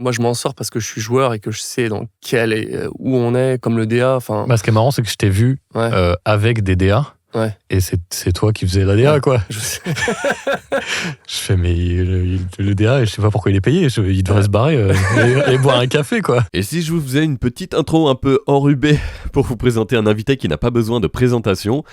Moi, je m'en sors parce que je suis joueur et que je sais où on est, comme le DA. Enfin, Bah, ce qui est marrant, c'est que je t'ai vu ouais, avec des DA. ouais. Et c'est toi qui faisais la DA, Ouais, quoi. je sais. Je fais, mais le DA, je sais pas pourquoi il est payé. Il devrait se barrer et boire un café, quoi. Et si je vous faisais une petite intro un peu enrubée pour vous présenter un invité qui n'a pas besoin de présentation.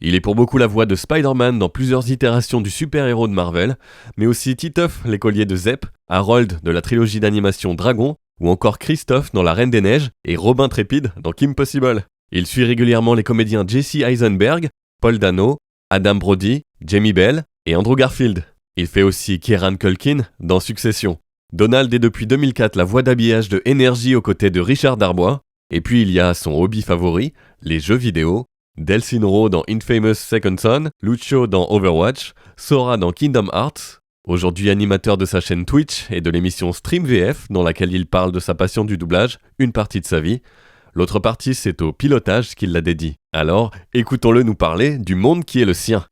Il est pour beaucoup la voix de Spider-Man dans plusieurs itérations du super-héros de Marvel, mais aussi Titeuf, l'écolier de Zep, Harold de la trilogie d'animation Dragon, ou encore Christophe dans La Reine des Neiges et Robin Trépide dans Kim Possible. Il suit régulièrement les comédiens Jesse Eisenberg, Paul Dano, Adam Brody, Jamie Bell et Andrew Garfield. Il fait aussi Kieran Culkin dans Succession. Donald est depuis 2004 la voix d'habillage de Energy aux côtés de Richard Darbois. Et puis il y a son hobby favori, les jeux vidéo. Delsin Rowe dans Infamous Second Son, Lucio dans Overwatch, Sora dans Kingdom Hearts. Aujourd'hui animateur de sa chaîne Twitch et de l'émission Stream VF dans laquelle il parle de sa passion du doublage, une partie de sa vie. L'autre partie, c'est au pilotage qu'il la dédie. Alors, écoutons-le nous parler du monde qui est le sien.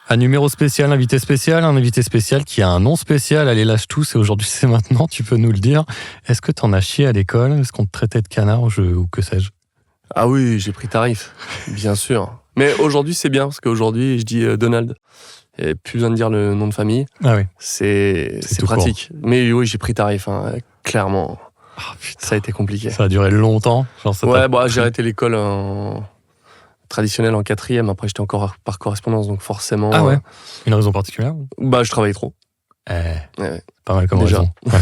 Un numéro spécial, un invité spécial qui a un nom spécial. Allez, lâche tout, c'est aujourd'hui, c'est maintenant, tu peux nous le dire. Est-ce que t'en as chié à l'école? Est-ce qu'on te traitait de canard ou que sais-je? Ah oui, j'ai pris tarif, bien sûr. Mais aujourd'hui, c'est bien, parce qu'aujourd'hui, je dis Donald. Et plus besoin de dire le nom de famille. Ah oui. C'est pratique. Court. Mais oui, j'ai pris tarif, hein, clairement. Oh, putain. Ça a été compliqué. Ça a duré longtemps. J'ai arrêté l'école traditionnelle en 4e. Après, j'étais encore par correspondance, donc forcément... Ah ouais. Une raison particulière? Je travaillais trop. Ouais. Pas mal comme raison. Ouais.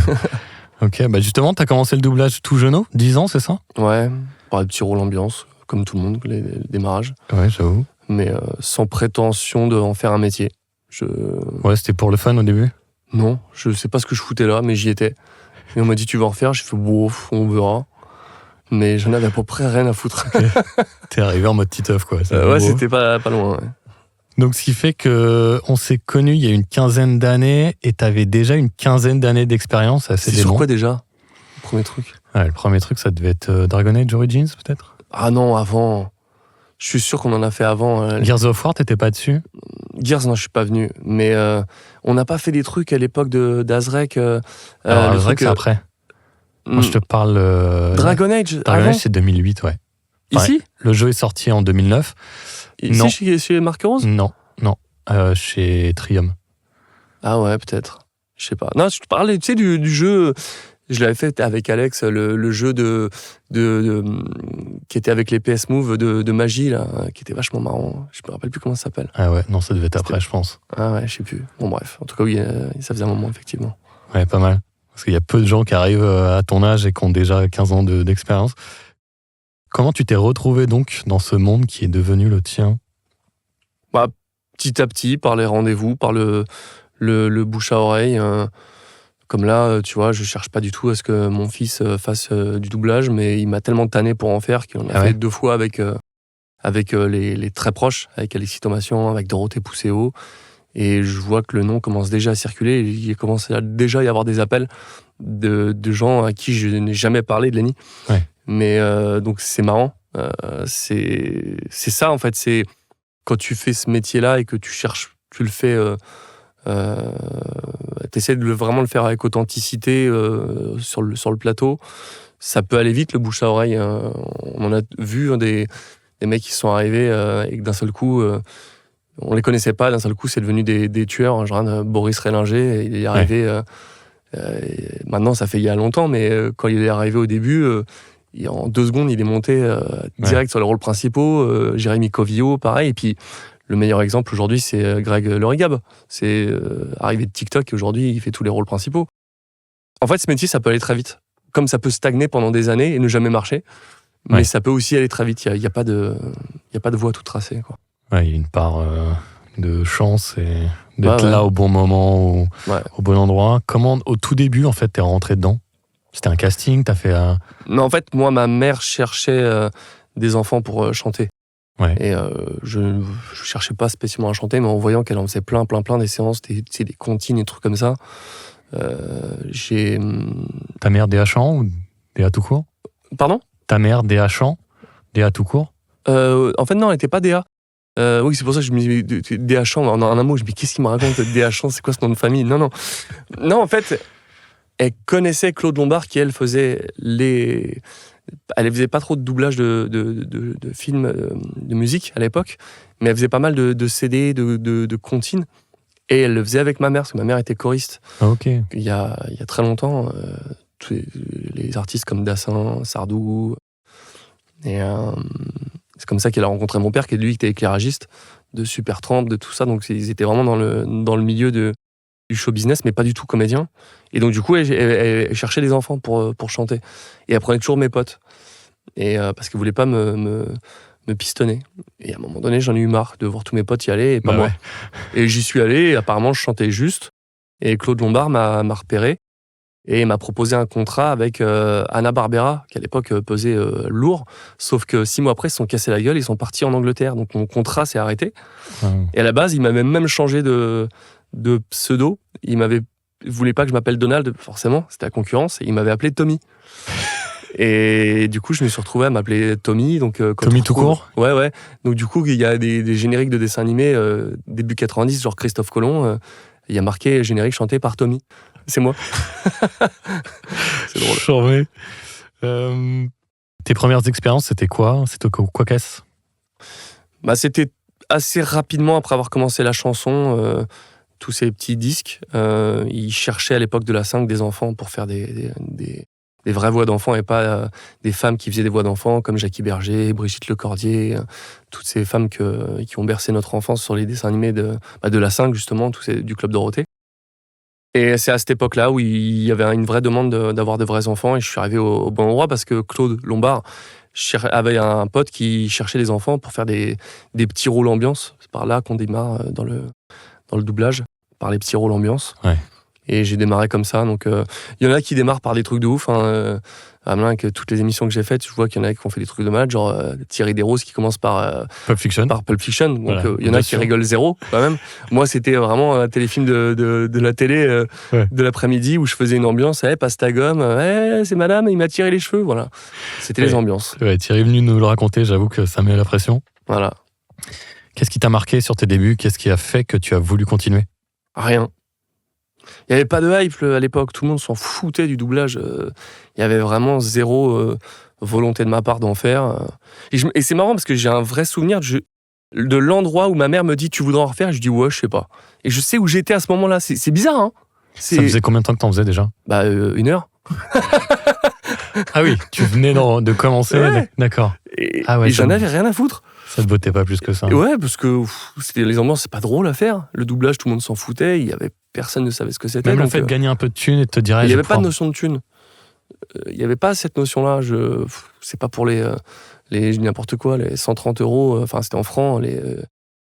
Ok, justement, t'as commencé le doublage tout jeuneau, 10 ans, c'est ça? Ouais, des petits rôles ambiance, comme tout le monde, les démarrages. Ouais, j'avoue. Mais sans prétention d'en faire un métier. Ouais, c'était pour le fun au début? Non, je sais pas ce que je foutais là, mais j'y étais. Et on m'a dit, tu vas en refaire? J'ai fait, on verra. Mais j'en avais à peu près rien à foutre. Okay. T'es arrivé en mode Titeuf, quoi. Ouais, c'était pas loin. Ouais. Donc, ce qui fait qu'on s'est connus il y a une quinzaine d'années et t'avais déjà une quinzaine d'années d'expérience. C'est sur quoi déjà? Le premier truc? Ouais, le premier truc, ça devait être Dragon Age Origins, peut-être? Ah non, avant. Je suis sûr qu'on en a fait avant. Gears of War, t'étais pas dessus? Gears, non, je suis pas venu. Mais on n'a pas fait des trucs à l'époque d'Azrek. Azrek, c'est après. Moi, je te parle... Dragon Age, c'est 2008, ouais. Enfin, ici? Le jeu est sorti en 2009. Ici, non. Chez Marc Rose? Non. Chez Trium. Ah ouais, peut-être. Je sais pas. Non, je te parlais, tu sais, du jeu... Je l'avais fait avec Alex, le jeu qui était avec les PS Move de magie, là, qui était vachement marrant. Je me rappelle plus comment ça s'appelle. Ah ouais, non, ça devait être après, je pense. Ah ouais, je sais plus. Bon, bref. En tout cas, oui, ça faisait un moment, effectivement. Ouais, pas mal. Parce qu'il y a peu de gens qui arrivent à ton âge et qui ont déjà 15 ans d'expérience. Comment tu t'es retrouvé donc dans ce monde qui est devenu le tien? Petit à petit, par les rendez-vous, par le bouche à oreille. Comme là, tu vois, je cherche pas du tout à ce que mon fils fasse du doublage, mais il m'a tellement tanné pour en faire qu'il en a fait 2 fois avec les très proches, avec Alexis Thomasian, avec Dorothée Pousséo. Et je vois que le nom commence déjà à circuler. Il commence déjà à y avoir des appels de gens à qui je n'ai jamais parlé de Lenny. Ouais. Mais donc c'est marrant. C'est ça, en fait. C'est quand tu fais ce métier-là et que tu le fais... t'essaies de vraiment le faire avec authenticité sur le plateau, ça peut aller vite, le bouche à oreille. On en a vu des mecs qui sont arrivés et que d'un seul coup on les connaissait pas, d'un seul coup c'est devenu des tueurs, genre Boris Rélinger, il est arrivé maintenant ça fait il y a longtemps, mais quand il est arrivé au début, en 2 secondes il est monté direct sur les rôles principaux. Jérémy Covillo pareil, et puis le meilleur exemple aujourd'hui, c'est Greg Lorigab. C'est arrivé de TikTok et aujourd'hui, il fait tous les rôles principaux. En fait, ce métier, ça peut aller très vite. Comme ça peut stagner pendant des années et ne jamais marcher. Mais ça peut aussi aller très vite. Il n'y a pas de voie toute tracée, quoi. Ouais, il y a une part de chance et d'être là au bon moment, au bon endroit. Comment, au tout début, en fait, t'es rentré dedans? C'était un casting, t'as fait un... Non, en fait, moi, ma mère cherchait des enfants pour chanter. Ouais. Et je cherchais pas spécialement à chanter, mais en voyant qu'elle en faisait plein des séances, des comptines, des trucs comme ça, j'ai... Ta mère DA chant ou DA tout court? Pardon? Ta mère DA chant, DA tout court? En fait, non, elle était pas DA. Oui, c'est pour ça que je me dis DH1, en un mot, je me dis qu'est-ce qu'il me raconte DH1, c'est quoi ce nom de famille? Non, en fait, elle connaissait Claude Lombard qui, elle, faisait elle faisait pas trop de doublage de films, de musique à l'époque, mais elle faisait pas mal de CD, de comptines, et elle le faisait avec ma mère, parce que ma mère était choriste. Ah, ok. Il y a très longtemps, tous les artistes comme Dassin, Sardou, et c'est comme ça qu'elle a rencontré mon père, qui était éclairagiste de Supertramp, de tout ça. Donc ils étaient vraiment dans le milieu du show business, mais pas du tout comédien. Et donc du coup, elle cherchait des enfants pour chanter. Et elle prenait toujours mes potes. Et parce qu'elle voulait pas me pistonner. Et à un moment donné, j'en ai eu marre de voir tous mes potes y aller et pas moi. Ouais. Et j'y suis allé, et apparemment je chantais juste. Et Claude Lombard m'a repéré. Et il m'a proposé un contrat avec Hanna-Barbera, qui à l'époque pesait lourd. Sauf que 6 mois après, ils se sont cassés la gueule, ils sont partis en Angleterre. Donc mon contrat s'est arrêté. Et à la base, il m'avait même changé de pseudo. Il voulait pas que je m'appelle Donald, forcément, c'était la concurrence. Et il m'avait appelé Tommy. Et du coup, je me suis retrouvé à m'appeler Tommy. Donc, Tommy tout court. Ouais. Donc du coup, il y a des génériques de dessins animés début 90, genre Christophe Colomb. Il y a marqué générique chanté par Tommy. C'est moi. C'est drôle. Chambé. Tes premières expériences, c'était quoi? C'était quoi qu'est-ce? C'était assez rapidement après avoir commencé la chanson, tous ces petits disques. Ils cherchaient à l'époque de la 5 des enfants pour faire des vraies voix d'enfants et pas des femmes qui faisaient des voix d'enfants comme Jackie Berger, Brigitte Lecordier, toutes ces femmes qui ont bercé notre enfance sur les dessins animés de la 5 justement, du Club Dorothée. Et c'est à cette époque-là où il y avait une vraie demande d'avoir de vrais enfants, et je suis arrivé au bon endroit parce que Claude Lombard avait un pote qui cherchait des enfants pour faire des petits rôles ambiance. C'est par là qu'on démarre dans le doublage, par les petits rôles ambiance. Ouais. Et j'ai démarré comme ça. Donc, il y en a qui démarrent par des trucs de ouf. Avec toutes les émissions que j'ai faites, je vois qu'il y en a qui ont fait des trucs de malade, genre Thierry Desroses qui commence par Pulp Fiction. Donc, Voilà, il y en a qui rigolent zéro, quand même. Moi, c'était vraiment un téléfilm de la télé de l'après-midi où je faisais une ambiance. Passe ta gomme. C'est madame, il m'a tiré les cheveux. Voilà. C'était les ambiances. Ouais, Thierry est venu nous le raconter. J'avoue que ça met la pression. Voilà. Qu'est-ce qui t'a marqué sur tes débuts? Qu'est-ce qui a fait que tu as voulu continuer? Rien. Il n'y avait pas de hype à l'époque, tout le monde s'en foutait du doublage. Il y avait vraiment zéro volonté de ma part d'en faire. Et c'est marrant parce que j'ai un vrai souvenir de l'endroit où ma mère me dit « Tu voudrais en refaire » et je dis « Ouais, je sais pas ». Et je sais où j'étais à ce moment-là. C'est bizarre, hein. Ça faisait combien de temps que t'en faisais déjà? 1 heure. Ah oui, tu venais de commencer. Ouais. D'accord. Et j'en avais rien à foutre. Ça te bottait pas plus que ça. Ouais, parce que les ambiances, c'est pas drôle à faire. Le doublage, tout le monde s'en foutait. Personne ne savait ce que c'était. Même le fait de gagner un peu de thunes et de te dire... Il n'y avait pas de notion de thune. Il n'y avait pas cette notion-là. C'est pas pour les n'importe quoi, les 130 €. Enfin, c'était en francs, les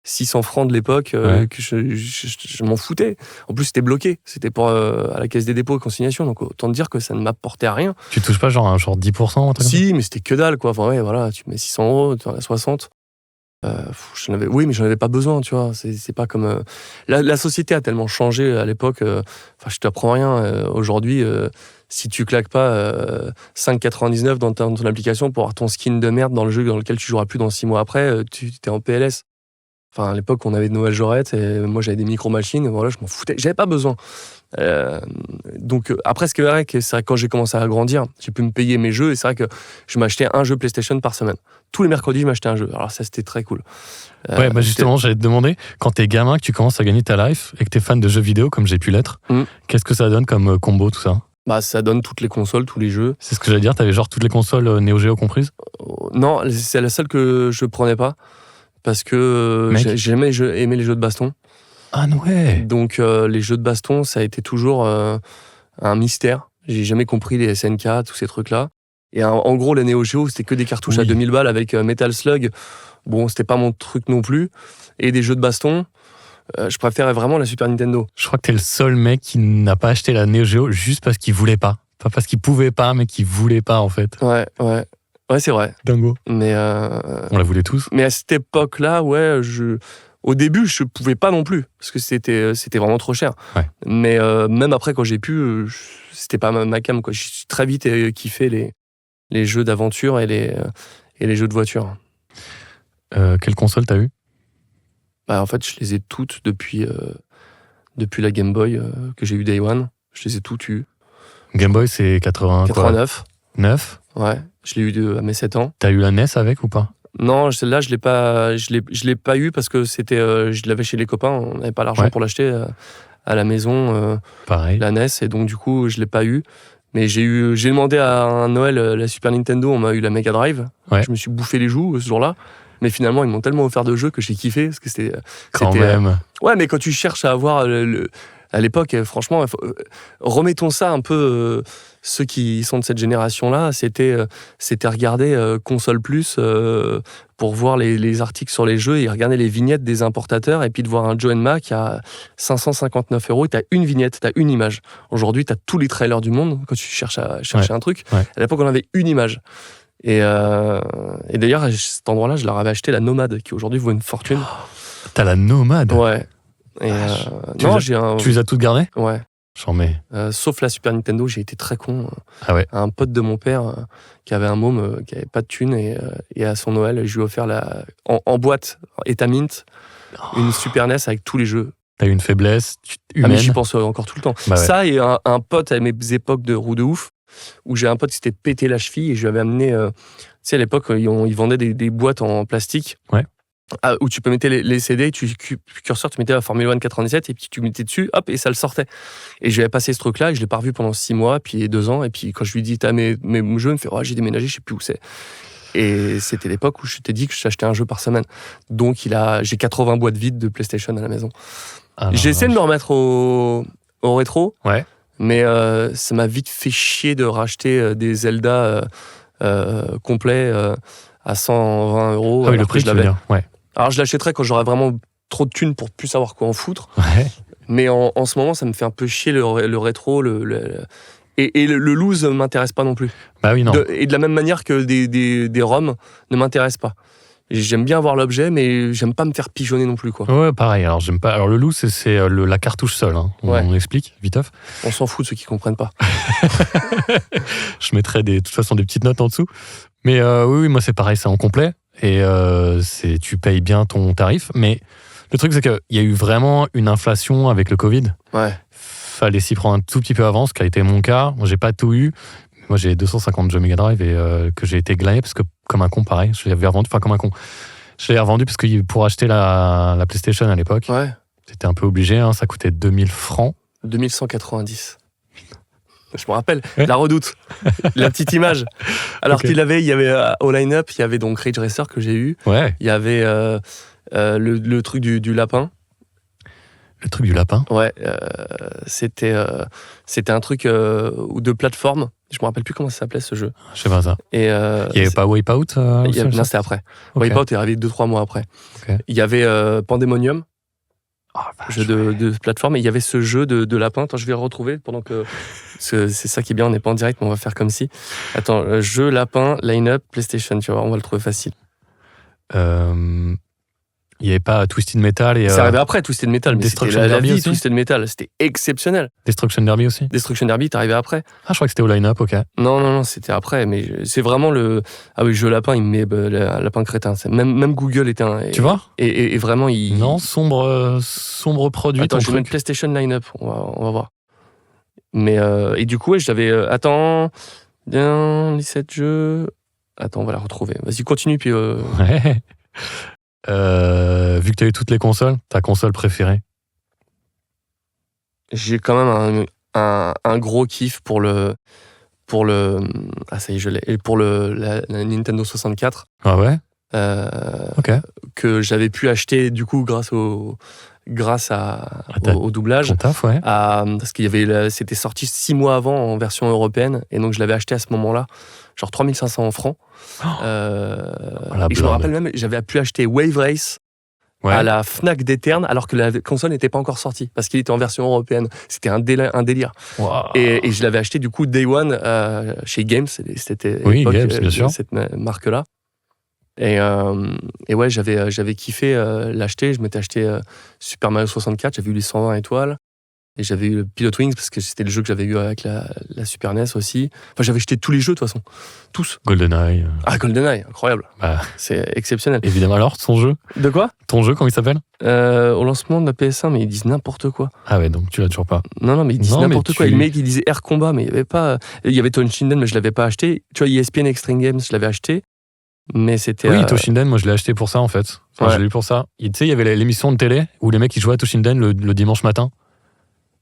600 francs de l'époque, que je m'en foutais. En plus, c'était bloqué. C'était à la Caisse des dépôts et consignations. Donc, autant te dire que ça ne m'apportait à rien. Tu touches pas genre 10%? Si, mais c'était que dalle, quoi. Enfin, ouais, voilà, tu mets 600 €, tu en as 60. Oui, mais j'en avais pas besoin, tu vois. C'est pas comme la société a tellement changé à l'époque. Je t'apprends rien. Aujourd'hui, si tu claques pas 5,99 dans ton application pour avoir ton skin de merde dans le jeu dans lequel tu joueras plus dans 6 mois après, tu t'es en PLS. Enfin, à l'époque, on avait de nouvelles jorettes et moi j'avais des micro-machines. Voilà, je m'en foutais. J'avais pas besoin. Donc après, c'est vrai que quand j'ai commencé à grandir, j'ai pu me payer mes jeux, et c'est vrai que je m'achetais un jeu PlayStation par semaine. Tous les mercredis, je m'achetais un jeu. Alors ça, c'était très cool. Justement, j'allais te demander, quand t'es gamin, que tu commences à gagner ta life et que t'es fan de jeux vidéo comme j'ai pu l'être, qu'est-ce que ça donne comme combo, tout ça? Ça donne toutes les consoles, tous les jeux. C'est ce que j'allais dire, t'avais genre toutes les consoles Neo Geo comprises? Non, c'est la seule que je prenais pas, parce que j'aimais aimé les jeux de baston. Ah ouais. Donc les jeux de baston, ça a été toujours un mystère. J'ai jamais compris les SNK, tous ces trucs-là. Et en gros, la Neo Geo, c'était que des cartouches à 2000 balles avec Metal Slug. Bon, c'était pas mon truc non plus. Et des jeux de baston, je préférais vraiment la Super Nintendo. Je crois que t'es le seul mec qui n'a pas acheté la Neo Geo juste parce qu'il voulait pas. Pas parce qu'il pouvait pas, mais qu'il voulait pas, en fait. Ouais, c'est vrai. Dingo. Mais on la voulait tous. Mais à cette époque-là, au début, je pouvais pas non plus, parce que c'était vraiment trop cher. Ouais. Mais même après, quand j'ai pu, c'était pas ma cam, quoi. J'ai très vite kiffé les jeux d'aventure et les jeux de voiture. Quelle console t'as eu? Bah, en fait, je les ai toutes depuis la Game Boy que j'ai eu Day One. Je les ai toutes eues. Game Boy, c'est 89. 9. Ouais, je l'ai eu à mes 7 ans. T'as eu la NES avec ou pas? Non, celle-là, je l'ai pas eu parce que je l'avais chez les copains. On n'avait pas l'argent pour l'acheter à la maison, Pareil. la NES, et donc du coup, je l'ai pas eu. Mais j'ai demandé à un Noël la Super Nintendo, on m'a eu la Mega Drive. Ouais. Je me suis bouffé les joues ce jour-là. Mais finalement, ils m'ont tellement offert de jeux que j'ai kiffé. Parce que Quand même. Ouais, mais quand tu cherches à avoir à l'époque, franchement, remettons ça un peu. Ceux qui sont de cette génération-là, c'était regarder Console Plus pour voir les articles sur les jeux et regarder les vignettes des importateurs et puis de voir un Joe & Mac à 559 €. T'as une vignette, t'as une image. Aujourd'hui, t'as tous les trailers du monde quand tu cherches à chercher un truc. Ouais. À l'époque, on avait une image. Et d'ailleurs, à cet endroit-là, je leur avais acheté la Nomade, qui aujourd'hui vaut une fortune. T'as la Nomade? Ouais. Et tu les as toutes gardées? Ouais. J'en mets. Sauf la Super Nintendo, j'ai été très con. Ah ouais. Un pote de mon père qui avait un môme qui avait pas de thune et à son Noël, je lui ai offert en boîte, état mint, une Super NES avec tous les jeux. T'as eu une faiblesse humaine? Ah mais j'y pense encore tout le temps. Bah ouais. Ça et un pote à mes époques de roue de ouf, où j'ai un pote qui s'était pété la cheville et je lui avais amené, tu sais à l'époque ils vendaient des boîtes en plastique. Ouais. Où tu peux mettre les CD, curseur, tu mettais la Formule 1 97 et puis tu mettais dessus, hop, et ça le sortait. Et je lui avais passé ce truc-là et je l'ai pas revu pendant 6 mois, puis 2 ans. Et puis quand je lui dis, t'as mes jeux, il me fait, oh, j'ai déménagé, je sais plus où c'est. Et c'était l'époque où je t'ai dit que j'achetais un jeu par semaine. Donc j'ai 80 boîtes vides de PlayStation à la maison. J'ai essayé de me remettre au rétro, mais ça m'a vite fait chier de racheter des Zelda complets à 120 €. Ah oui, le prix, tu veux dire. Ouais. Alors je l'achèterais quand j'aurais vraiment trop de thunes pour plus savoir quoi en foutre. Ouais. Mais en ce moment, ça me fait un peu chier le rétro. Et le loose ne m'intéresse pas non plus. Bah oui, non. Et de la même manière que des ROM ne m'intéressent pas. J'aime bien avoir l'objet, mais j'aime pas me faire pigeonner non plus, quoi. Ouais, pareil. Alors j'aime pas. Alors le loose, c'est la cartouche seule. Hein. On explique, viteuf. On s'en fout de ceux qui comprennent pas. Je mettrai de toute façon des petites notes en dessous. Mais oui, moi c'est pareil, c'est en complet. Et tu payes bien ton tarif. Mais le truc, c'est qu'il y a eu vraiment une inflation avec le Covid. Ouais. Fallait s'y prendre un tout petit peu avant, ce qui a été mon cas. Moi, j'ai pas tout eu. Moi, j'ai 250 jeux Mega Drive et que j'ai été glané parce que, comme un con, pareil, je l'avais revendu. Enfin, comme un con. Je l'ai revendu parce que pour acheter la PlayStation à l'époque, c'était un peu obligé. Hein, ça coûtait 2000 francs. 2190. Je me rappelle, la Redoute, la petite image. Alors il y avait au line-up, il y avait donc Ridge Racer que j'ai eu. Ouais. Il y avait le truc du lapin. Le truc du lapin? Ouais. C'était un truc de plateforme. Je me rappelle plus comment ça s'appelait ce jeu. Je sais pas ça. Et il n'y avait pas Wipeout? Non, c'était après. Okay. Wipeout est arrivé 2-3 mois après. Okay. Il y avait Pandemonium. Jeu de plateforme, et il y avait ce jeu de lapin. Attends, je vais le retrouver pendant que. C'est ça qui est bien, on n'est pas en direct, mais on va faire comme si. Attends, jeu lapin, line-up, PlayStation, tu vois, on va le trouver facile. Il n'y avait pas Twisted Metal et. C'est arrivé après Twisted Metal, mais c'était la vie Twisted Metal, c'était exceptionnel. Destruction Derby aussi? Destruction Derby, t'es arrivé après. Ah, je crois que c'était au line-up, ok. Non, c'était après, mais c'est vraiment le. Ah oui, jeu lapin, il me met lapin crétin. Même Google était un. Tu vois? Et vraiment, il. Non, sombre produit. Attends, je vais mettre PlayStation line-up, on va voir. Mais et du coup, j'avais. Attends, 17 jeux. Attends, on va la retrouver. Vas-y, continue, puis. Ouais. Vu que tu as eu toutes les consoles, ta console préférée? J'ai quand même un gros kiff pour le ah ça y est, je l'ai. Et pour la Nintendo 64. Ah ouais? Ok. Que j'avais pu acheter du coup grâce au doublage. Ton taf, ouais. Parce c'était sorti 6 mois avant en version européenne, et donc je l'avais acheté à ce moment-là, genre 3500 francs. Et je me rappelle même, j'avais pu acheter Wave Race à la Fnac d'Eterne, alors que la console n'était pas encore sortie, parce qu'il était en version européenne. C'était un délire. Wow. Et je l'avais acheté du coup Day One chez Games, c'était Games, bien sûr. Cette marque-là. Et ouais, j'avais kiffé l'acheter. Je m'étais acheté Super Mario 64, j'avais eu les 120 étoiles. Et j'avais eu le Pilot Wings parce que c'était le jeu que j'avais eu avec la Super NES aussi. Enfin, j'avais jeté tous les jeux de toute façon. Tous. GoldenEye. Ah, GoldenEye, incroyable. Bah, C'est exceptionnel. évidemment, alors, ton jeu De quoi? Ton jeu, comment il s'appelle? Au lancement de la PS1, mais ils disent n'importe quoi. Ah ouais, donc tu l'as toujours pas. Non, mais ils disent Non, mais n'importe quoi. tu- Et le mec, il disait Air Combat, mais il y avait pas. Il y avait Toshinden, mais je l'avais pas acheté. Tu vois, ESPN Extreme Games, je l'avais acheté. Mais c'était. Oui, Toshinden, moi je l'ai acheté pour ça en fait. Enfin, Ouais. je l'ai eu pour ça. Tu sais, il y avait l'émission de télé où les mecs ils jouaient à Toshinden le dimanche matin.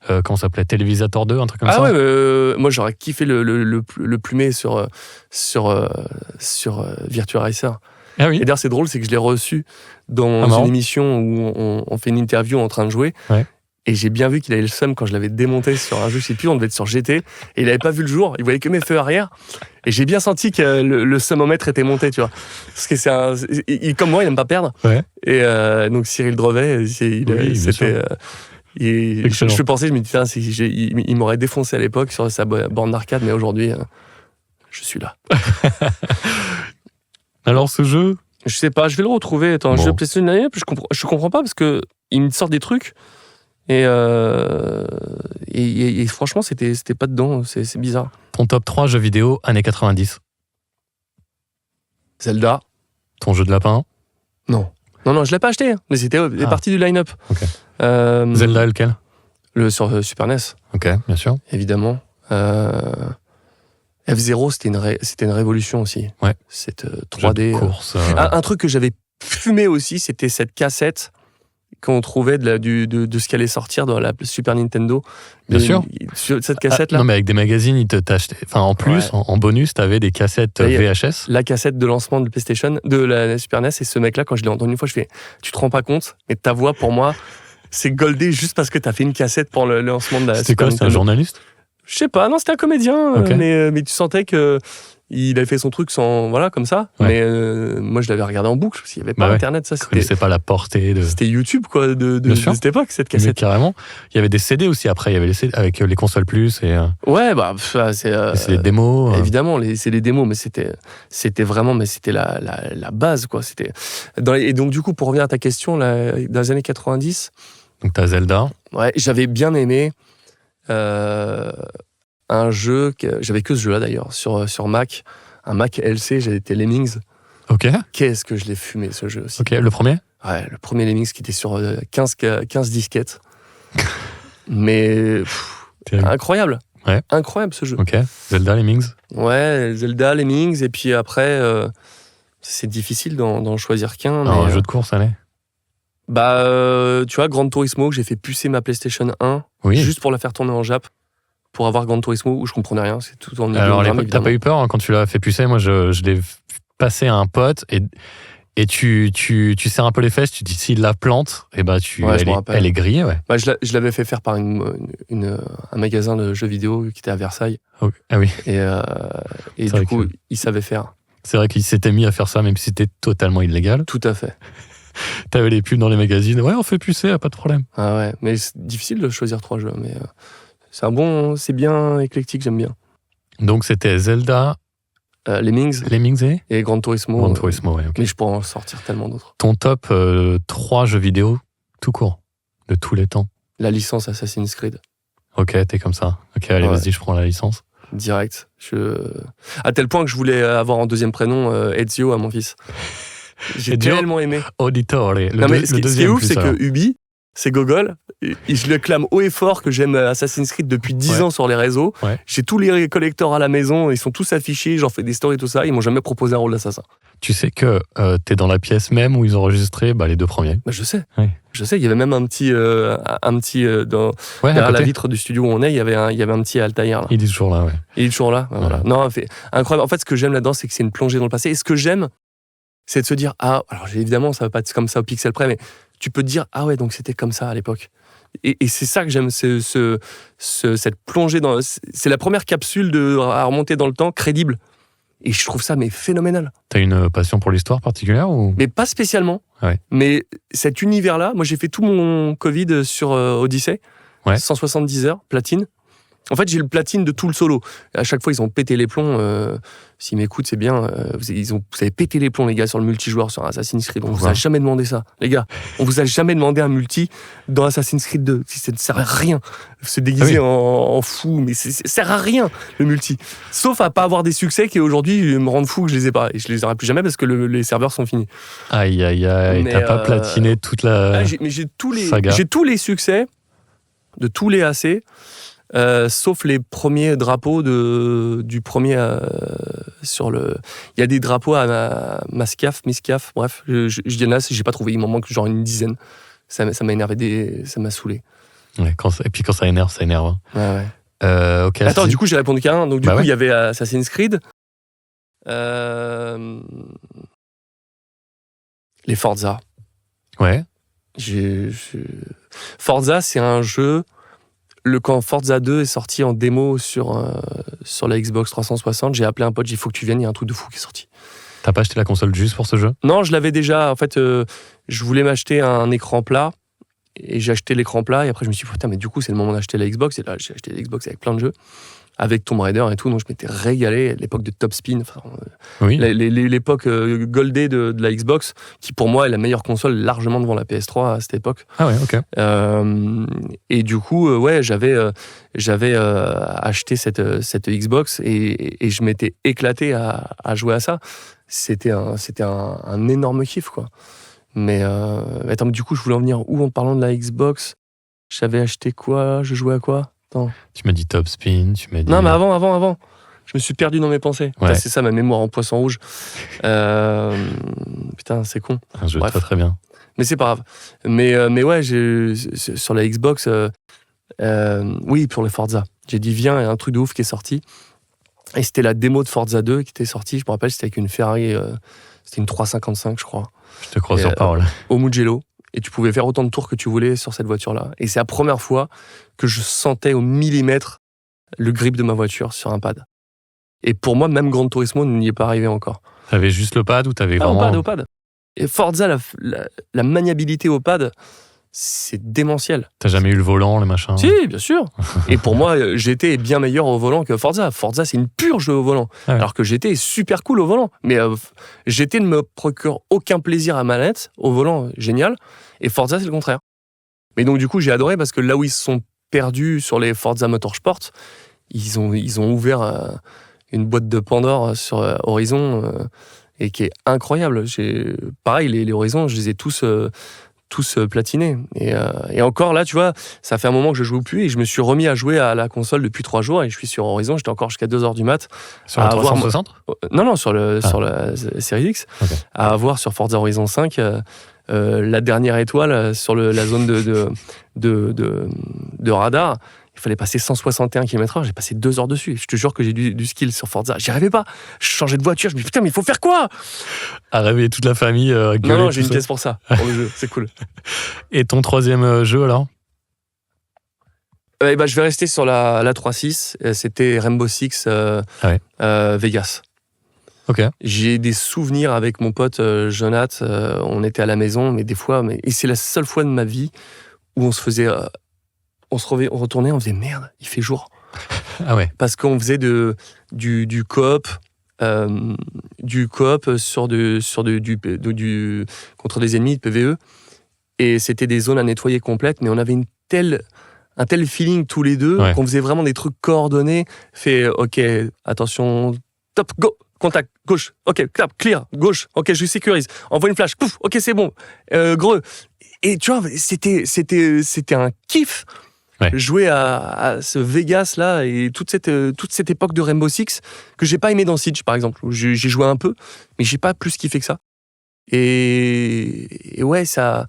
Comment ça s'appelait? Télévisateur 2, un truc comme ça. Ah ouais, moi j'aurais kiffé le plumet sur Virtua Racer. Ah oui. Et d'ailleurs, c'est drôle, c'est que je l'ai reçu dans marrant. une émission où on fait une interview en train de jouer. Ouais. Et j'ai bien vu qu'il avait le seum quand je l'avais démonté sur un jeu, je sais plus, on devait être sur GT. Et il avait pas vu le jour, il voyait que mes feux arrière. Et j'ai bien senti que le seumomètre était monté, tu vois. Parce que comme moi, il aime pas perdre. Ouais. Et donc Cyril Drevet, bien sûr. c'était. Excellent. Je pensais, je me disais, il m'aurait défoncé à l'époque sur sa borne d'arcade, mais aujourd'hui, je suis là. Alors ce jeu, Je sais pas, je vais le retrouver. Attends, Bon. je PlayStation l'année, je comprends pas parce que il me sort des trucs et franchement, c'était pas dedans. C'est bizarre. ton top 3 jeux vidéo années 90. Zelda, Ton jeu de lapin. non, je l'ai pas acheté, mais c'était partie du line-up. Ok. Euh, Zelda lequel? sur Super NES, Ok, bien sûr. évidemment. F-Zero, c'était une révolution aussi. Ouais. Cette Jeu 3D. de course. Un truc que j'avais fumé aussi, c'était cette cassette qu'on trouvait de ce qui allait sortir dans la Super Nintendo. Bien sûr. Cette cassette-là, non mais avec des magazines, ils t'achetaient. Enfin en plus, Ouais. en bonus, t'avais des cassettes Oui, VHS. la cassette de lancement de PlayStation, de la Super NES, et ce mec-là, quand je l'ai entendu une fois, je fais, tu te rends pas compte, mais ta voix, pour moi, c'est goldé juste parce que t'as fait une cassette pour le lancement de la C'était Super quoi? C'était un Nintendo. journaliste? Je sais pas, non, c'était un comédien, Ok. mais tu sentais que il avait fait son truc sans, voilà, comme ça. Ouais. Mais moi, je l'avais regardé en boucle, parce qu'il n'y avait pas Bah ouais. Internet, ça, Je connaissais pas la portée de. c'était YouTube, quoi, de Bien sûr. cette époque, cette Mais cassette. carrément. Il y avait des CD aussi après. Il y avait les CD avec les consoles plus et Ouais, bah, c'est les démos. évidemment, c'est les démos, mais c'était vraiment, mais c'était la base, quoi. Et donc, du coup, pour revenir à ta question, là, dans les années 90, Donc t'as Zelda. ouais, j'avais bien aimé un jeu, j'avais que ce jeu-là d'ailleurs, sur Mac, un Mac LC, j'avais été Lemmings. Ok. Qu'est-ce que je l'ai fumé, ce jeu aussi. Ok. Le premier. Ouais, le premier Lemmings qui était sur 15 disquettes. Mais Terrible. incroyable. Ouais. Incroyable ce jeu. Ok. Zelda Lemmings. Ouais, Zelda, Lemmings, et puis après, c'est difficile d'en choisir qu'un. Alors, un Mais, jeu de course, allez. tu vois, Gran Turismo, que j'ai fait pucer ma PlayStation 1, Oui. juste pour la faire tourner en Jap, pour avoir Gran Turismo, où je comprenais rien, c'est tout en Alors à idéogramme, l'époque, t'as pas eu peur hein, quand tu l'as fait pucer? Moi, je l'ai passé à un pote et tu serres un peu les fesses. Tu dis s'il la plante, et bah Ouais, je me rappelle. elle est grillée, ouais. Bah, je l'avais fait faire par un magasin de jeux vidéo qui était à Versailles, Ok. Ah oui. et C'est du vrai coup, que- il savait faire. C'est vrai qu'il s'était mis à faire ça, même si c'était totalement illégal. Tout à fait. T'avais les pubs dans les magazines. Ouais, on fait pucer, pas de problème. Ah ouais, mais c'est difficile de choisir 3 jeux, mais c'est bien éclectique, j'aime bien. Donc c'était Zelda, Lemmings Lemmings et Gran Turismo. Gran Turismo, ouais. Ok. Mais je pourrais en sortir tellement d'autres. Ton top 3 jeux vidéo tout court de tous les temps. La licence Assassin's Creed, Ok, t'es comme ça. Ok, allez, Ouais. vas-y, je prends la licence. direct. À tel point que je voulais avoir en deuxième prénom Ezio à mon fils. J'ai Ezio tellement aimé. Auditor, Non, mais ce qui est deuxième ouf, plus, c'est alors. que Ubi, c'est Gogol. Je le clame haut et fort que j'aime Assassin's Creed depuis 10 Ouais. ans sur les réseaux. Ouais. J'ai tous les collectors à la maison, ils sont tous affichés, j'en fais des stories, tout ça. Ils m'ont jamais proposé un rôle d'assassin. Tu sais que t'es dans la pièce même où ils ont enregistré les 2 premiers. Bah, je sais. Oui. Je sais, il y avait même un petit Ouais, à derrière la côté. vitre du studio où on est, il y avait un petit Altaïr là. Il est toujours là, ouais. Il est toujours là. Voilà. Ouais. Non, incroyable. En fait, ce que j'aime là-dedans, c'est que c'est une plongée dans le passé. Et ce que j'aime, c'est de se dire, alors évidemment, ça va pas être comme ça au pixel près, mais tu peux te dire, ah ouais, donc c'était comme ça à l'époque. Et c'est ça que j'aime, cette plongée dans. C'est la première capsule à remonter dans le temps crédible. Et je trouve ça phénoménal. T'as une passion pour l'histoire particulière ou? Mais pas spécialement. Ouais. Mais cet univers-là, moi j'ai fait tout mon Covid sur Odyssey, Ouais. 170 heures, platine. En fait, j'ai le platine de tout le solo. À chaque fois, ils ont pété les plombs. S'ils m'écoutent, c'est bien. Vous avez pété les plombs, les gars, sur le multijoueur, sur Assassin's Creed. On vous a jamais demandé ça, les gars. On vous a jamais demandé un multi dans Assassin's Creed 2. Ça ne sert à rien. Se déguiser en fou, mais ça sert à rien, le multi. Sauf à pas avoir des succès qui, aujourd'hui, me rendent fou que je les ai pas. Et je les aurai plus jamais parce que les serveurs sont finis. Aïe, aïe, aïe. T'as pas platiné toute la j'ai tous les, saga. J'ai tous les succès de tous les AC. Sauf les premiers drapeaux du premier sur le. Il y a des drapeaux à Mascaf, bref, je dis là, j'ai pas trouvé, il m'en manque genre une dizaine. Ça m'a énervé, ça m'a saoulé. Ouais, et puis quand ça énerve, ça énerve. Ouais. Ok. Attends, du coup, j'ai répondu qu'à un. Donc, du coup, ouais. il y avait Assassin's Creed. Les Forza. Ouais. Forza, c'est un jeu. Quand Forza 2 est sorti en démo sur la Xbox 360, j'ai appelé un pote, j'ai dit faut que tu viennes, il y a un truc de fou qui est sorti. T'as pas acheté la console juste pour ce jeu ? Non, je l'avais déjà. En fait, je voulais m'acheter un écran plat et j'ai acheté l'écran plat et après je me suis dit putain, mais du coup c'est le moment d'acheter la Xbox et là j'ai acheté la Xbox avec plein de jeux, avec Tomb Raider et tout, donc je m'étais régalé à l'époque de Top Spin, oui. l'époque goldée de la Xbox, qui pour moi est la meilleure console largement devant la PS3 à cette époque. Ah ouais, ok. Et du coup, j'avais acheté cette Xbox et je m'étais éclaté à jouer à ça. C'était un énorme kiff, quoi. Mais attends, du coup, je voulais en venir où en parlant de la Xbox ? J'avais acheté quoi ? Je jouais à quoi ? Attends. Tu m'as dit Top Spin, tu m'as dit... Non, mais avant. Je me suis perdu dans mes pensées. Ouais. Putain, c'est ça, ma mémoire en poisson rouge. Putain, c'est con. Un jeu très très bien. Mais c'est pas grave. Mais ouais, sur la Xbox, oui, pour les Forza. J'ai dit, viens, il y a un truc de ouf qui est sorti. Et c'était la démo de Forza 2 qui était sortie. Je me rappelle, c'était avec une Ferrari, c'était une 355, je crois. Je te crois sur parole. Au Mugello. Et tu pouvais faire autant de tours que tu voulais sur cette voiture-là. Et c'est la première fois que je sentais au millimètre le grip de ma voiture sur un pad. Et pour moi, même Gran Turismo n'y est pas arrivé encore. T'avais juste le pad ou t'avais vraiment... Au pad. Et Forza, la maniabilité au pad, c'est démentiel. T'as jamais eu le volant, le machin ? Si, bien sûr. Et pour moi, GT est bien meilleur au volant que Forza. Forza, c'est une purge au volant. Ah ouais. Alors que GT est super cool au volant. Mais GT ne me procure aucun plaisir à manette. Au volant, génial. Et Forza, c'est le contraire. Mais donc, du coup, j'ai adoré parce que là où ils se sont perdus sur les Forza Motorsport, ils ont ouvert une boîte de Pandore sur Horizon et qui est incroyable. Pareil, les Horizons, je les ai tous platinés. Et encore là, tu vois, ça fait un moment que je joue plus et je me suis remis à jouer à la console depuis 3 jours et je suis sur Horizon. J'étais encore jusqu'à 2h du mat. Sur la 360 ? Non, sur la Series X. Okay. À avoir sur Forza Horizon 5 la dernière étoile sur la zone de radar. Il fallait passer 161 km/h, j'ai passé 2 heures dessus. Je te jure que j'ai du skill sur Forza. J'y arrivais pas. Je changeais de voiture, je me dis putain, mais il faut faire quoi ? À réveiller toute la famille, gueuler. Non, j'ai une pièce pour ça, pour le jeu, c'est cool. Et ton troisième jeu alors ? Je vais rester sur la 3.6. C'était Rainbow Six Vegas. Ok. J'ai des souvenirs avec mon pote Jonath. On était à la maison, mais des fois, et c'est la seule fois de ma vie où on se faisait. On retournait, on faisait merde, il fait jour. Ah ouais. Parce qu'on faisait du coop, contre des ennemis de PVE, et c'était des zones à nettoyer complètes, mais on avait un tel feeling tous les deux qu'on faisait vraiment des trucs coordonnés. Fait ok, attention, top, go, contact, gauche, ok, clap, clear, gauche, ok, je sécurise, envoie une flash, pouf, ok, c'est bon, greux. Et tu vois, c'était un kiff. Jouer à ce Vegas là et toute cette époque de Rainbow Six que j'ai pas aimé dans Siege par exemple, où j'ai joué un peu mais j'ai pas plus kiffé que ça et ouais, ça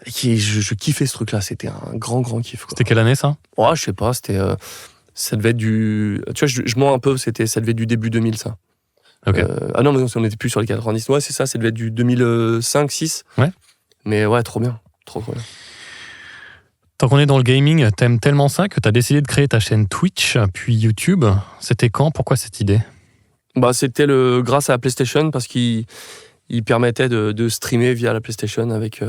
je kiffais ce truc là, c'était un grand kiff, quoi. C'était quelle année ça ? Je sais pas, c'était ça devait être du, tu vois, je mens un peu, ça devait être du début 2000 ça. Okay. Non mais on n'était plus sur les 90, ouais c'est ça devait être du 2005-6. Ouais. Mais ouais, trop bien, trop bien. Tant qu'on est dans le gaming, t'aimes tellement ça que t'as décidé de créer ta chaîne Twitch, puis YouTube. C'était quand ? Pourquoi cette idée ? C'était grâce à la PlayStation, parce qu'il permettait de streamer via la PlayStation avec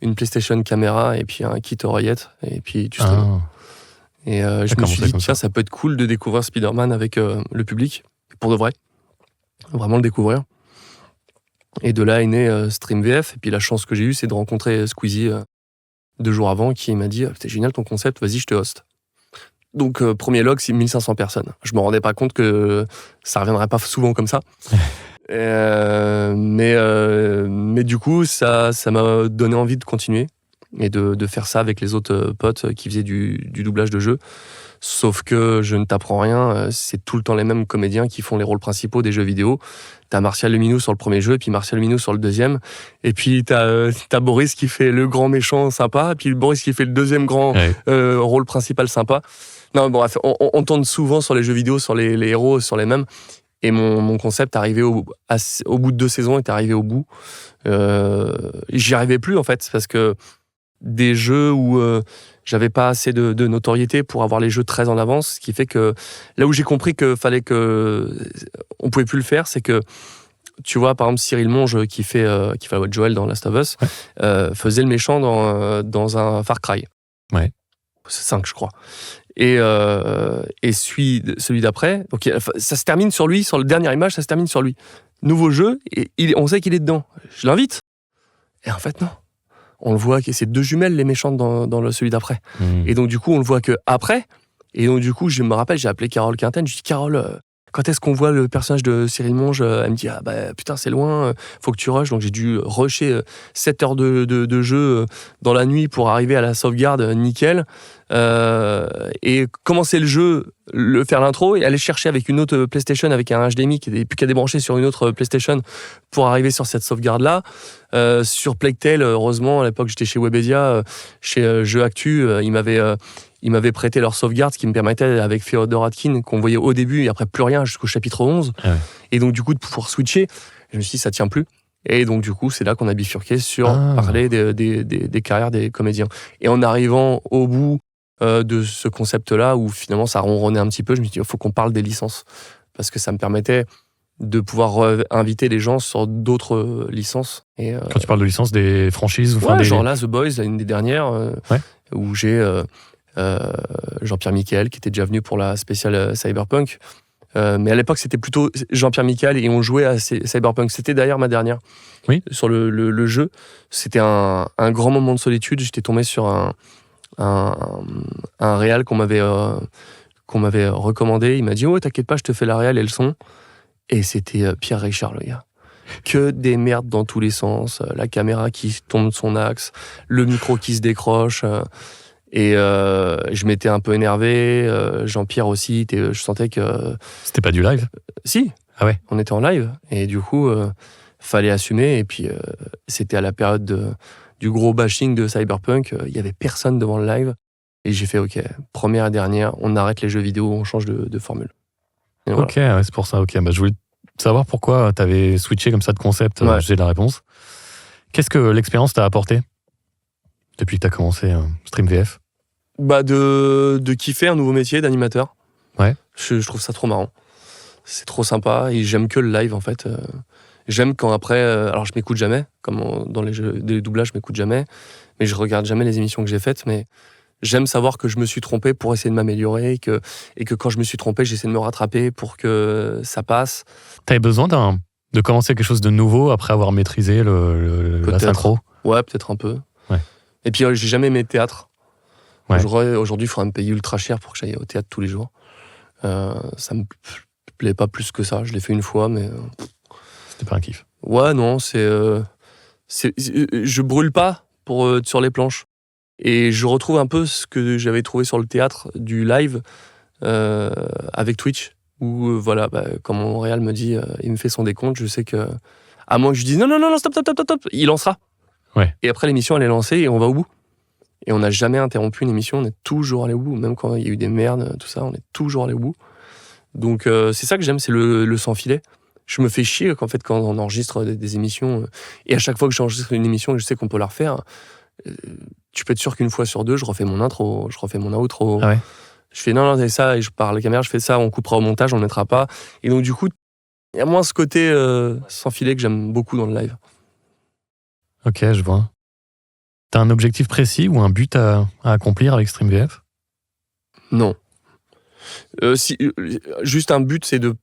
une PlayStation caméra et puis un kit oreillette, et puis tu streames. Et je me suis dit, tiens, ça peut être cool de découvrir Spider-Man avec le public, pour de vrai. Vraiment le découvrir. Et de là est né StreamVF. Et puis la chance que j'ai eue, c'est de rencontrer Squeezie 2 jours avant, qui m'a dit « C'est génial ton concept, vas-y, je te host ». Donc, premier log, c'est 1500 personnes. Je me rendais pas compte que ça reviendrait pas souvent comme ça. Mais du coup, ça m'a donné envie de continuer et de faire ça avec les autres potes qui faisaient du doublage de jeux. Sauf que je ne t'apprends rien, c'est tout le temps les mêmes comédiens qui font les rôles principaux des jeux vidéo. T'as Martial Luminous sur le premier jeu, et puis Martial Luminous sur le deuxième. Et puis t'as Boris qui fait le grand méchant sympa, et puis Boris qui fait le deuxième grand rôle principal sympa. Non, bon, bref, on tourne souvent sur les jeux vidéo, sur les héros, sur les mêmes. Et mon concept, arrivé au bout de 2 saisons, est arrivé au bout. J'y arrivais plus, en fait, parce que des jeux où j'avais pas assez de notoriété pour avoir les jeux très en avance, ce qui fait que là où j'ai compris qu'on pouvait plus le faire, c'est que tu vois, par exemple, Cyril Monge qui fait la voix de Joel dans Last of Us, faisait le méchant dans un Far Cry. Ouais. C'est 5, je crois. Et celui d'après, donc ça se termine sur lui, sur la dernière image, ça se termine sur lui. Nouveau jeu, et on sait qu'il est dedans. Je l'invite. Et en fait, non. On le voit que c'est 2 jumelles, les méchantes, dans celui d'après. Et donc, du coup, on le voit que après. Et donc, du coup, je me rappelle, j'ai appelé Carole Quinten. Je dis, Carole, quand est-ce qu'on voit le personnage de Cyril Monge? Elle me dit, ah bah putain, c'est loin, faut que tu rushes. Donc, j'ai dû rusher 7 heures de jeu dans la nuit pour arriver à la sauvegarde nickel. Et commencer le jeu, faire l'intro et aller chercher avec une autre PlayStation, avec un HDMI qui n'est plus qu'à débrancher sur une autre PlayStation pour arriver sur cette sauvegarde-là. Sur Playtale, heureusement, à l'époque j'étais chez Webedia, chez Jeux Actu, ils m'avaient prêté leur sauvegarde, ce qui me permettait, avec Féodor Atkin, qu'on voyait au début et après plus rien jusqu'au chapitre 11. Ah ouais. Et donc du coup de pouvoir switcher, je me suis dit ça tient plus. Et donc du coup c'est là qu'on a bifurqué sur parler des carrières des comédiens. Et en arrivant au bout de ce concept-là, où finalement ça ronronnait un petit peu, je me suis dit, il faut qu'on parle des licences. Parce que ça me permettait de pouvoir inviter les gens sur d'autres licences. Et, quand tu parles de licences, des franchises genre là, The Boys, une des dernières, où j'ai Jean-Pierre Michael, qui était déjà venu pour la spéciale Cyberpunk. Mais à l'époque, c'était plutôt Jean-Pierre Michael, et on jouait à Cyberpunk. C'était d'ailleurs ma dernière. Oui. Sur le jeu. C'était un grand moment de solitude. J'étais tombé sur un réal qu'on m'avait recommandé. Il m'a dit, oh t'inquiète pas, je te fais la réal et le son. Et c'était Pierre Richard, le gars. Que des merdes dans tous les sens, la caméra qui tombe de son axe, le micro qui se décroche, et je m'étais un peu énervé. Jean-Pierre aussi, je sentais que c'était pas du live. Si. Ah ouais. On était en live, et du coup fallait assumer. Et puis c'était à la période du gros bashing de Cyberpunk, il y avait personne devant le live, et j'ai fait ok, première et dernière, on arrête les jeux vidéo, on change de formule. Et voilà. Ok, ouais, c'est pour ça. Ok, bah, je voulais savoir pourquoi tu avais switché comme ça de concept. Ouais. J'ai la réponse. Qu'est-ce que l'expérience t'a apporté depuis que tu as commencé StreamVF? Bah de kiffer un nouveau métier d'animateur. Ouais. Je trouve ça trop marrant. C'est trop sympa, et j'aime que le live en fait. J'aime quand après, alors je m'écoute jamais, comme dans les jeux des doublages, je m'écoute jamais, mais je regarde jamais les émissions que j'ai faites, mais j'aime savoir que je me suis trompé pour essayer de m'améliorer, et que quand je me suis trompé, j'essaie de me rattraper pour que ça passe. T'avais besoin de commencer quelque chose de nouveau après avoir maîtrisé la synchro? Ouais, peut-être un peu. Ouais. Et puis j'ai jamais aimé le théâtre. Ouais. Aujourd'hui, il faudrait me payer ultra cher pour que j'aille au théâtre tous les jours. Ça me plaît pas plus que ça. Je l'ai fait une fois, mais... C'était pas un kiff. Ouais, non, je brûle pas sur les planches. Et je retrouve un peu ce que j'avais trouvé sur le théâtre du live avec Twitch, où voilà, quand mon réal me dit, il me fait son décompte, je sais que, à moins que je dise non, stop, il lancera. Ouais. Et après l'émission, elle est lancée et on va au bout. Et on n'a jamais interrompu une émission, on est toujours allé au bout. Même quand il y a eu des merdes, tout ça, on est toujours allé au bout. Donc c'est ça que j'aime, c'est le sans filet. Je me fais chier qu'en fait, quand on enregistre des émissions, et à chaque fois que j'enregistre une émission et je sais qu'on peut la refaire, tu peux être sûr qu'une fois sur 2, je refais mon intro, je refais mon outro. Ah ouais. Je fais non, c'est ça, et je parle à la caméra, je fais ça, on coupera au montage, on ne mettra pas. Et donc, du coup, il y a moins ce côté sans filet que j'aime beaucoup dans le live. Ok, je vois. T'as un objectif précis ou un but à accomplir avec StreamVF? Non. Juste un but, c'est de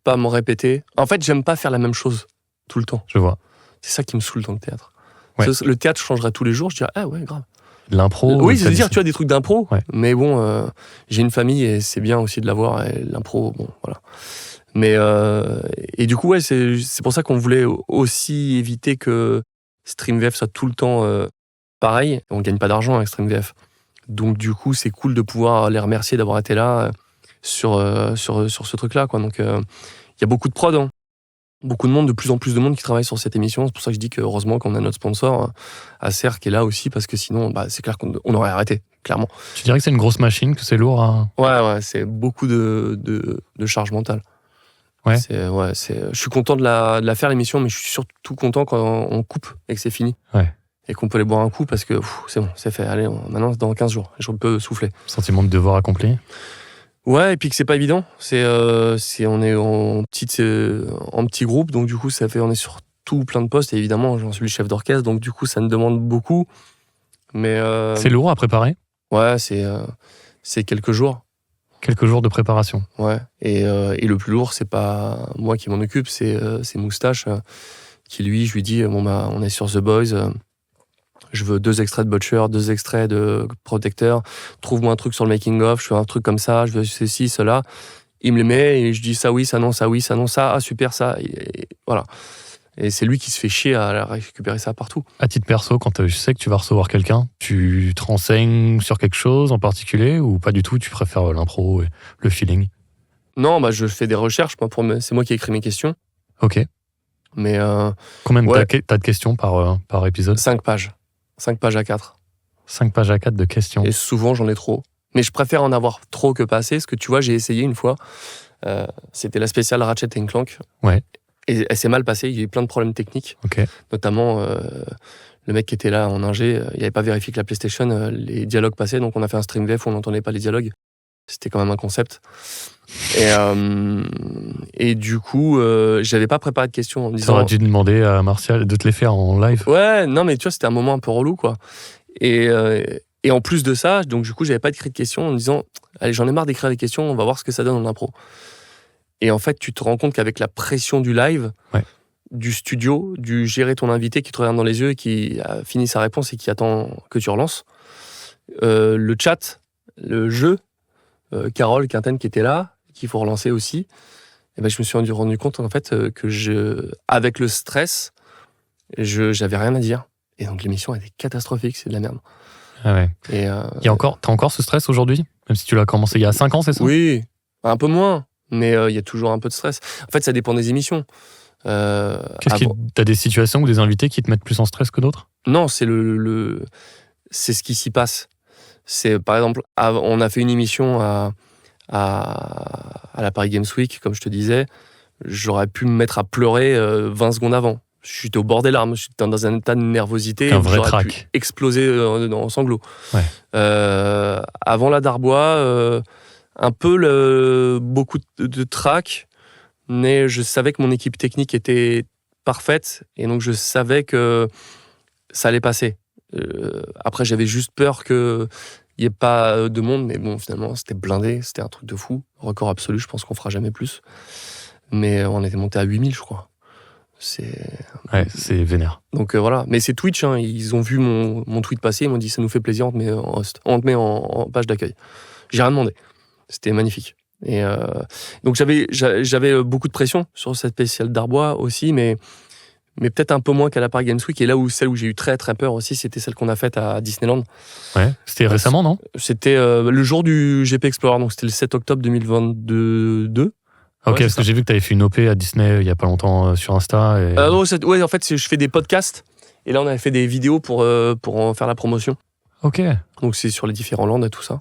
pas m'en répéter. En fait, j'aime pas faire la même chose tout le temps. Je vois. C'est ça qui me saoule dans le théâtre. Ouais. Le théâtre changerait tous les jours, je dirais, ah ouais, grave. L'impro. Oui, c'est-à-dire, tu as des trucs d'impro, Ouais. mais bon, j'ai une famille et c'est bien aussi de l'avoir, et l'impro, bon, voilà. Mais, et du coup, ouais, c'est pour ça qu'on voulait aussi éviter que StreamVF soit tout le temps pareil. On gagne pas d'argent avec StreamVF. Donc, du coup, c'est cool de pouvoir les remercier d'avoir été là sur ce truc-là, quoi. Donc, il y a beaucoup de prod, hein. Beaucoup de monde, de plus en plus de monde qui travaille sur cette émission. C'est pour ça que je dis que heureusement qu'on a notre sponsor, Acer, qui est là aussi, parce que sinon, c'est clair qu'on aurait arrêté, clairement. Tu dirais que c'est une grosse machine, que c'est lourd à... Ouais, c'est beaucoup de charge mentale. Ouais. Je suis content de la faire, l'émission, mais je suis surtout content quand on coupe et que c'est fini. Ouais. Et qu'on peut aller boire un coup parce que c'est bon, c'est fait. Allez, maintenant, c'est dans 15 jours. Je peux souffler. Sentiment de devoir accompli. Ouais, et puis que c'est pas évident. On est en petit groupe, donc du coup, on est sur tout plein de postes. Et évidemment, j'en suis le chef d'orchestre, donc du coup, ça me demande beaucoup. Mais C'est lourd à préparer. Ouais, c'est quelques jours. Quelques jours de préparation. Ouais. Et le plus lourd, c'est pas moi qui m'en occupe, c'est Moustache qui lui, je lui dis on est sur The Boys. Je veux 2 extraits de Butcher, 2 extraits de Protecteur. Trouve-moi un truc sur le making-of. Je fais un truc comme ça. Je veux ceci, cela. Il me les met et je dis ça oui, ça non, ça oui, ça non, ça. Ah, super, ça. Et voilà. Et c'est lui qui se fait chier à récupérer ça partout. À titre perso, quand tu sais que tu vas recevoir quelqu'un, tu te renseignes sur quelque chose en particulier ou pas du tout? Tu préfères l'impro et le feeling? Non, je fais des recherches. C'est moi qui écris mes questions. Ok. Mais combien t'as de questions par épisode? 5 pages. 5 pages A4. 5 pages A4 de questions. Et souvent, j'en ai trop. Mais je préfère en avoir trop que pas assez. Parce que tu vois, j'ai essayé une fois. C'était la spéciale Ratchet & Clank. Ouais. Et elle s'est mal passée. Il y a eu plein de problèmes techniques. Okay. Notamment, le mec qui était là en ingé, il n'avait pas vérifié que la PlayStation, les dialogues passaient. Donc, on a fait un StreamVF où on n'entendait pas les dialogues. C'était quand même un concept. Et du coup, j'avais pas préparé de questions en me disant... T'aurais dû demander à Martial de te les faire en live. Ouais, non, mais tu vois, c'était un moment un peu relou, quoi. Et en plus de ça, donc du coup, j'avais pas écrit de questions en me disant, allez, j'en ai marre d'écrire des questions, on va voir ce que ça donne en impro. Et en fait, tu te rends compte qu'avec la pression du live, du studio, du gérer ton invité qui te regarde dans les yeux et qui a fini sa réponse et qui attend que tu relances, le chat, le jeu, Carole Quinten qui était là, qu'il faut relancer aussi, et je me suis rendu compte en fait que avec le stress, j'avais rien à dire. Et donc l'émission était catastrophique, c'est de la merde. Ah ouais. Et t'as encore ce stress aujourd'hui? Même si tu l'as commencé il y a 5 ans, c'est ça? Oui, un peu moins, mais il y a toujours un peu de stress. En fait, ça dépend des émissions. T'as des situations ou des invités qui te mettent plus en stress que d'autres? Non, c'est c'est ce qui s'y passe. C'est par exemple, on a fait une émission à la Paris Games Week, comme je te disais, j'aurais pu me mettre à pleurer 20 secondes avant. J'étais au bord des larmes, j'étais dans un état de nervosité, un vrai j'aurais trac. pu exploser en sanglots. Ouais. Avant la Darbois, un peu beaucoup de trac, mais je savais que mon équipe technique était parfaite, et donc je savais que ça allait passer. Après, j'avais juste peur qu'il n'y ait pas de monde, mais bon, finalement, c'était blindé, c'était un truc de fou. Record absolu, je pense qu'on fera jamais plus. Mais on était monté à 8000, je crois. Ouais, c'est vénère. Donc voilà, mais c'est Twitch, hein. Ils ont vu mon tweet passer, ils m'ont dit ça nous fait plaisir, on te met en host, on te met en page d'accueil. J'ai rien demandé, c'était magnifique. Et donc j'avais beaucoup de pression sur cette spéciale d'Arbois aussi, mais peut-être un peu moins qu'à la Paris Games Week. Et là celle où j'ai eu très très peur aussi, c'était celle qu'on a faite à Disneyland. Ouais, c'était récemment, non? C'était le jour du GP Explorer, donc c'était le 7 octobre 2022. Ok, parce que j'ai vu que tu avais fait une OP à Disney il y a pas longtemps sur Insta. Ouais, en fait, je fais des podcasts. Et là, on avait fait des vidéos pour en faire la promotion. Ok. Donc, c'est sur les différents lands et tout ça.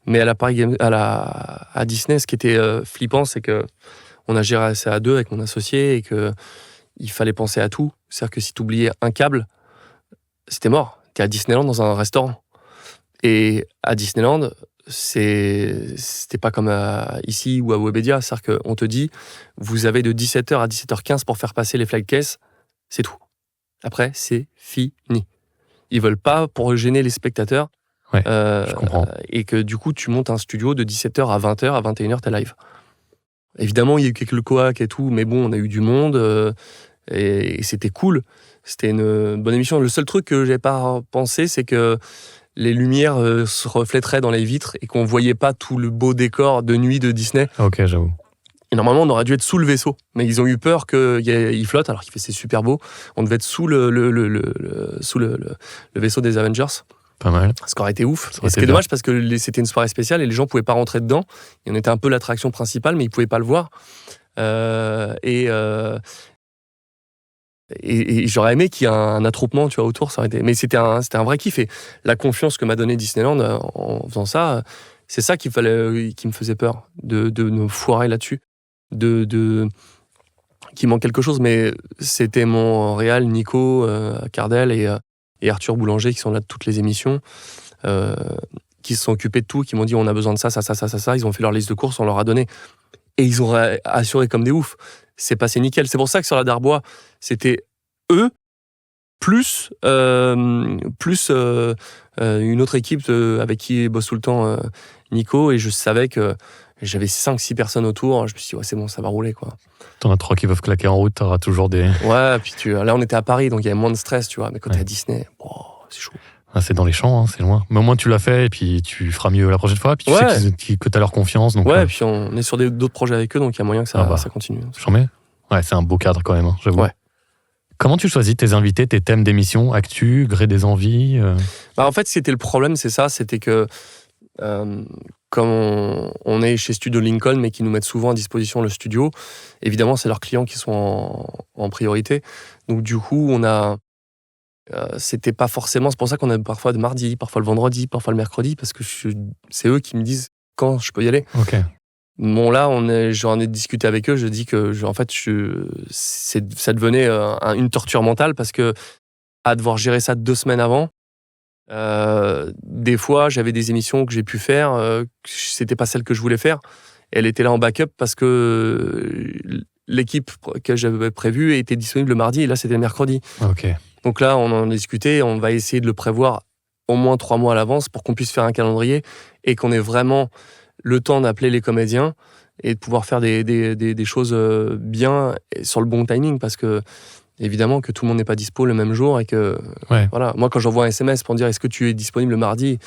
Mais à la Paris Games, à Disney, ce qui était flippant, c'est que on a géré ça à 2 avec mon associé et que il fallait penser à tout. C'est-à-dire que si tu oubliais un câble, c'était mort. T'es à Disneyland dans un restaurant. Et à Disneyland, c'était pas comme ici ou à Webedia, c'est-à-dire qu'on te dit vous avez de 17h à 17h15 pour faire passer les flag cases, c'est tout. Après, c'est fini. Ils veulent pas, pour gêner les spectateurs, Ouais, je comprends. Et que du coup, tu montes un studio de 17h à 20h, à 21h, t'es live. Évidemment, il y a eu quelques couacs et tout, mais bon, on a eu du monde et c'était cool. C'était une bonne émission. Le seul truc que j'ai pas pensé, c'est que les lumières se reflèteraient dans les vitres et qu'on voyait pas tout le beau décor de nuit de Disney. Ok, j'avoue. Et normalement, on aurait dû être sous le vaisseau, mais ils ont eu peur qu'il flotte, alors qu'il fait c'est super beau. On devait être sous le vaisseau des Avengers. Pas mal. Ce qui aurait été ouf. Ça aurait Et ce été qui est bien. dommage parce que c'était une soirée spéciale et les gens pouvaient pas rentrer dedans. Et on était un peu l'attraction principale, mais ils pouvaient pas le voir. Et j'aurais aimé qu'il y ait un attroupement, tu vois, autour. Ça aurait été... Mais c'était un vrai kiff. Et la confiance que m'a donné Disneyland en faisant ça, c'est ça qui me faisait peur, de me foirer là-dessus, qu'il manque quelque chose. Mais c'était mon réal, Nico, Cardel et Arthur Boulanger qui sont là de toutes les émissions, qui se sont occupés de tout, qui m'ont dit on a besoin de ça. Ils ont fait leur liste de courses, on leur a donné. Et ils ont assuré comme des oufs. C'est passé nickel. C'est pour ça que sur la Darbois, c'était eux, plus une autre équipe avec qui bosse tout le temps Nico. Et je savais que j'avais 5-6 personnes autour. Je me suis dit, ouais, c'est bon, ça va rouler, quoi. T'en as 3 qui peuvent claquer en route, t'auras toujours des... Ouais, puis là, on était à Paris, donc il y avait moins de stress, tu vois. Mais quand t'es à Disney, c'est chaud. Ah, c'est dans les champs, hein, c'est loin. Mais au moins, tu l'as fait, et puis tu feras mieux la prochaine fois. Puis tu sais que t'as leur confiance. Donc, ouais, et puis on est sur d'autres projets avec eux, donc il y a moyen que ça continue. J'en mets. Ouais, c'est un beau cadre quand même, hein, j'avoue. Ouais. Comment tu choisis tes invités, tes thèmes d'émission, actu, gré des envies En fait, c'était le problème, c'est ça, c'était que comme on est chez Studio Lincoln, mais qui nous mettent souvent à disposition le studio, évidemment, c'est leurs clients qui sont en priorité. Donc du coup, c'était pas forcément... C'est pour ça qu'on a parfois le mardi, parfois le vendredi, parfois le mercredi, parce que c'est eux qui me disent quand je peux y aller. Ok. Bon, là, j'en ai discuté avec eux, je dis que, ça devenait une torture mentale parce que à devoir gérer ça 2 semaines avant, des fois, j'avais des émissions que j'ai pu faire, c'était pas celle que je voulais faire. Elle était là en backup parce que l'équipe que j'avais prévue était disponible le mardi et là, c'était le mercredi. Ok. Donc là, on en a discuté, on va essayer de le prévoir au moins 3 mois à l'avance pour qu'on puisse faire un calendrier et qu'on ait vraiment le temps d'appeler les comédiens et de pouvoir faire des choses bien sur le bon timing parce que évidemment que tout le monde n'est pas dispo le même jour et que voilà. Moi quand j'envoie un SMS pour me dire est-ce que tu es disponible le mardi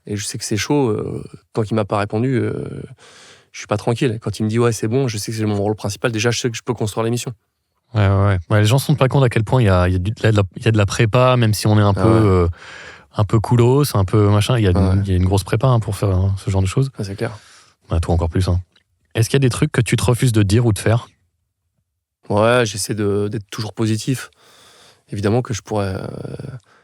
et je sais que c'est chaud, tant qu'il m'a pas répondu, je suis pas tranquille. Quand il me dit ouais c'est bon, je sais que c'est mon rôle principal, déjà je sais que je peux construire l'émission. Ouais, les gens se rendent pas compte à quel point il y a de la prépa, même si on est un peu coolos, un peu machin, il y a une grosse prépa pour faire ce genre de choses. Ouais, c'est clair. Toi encore plus. Hein. Est-ce qu'il y a des trucs que tu te refuses de dire ou de faire ? Ouais, j'essaie d'être toujours positif. Évidemment que je pourrais...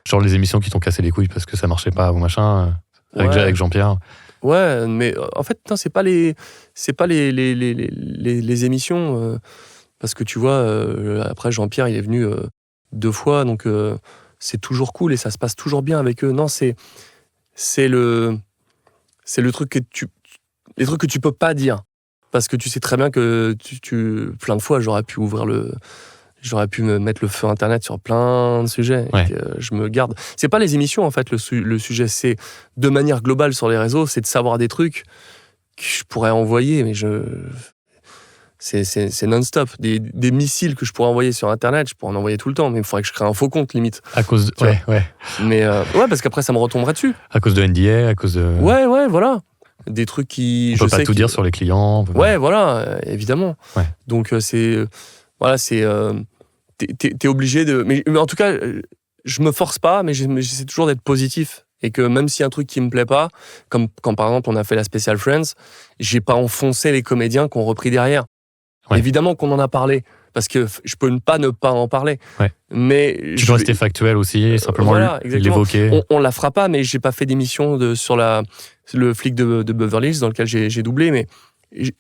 Genre les émissions qui t'ont cassé les couilles parce que ça marchait pas ou machin, avec Jean-Pierre. Ouais, mais en fait, non, c'est pas les émissions... parce que tu vois, après Jean-Pierre, il est venu 2 fois, donc c'est toujours cool et ça se passe toujours bien avec eux. Non, c'est le truc que les trucs que tu peux pas dire. Parce que tu sais très bien que plein de fois, j'aurais pu me mettre le feu Internet sur plein de sujets. Ouais. Et je me garde. C'est pas les émissions, en fait, le sujet. C'est de manière globale sur les réseaux, c'est de savoir des trucs que je pourrais envoyer, mais c'est non-stop. Des missiles que je pourrais envoyer sur Internet, je pourrais en envoyer tout le temps, mais il faudrait que je crée un faux compte, limite. À cause de... Ouais. Mais parce qu'après, ça me retomberait dessus. À cause de NDA, à cause de... Ouais, voilà. Des trucs qui... On peut pas tout dire sur les clients. Ouais, voilà, évidemment. Ouais. Donc, c'est... Voilà, c'est... T'es obligé de... Mais en tout cas, je me force pas, mais j'essaie toujours d'être positif. Et que même s'il y a un truc qui me plaît pas, comme quand, par exemple, on a fait la Special Friends, j'ai pas enfoncé les comédiens qui ont repris derrière. Ouais. Évidemment qu'on en a parlé, parce que je peux ne pas en parler. Ouais. Mais tu dois rester factuel aussi, simplement l'évoquer. On la fera pas, mais j'ai pas fait d'émission sur le flic de Beverly Hills dans lequel j'ai doublé, mais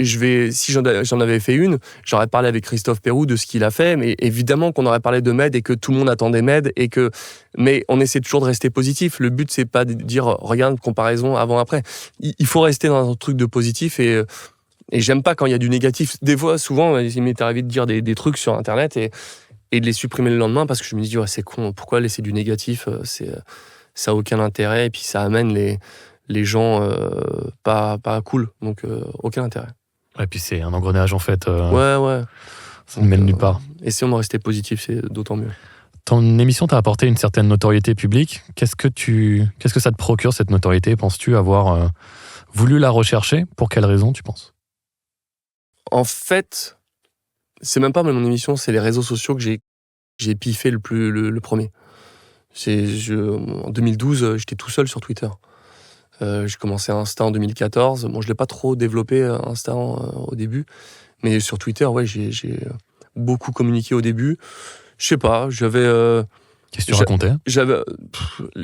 si j'en avais fait une, j'aurais parlé avec Christophe Perrou de ce qu'il a fait, mais évidemment qu'on aurait parlé de Med et que tout le monde attendait Med mais on essaie toujours de rester positif. Le but c'est pas de dire regarde comparaison avant-après. Il faut rester dans un truc de positif et j'aime pas quand il y a du négatif. Des fois, souvent, il m'est arrivé de dire des trucs sur Internet et de les supprimer le lendemain parce que je me dis ouais, c'est con, pourquoi laisser du négatif, ça a aucun intérêt, et puis ça amène les gens pas cool, donc aucun intérêt. Et puis c'est un engrenage en fait. Ouais. Ça ne mène nulle part. Et si on en restait positif, c'est d'autant mieux. Ton émission t'a apporté une certaine notoriété publique. Qu'est-ce que ça te procure, cette notoriété? Penses-tu avoir voulu la rechercher? Pour quelles raisons, tu penses? En fait, c'est même pas mon émission, c'est les réseaux sociaux que j'ai piffé le premier. En 2012, j'étais tout seul sur Twitter. J'ai commencé Insta en 2014. Bon, je l'ai pas trop développé Insta au début, mais sur Twitter, ouais, j'ai beaucoup communiqué au début. Je sais pas, j'avais. Qu'est-ce que tu racontais?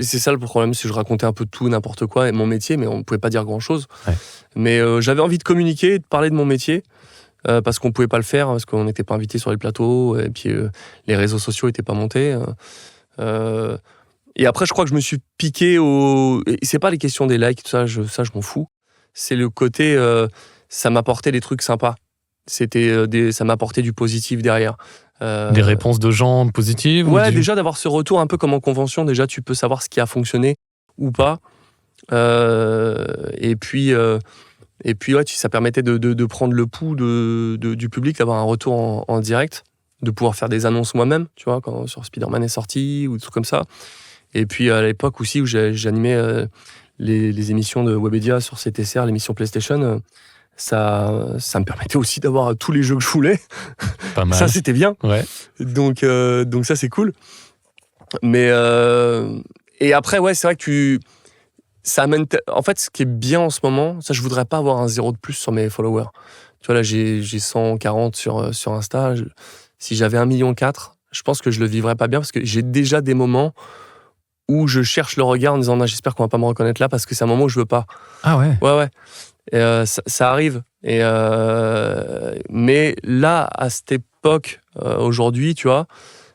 C'est ça le problème, c'est que je racontais un peu tout, n'importe quoi, et mon métier, mais on pouvait pas dire grand-chose. Ouais. Mais j'avais envie de communiquer, de parler de mon métier, parce qu'on pouvait pas le faire, parce qu'on n'était pas invité sur les plateaux, et puis les réseaux sociaux étaient pas montés. Et après, je crois que je me suis piqué c'est pas les questions des likes, tout ça, je m'en fous. C'est le côté, ça m'apportait des trucs sympas. Ça m'apportait du positif derrière. Des réponses de gens positives? Ouais, déjà d'avoir ce retour un peu comme en convention, déjà tu peux savoir ce qui a fonctionné ou pas. Et puis ouais, ça permettait de prendre le pouls du public, d'avoir un retour en direct, de pouvoir faire des annonces moi-même, tu vois, quand sur Spider-Man est sorti ou des trucs comme ça. Et puis à l'époque aussi où j'animais les émissions de Webedia sur CTCR, l'émission PlayStation, ça me permettait aussi d'avoir tous les jeux que je voulais. Pas mal. Ça, c'était bien. Ouais. Donc ça, c'est cool. Mais et après, ouais, c'est vrai que ça amène. En fait, ce qui est bien en ce moment, ça, je voudrais pas avoir un 0 de plus sur mes followers. Tu vois, là, j'ai 140 sur Insta. Si j'avais 1,4 million, je pense que je le vivrais pas bien parce que j'ai déjà des moments où je cherche le regard en disant, j'espère qu'on va pas me reconnaître là parce que c'est un moment où je veux pas. Ah ouais. Ouais. Et ça arrive. Mais là, à cette époque, aujourd'hui, tu vois,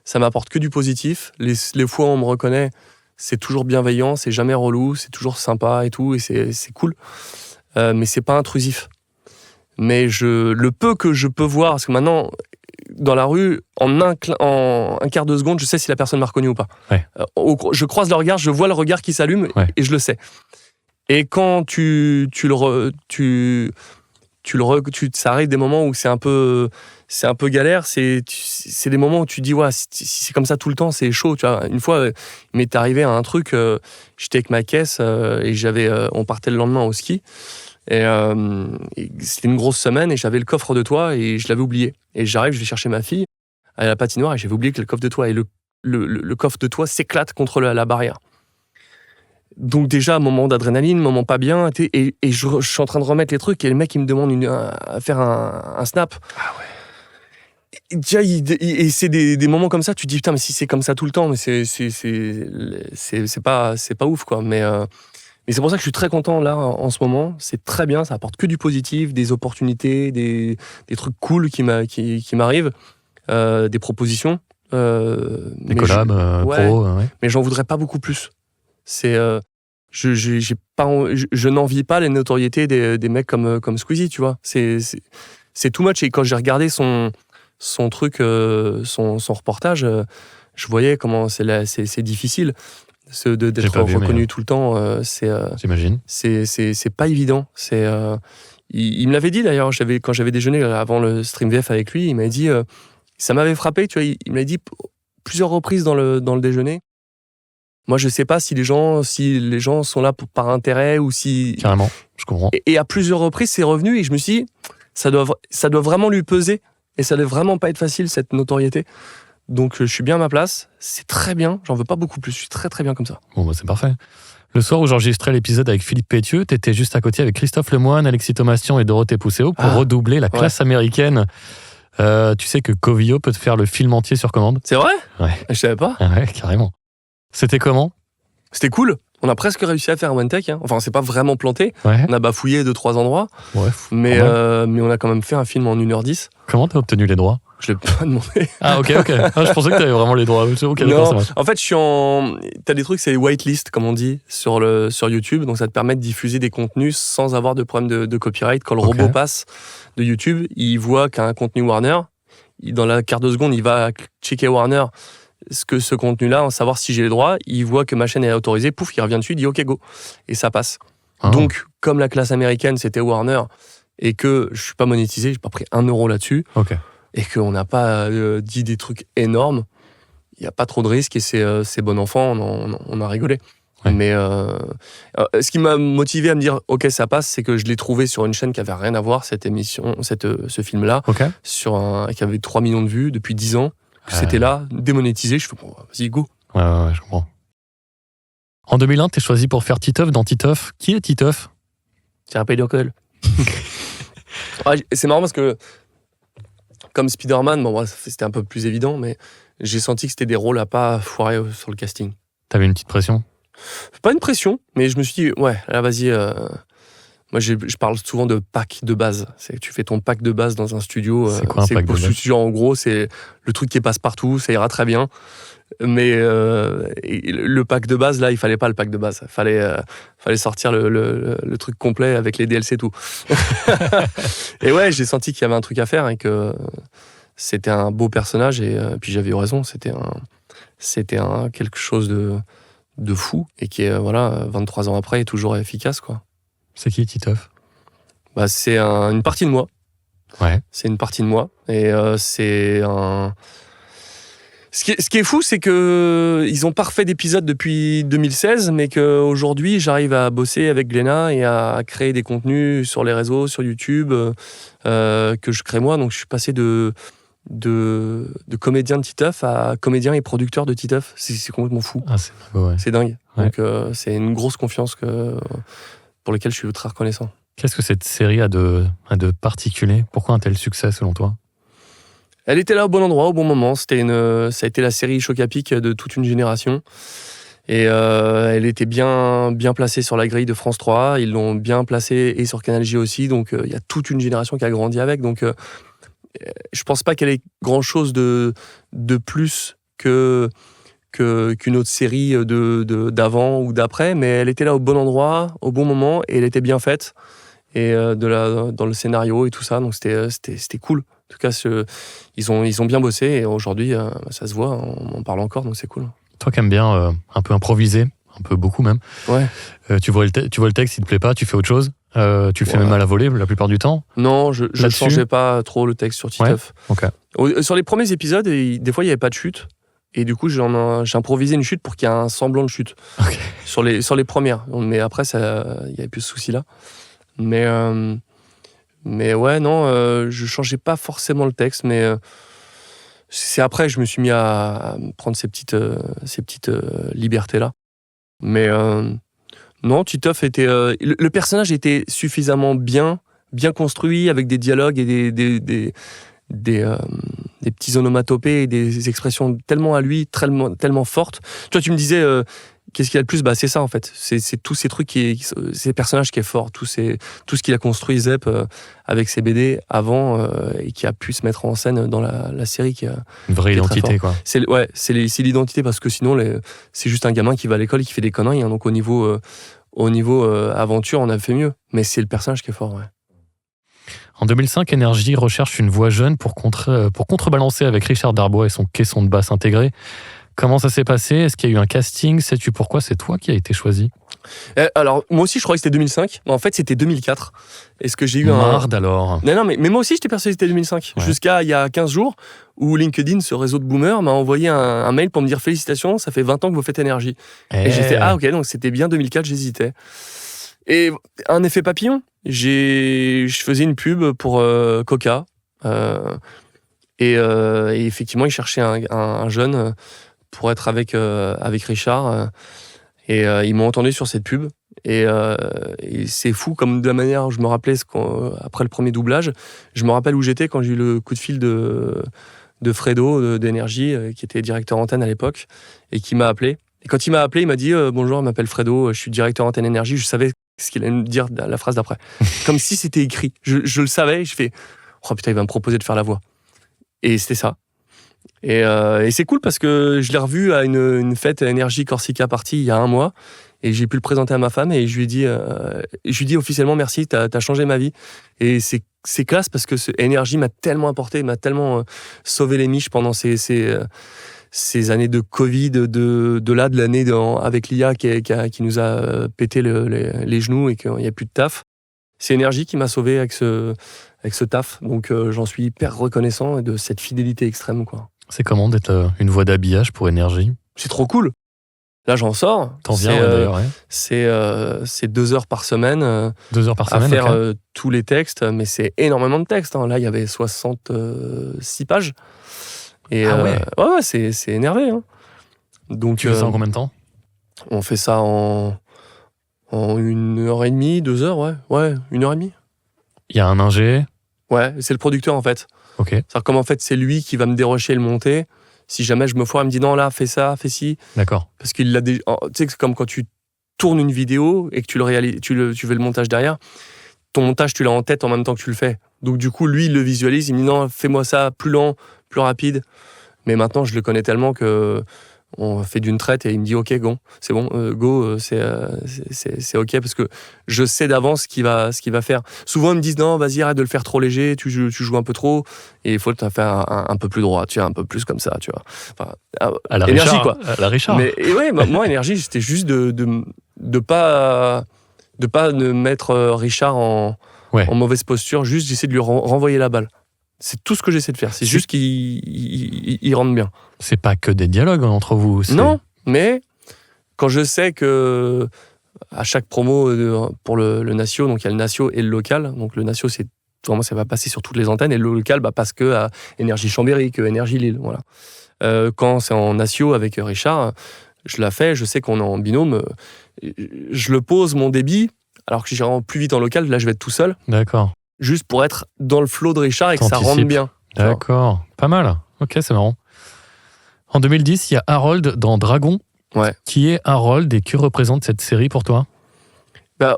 ça m'apporte que du positif. Les fois où on me reconnaît, c'est toujours bienveillant, c'est jamais relou, c'est toujours sympa et tout, et c'est cool. Mais c'est pas intrusif. Mais le peu que je peux voir, parce que maintenant, dans la rue, en un quart de seconde, je sais si la personne m'a reconnu ou pas. Ouais. Je croise le regard, je vois le regard qui s'allume, ouais. Et je le sais. Et quand ça arrive des moments où c'est un peu galère, c'est des moments où tu dis, ouais, si c'est comme ça tout le temps, c'est chaud, tu vois. Une fois, il m'est arrivé un truc, j'étais avec ma caisse, et on partait le lendemain au ski, et c'était une grosse semaine, et j'avais le coffre de toit, et je l'avais oublié. Et j'arrive, je vais chercher ma fille à la patinoire, et j'avais oublié que le coffre de toit, et le coffre de toit s'éclate contre la barrière. Donc déjà, moment d'adrénaline, moment pas bien, et je suis en train de remettre les trucs, et le mec, il me demande à faire un snap. Ah ouais. Et c'est des moments comme ça, tu te dis, putain, mais si c'est comme ça tout le temps, mais c'est pas ouf, quoi. Mais c'est pour ça que je suis très content, là, en ce moment. C'est très bien, ça apporte que du positif, des opportunités, des trucs cool qui m'arrivent, des propositions. Des collabs pro, ouais. Mais j'en voudrais pas beaucoup plus. Je n'envie pas les notoriétés des mecs comme Squeezie, tu vois. C'est too much. Et quand j'ai regardé son truc, son reportage, je voyais comment c'est difficile d'être reconnu tout le temps. J'imagine. C'est pas évident. Il me l'avait dit d'ailleurs, quand j'avais déjeuné avant le stream VF avec lui, il m'a dit, ça m'avait frappé, tu vois, il m'a dit plusieurs reprises dans le déjeuner. Moi, je sais pas si les gens sont là par intérêt ou si... Carrément, je comprends. Et à plusieurs reprises, c'est revenu et je me suis dit, ça doit vraiment lui peser et ça doit vraiment pas être facile, cette notoriété. Donc, je suis bien à ma place. C'est très bien. J'en veux pas beaucoup plus. Je suis très, très bien comme ça. Bon, bah, c'est parfait. Le soir où j'enregistrais l'épisode avec Philippe Pétieux, t'étais juste à côté avec Christophe Lemoine, Alexis Thomasian et Dorothée Pousseau pour redoubler la classe américaine. Tu sais que Covio peut te faire le film entier sur commande. C'est vrai ? Ouais. Je savais pas. Ah ouais, carrément. C'était comment ? C'était cool. On a presque réussi à faire One Take. Enfin, on s'est pas vraiment planté. Ouais. On a bafouillé 2-3 endroits. Ouais, mais on a quand même fait un film en 1h10. Comment t'as obtenu les droits ? Je l'ai pas demandé. Ah, ok. Ah, je pensais que t'avais vraiment les droits. Okay, non, en fait, t'as des trucs, c'est whitelist, comme on dit, sur YouTube. Donc, ça te permet de diffuser des contenus sans avoir de problème de copyright. Quand le robot passe de YouTube, il voit qu'il y a un contenu Warner. Dans la quart de seconde, il va checker Warner. ce contenu-là, savoir si j'ai les droits. Il voit que ma chaîne est autorisée, pouf, il revient dessus, il dit OK, go. Et ça passe. Donc, comme la classe américaine, c'était Warner, et que je suis pas monétisé, j'ai pas pris 1 euro là-dessus, et qu'on n'a pas dit des trucs énormes, il n'y a pas trop de risques, et c'est bon enfant, on a rigolé. Ouais. Mais ce qui m'a motivé à me dire OK, ça passe, c'est que je l'ai trouvé sur une chaîne qui avait rien à voir, cette émission, ce film-là, qui avait 3 millions de vues depuis 10 ans. C'était là, démonétisé. Je fais bon, vas-y, go. Ouais, je comprends. En 2001, t'es choisi pour faire Titeuf dans Titeuf. Qui est Titeuf ? C'est un pédocule. C'est marrant parce que, comme Spider-Man, bon, c'était un peu plus évident, mais j'ai senti que c'était des rôles à pas foirer sur le casting. T'avais une petite pression ? Pas une pression, mais je me suis dit, ouais, là, vas-y. Moi, je parle souvent de pack de base. C'est que tu fais ton pack de base dans un studio. C'est quoi un pack de base ? Studio, en gros, c'est le truc qui passe partout, ça ira très bien. Mais le pack de base, là, il fallait pas le pack de base. Fallait sortir le truc complet avec les DLC et tout. Et ouais, j'ai senti qu'il y avait un truc à faire et que c'était un beau personnage. Et puis j'avais eu raison, c'était quelque chose de fou et qui est, 23 ans après, est toujours efficace, quoi. C'est qui Titeuf ? C'est une partie de moi. Ouais. C'est une partie de moi. Et c'est un... Ce qui est fou, c'est qu'ils ont pas refait d'épisode depuis 2016, mais qu'aujourd'hui, j'arrive à bosser avec Glénat et à créer des contenus sur les réseaux, sur YouTube, que je crée moi. Donc, je suis passé de comédien de Titeuf à comédien et producteur de Titeuf. C'est complètement fou. Ah, c'est dingue, ouais. C'est dingue. Ouais. Donc, c'est une grosse confiance pour laquelle je suis très reconnaissant. Qu'est-ce que cette série a de particulier ? Pourquoi un tel succès, selon toi ? Elle était là au bon endroit, au bon moment. Ça a été la série choc à pic de toute une génération. Et elle était bien placée sur la grille de France 3. Ils l'ont bien placée et sur Canal J aussi. Donc, il y a toute une génération qui a grandi avec. Donc, je pense pas qu'elle ait grand-chose de plus qu'une autre série d'avant ou d'après. Mais elle était là au bon endroit, au bon moment. Et elle était bien faite. Et dans le scénario et tout ça. Donc, c'était cool. En tout cas, ils ont bien bossé et aujourd'hui, ça se voit, on en parle encore, donc c'est cool. Toi qui aimes bien un peu improviser, un peu beaucoup même, ouais. Tu vois le texte, il te plaît pas, tu fais autre chose, tu le fais même à la volée la plupart du temps. Non, je ne changeais pas trop le texte sur Titeuf. Ouais. Okay. Sur les premiers épisodes, des fois, il n'y avait pas de chute. Et du coup, j'ai improvisé une chute pour qu'il y ait un semblant de chute. Okay. Sur les premières. Mais après, il n'y avait plus ce souci-là. Mais ouais, non, je changeais pas forcément le texte, mais c'est après que je me suis mis à prendre ces petites libertés-là. Mais non, Titeuf était... le personnage était suffisamment bien construit, avec des dialogues et des petits onomatopées et des expressions tellement à lui, tellement fortes. Toi, tu me disais... qu'est-ce qu'il y a de plus ? C'est ça, en fait. C'est tous ces trucs, ces personnages qui est fort, tout ce qu'il a construit, Zep, avec ses BD avant, et qui a pu se mettre en scène dans la série. Une vraie identité, quoi. C'est l'identité, parce que sinon, c'est juste un gamin qui va à l'école et qui fait des conneries. Hein, donc, au niveau aventure, on a fait mieux. Mais c'est le personnage qui est fort, ouais. En 2005, Énergie recherche une voix jeune pour contrebalancer avec Richard Darbois et son caisson de basse intégré. Comment ça s'est passé ? Est-ce qu'il y a eu un casting ? Sais-tu pourquoi c'est toi qui as été choisi ? Alors, moi aussi, je croyais que c'était 2005. En fait, c'était 2004. Est-ce que j'ai eu Marde, alors. Non, mais moi aussi, j'étais persuadé que c'était 2005. Ouais. Jusqu'à il y a 15 jours, où LinkedIn, ce réseau de boomers, m'a envoyé un mail pour me dire « Félicitations, ça fait 20 ans que vous faites Énergie ». Et j'ai fait « Ah, ok, donc c'était bien 2004, j'hésitais ». Et un effet papillon. Je faisais une pub pour Coca. Et effectivement, ils cherchaient un jeune... pour être avec Richard. Et ils m'ont entendu sur cette pub. Et c'est fou, comme de la manière où je me rappelais, après le premier doublage, je me rappelle où j'étais quand j'ai eu le coup de fil de Fredo, d'Énergie, qui était directeur antenne à l'époque, et qui m'a appelé. Et quand il m'a appelé, il m'a dit « Bonjour, je m'appelle Fredo, je suis directeur antenne Énergie ». Je savais ce qu'il allait me dire, la phrase d'après. Comme si c'était écrit. Je le savais, je fais « Oh putain, il va me proposer de faire la voix ». Et c'était ça. Et c'est cool parce que je l'ai revu à une fête Énergie Corsica Party il y a 1 mois et j'ai pu le présenter à ma femme et je lui ai dit officiellement merci, t'as changé ma vie. Et c'est classe parce que Énergie m'a tellement apporté, m'a tellement sauvé les miches pendant ces ces années de Covid, de l'année avec l'IA qui nous a pété les genoux et qu'il n'y a plus de taf. C'est Énergie qui m'a sauvé avec ce taf. Donc j'en suis hyper reconnaissant et de cette fidélité extrême, quoi. C'est comment d'être une voix d'habillage pour Énergie? C'est trop cool. Là, j'en sors. T'en viens, d'ailleurs, ouais. C'est 2 heures par semaine. 2 heures par semaine, à faire okay. Tous les textes, mais c'est énormément de textes. Hein. Là, il y avait 66 pages. Et ouais, c'est énervé. Hein. Donc, tu fais ça en combien de temps? On fait ça en 1h30, 2 heures, ouais. Ouais, 1h30. Il y a un ingé? Ouais, c'est le producteur, en fait. Ok. C'est-à-dire comme en fait, c'est lui qui va me dérocher et le monter. Si jamais je me foire, il me dit non, là, fais ça, fais ci. D'accord. Parce qu'il l'a déjà. Tu sais, c'est comme quand tu tournes une vidéo et que tu le réalises, tu fais le montage derrière. Ton montage, tu l'as en tête en même temps que tu le fais. Donc, du coup, lui, il le visualise. Il me dit non, fais-moi ça plus lent, plus rapide. Mais maintenant, je le connais tellement que on fait d'une traite et il me dit ok, c'est bon, go, c'est ok parce que je sais d'avance ce qu'il va faire. Souvent, ils me disent non, vas-y, arrête de le faire trop léger, tu joues un peu trop et il faut le faire un peu plus droit, tu vois, un peu plus comme ça, tu vois. Enfin, à la Énergie, Richard, quoi. À la Richard. Mais ouais, moi, Énergie, c'était juste de pas mettre Richard en mauvaise posture, juste j'essaie de lui renvoyer la balle. C'est tout ce que j'essaie de faire. C'est juste qu'il rentre bien. C'est pas que des dialogues entre vous. Non, mais quand je sais que à chaque promo pour le Natio, donc il y a le Natio et le local. Donc le Natio, c'est vraiment ça va passer sur toutes les antennes et le local passe que à Énergie Chambéry, que Énergie Lille. Voilà. Quand c'est en Natio avec Richard, je la fais. Je sais qu'on est en binôme. Je le pose mon débit, alors que si j'irai plus vite en local, là je vais être tout seul. D'accord. Juste pour être dans le flow de Richard et que ça rentre bien. D'accord. Pas mal. Ok, c'est marrant. En 2010, il y a Harold dans Dragon. Ouais. Qui est Harold et que représente cette série pour toi?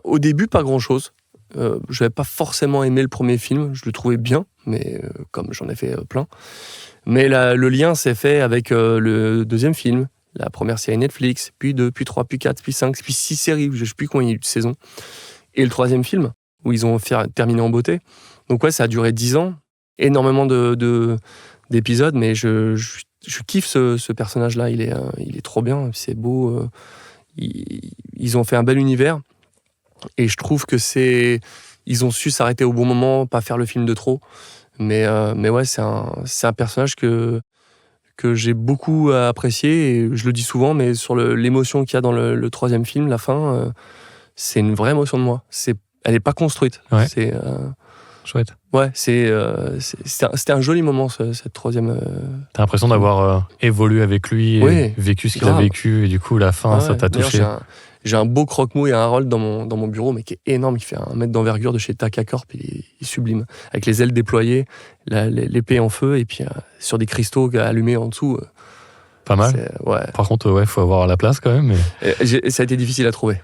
Au début, pas grand-chose. Je n'avais pas forcément aimé le premier film. Je le trouvais bien, mais comme j'en ai fait plein. Mais le lien s'est fait avec le deuxième film, la première série Netflix, puis 2, puis 3, puis 4, puis 5, puis 6 séries. Je ne sais plus combien il y a eu de saisons. Et le troisième film, où ils ont terminé en beauté. Donc ouais, ça a duré 10 ans. Énormément d'épisodes, mais je kiffe ce personnage-là. Il est trop bien, c'est beau. Ils ont fait un bel univers. Et je trouve que ils ont su s'arrêter au bon moment, pas faire le film de trop. Mais ouais, c'est un personnage que j'ai beaucoup apprécié. Et je le dis souvent, mais sur l'émotion qu'il y a dans le troisième film, la fin, c'est une vraie émotion de moi. Elle n'est pas construite. Ouais. C'est chouette. Ouais, c'était un joli moment, cette troisième. T'as l'impression d'avoir évolué avec lui et vécu ce qu'il a vécu, et du coup, la fin, ça t'a touché. J'ai un beau croque-mou et un Harold dans mon bureau, mais qui est énorme, qui fait 1 mètre d'envergure de chez Takacorp, il est sublime. Avec les ailes déployées, l'épée en feu, et puis sur des cristaux allumés en dessous. Pas mal. Ouais. Par contre, faut avoir la place quand même. Mais... ça a été difficile à trouver.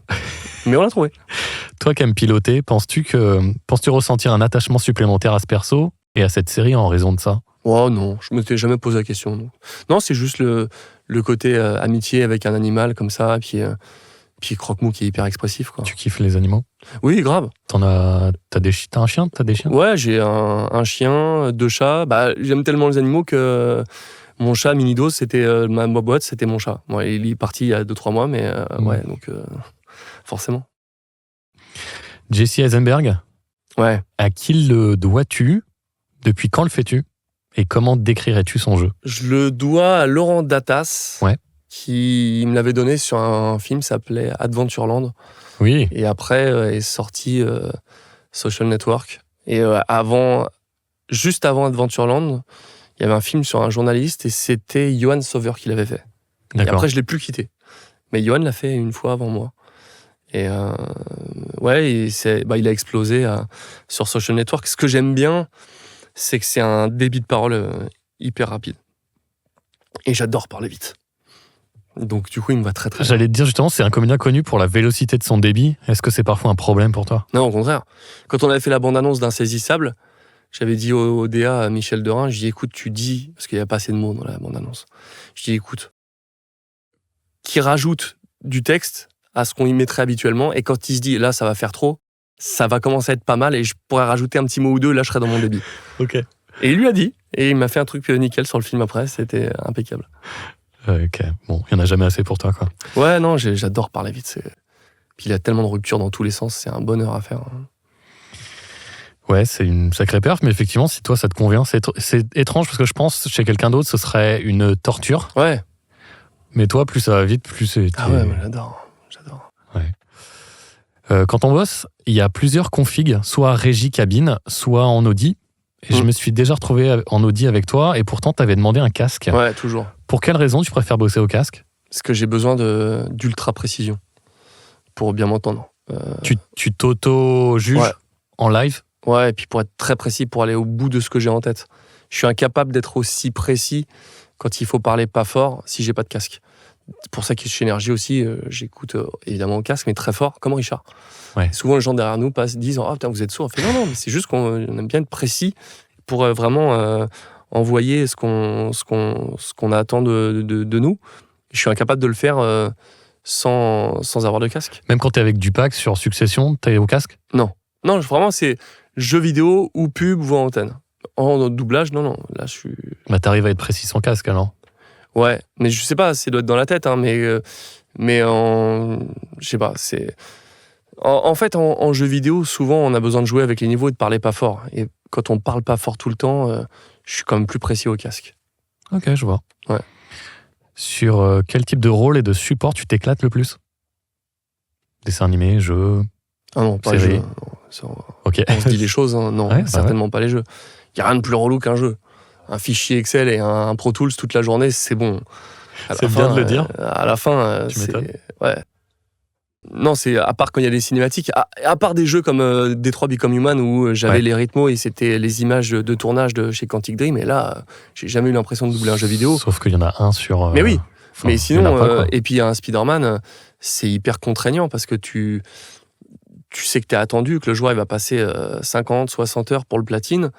Mais on l'a trouvé. Toi qui aimes piloter, penses-tu ressentir un attachement supplémentaire à ce perso et à cette série en raison de ça? Oh non, je me suis jamais posé la question. Non, c'est juste le côté amitié avec un animal comme ça, et puis Croque-Mou qui est hyper expressif, quoi. Tu kiffes les animaux? Oui, grave. T'as un chien? T'as des chiens? Ouais, j'ai un chien, 2 chats. J'aime tellement les animaux que mon chat Minidos, c'était ma boîte, c'était mon chat. Ouais, il est parti il y a 2-3 mois, mais ouais, donc forcément. Jesse Eisenberg? Ouais. À qui le dois-tu? Depuis quand le fais-tu? Et comment décrirais-tu son jeu? Je le dois à Laurent Datas. Ouais. Qui me l'avait donné sur un film qui s'appelait Adventureland. Oui. Et après est sorti Social Network. Et juste avant Adventureland, il y avait un film sur un journaliste et c'était Johan Sauver qui l'avait fait. D'accord. Et après, je l'ai plus quitté. Mais Johan l'a fait une fois avant moi. Et ouais, il a explosé sur Social Network. Ce que j'aime bien, c'est que c'est un débit de parole hyper rapide. Et j'adore parler vite. Donc du coup, il me va très très bien. J'allais te dire justement, c'est un comédien connu pour la vélocité de son débit. Est-ce que c'est parfois un problème pour toi? Non, au contraire. Quand on avait fait la bande-annonce d'Insaisissable, j'avais dit au DA, à Michel Derain, je dis écoute, tu dis, parce qu'il n'y a pas assez de mots dans la bande-annonce, je dis écoute, qui rajoute du texte à ce qu'on y mettrait habituellement, et quand il se dit là, ça va faire trop, ça va commencer à être pas mal, et je pourrais rajouter un petit mot ou deux, là, je serais dans mon débit. Ok. Et il lui a dit, et il m'a fait un truc nickel sur le film après, c'était impeccable. Ok, bon, il n'y en a jamais assez pour toi, quoi. Ouais, non, j'adore parler vite. Puis il y a tellement de ruptures dans tous les sens, c'est un bonheur à faire. Ouais, c'est une sacrée perf, mais effectivement, si toi ça te convient, c'est étrange parce que je pense chez quelqu'un d'autre ce serait une torture. Ouais. Mais toi, plus ça va vite, plus c'est. Ah ouais, mais j'adore. Ouais. Quand on bosse, il y a plusieurs configs, soit régie cabine, soit en Audi. Et je me suis déjà retrouvé en Audi avec toi, et pourtant t'avais demandé un casque. Ouais, toujours. Pour quelle raison tu préfères bosser au casque? Parce que j'ai besoin d'ultra précision pour bien m'entendre. Tu t'auto-juges en live? Ouais, et puis pour être très précis, pour aller au bout de ce que j'ai en tête. Je suis incapable d'être aussi précis quand il faut parler pas fort si j'ai pas de casque. C'est pour ça que chez Énergie aussi, j'écoute évidemment au casque, mais très fort, comme Richard. Ouais. Souvent, les gens derrière nous disent « Ah, putain, vous êtes sourd ». On fait « Non, mais c'est juste qu'on aime bien être précis pour vraiment envoyer ce qu'on attend de nous ». Je suis incapable de le faire sans avoir de casque. Même quand t'es avec Dupac sur Succession, t'es au casque? Non, vraiment, c'est jeu vidéo ou pub, voix antenne. En doublage, non, là, je suis... Bah, t'arrives à être précis sans casque, alors? Ouais, mais je sais pas, ça doit être dans la tête, hein, mais je sais pas, c'est... En fait, en jeu vidéo, souvent, on a besoin de jouer avec les niveaux et de parler pas fort. Et quand on parle pas fort tout le temps, je suis quand même plus précis au casque. Ok, je vois. Ouais. Sur quel type de rôle et de support tu t'éclates le plus? Dessin animé, jeu? Ah non, pas les série. jeux. Ok. On se dit les choses, hein. Non, Ouais, certainement pas les jeux. Il n'y a rien de plus relou qu'un jeu. Un fichier Excel et un Pro Tools toute la journée, c'est bon. C'est bien de le dire. À la fin, Tu c'est... m'étonnes. Ouais. Non, c'est à part quand il y a des cinématiques, à part des jeux comme Detroit Become Human où j'avais les rythmos et c'était les images de tournage de chez Quantic Dream, et là, j'ai jamais eu l'impression de doubler un jeu vidéo. Sauf qu'il y en a un sur... Mais oui, mais sinon, il y en a pas, quoi. et puis il y a un Spider-Man, c'est hyper contraignant parce que tu sais que t'es attendu, que le joueur il va passer 50, 60 heures pour le platine.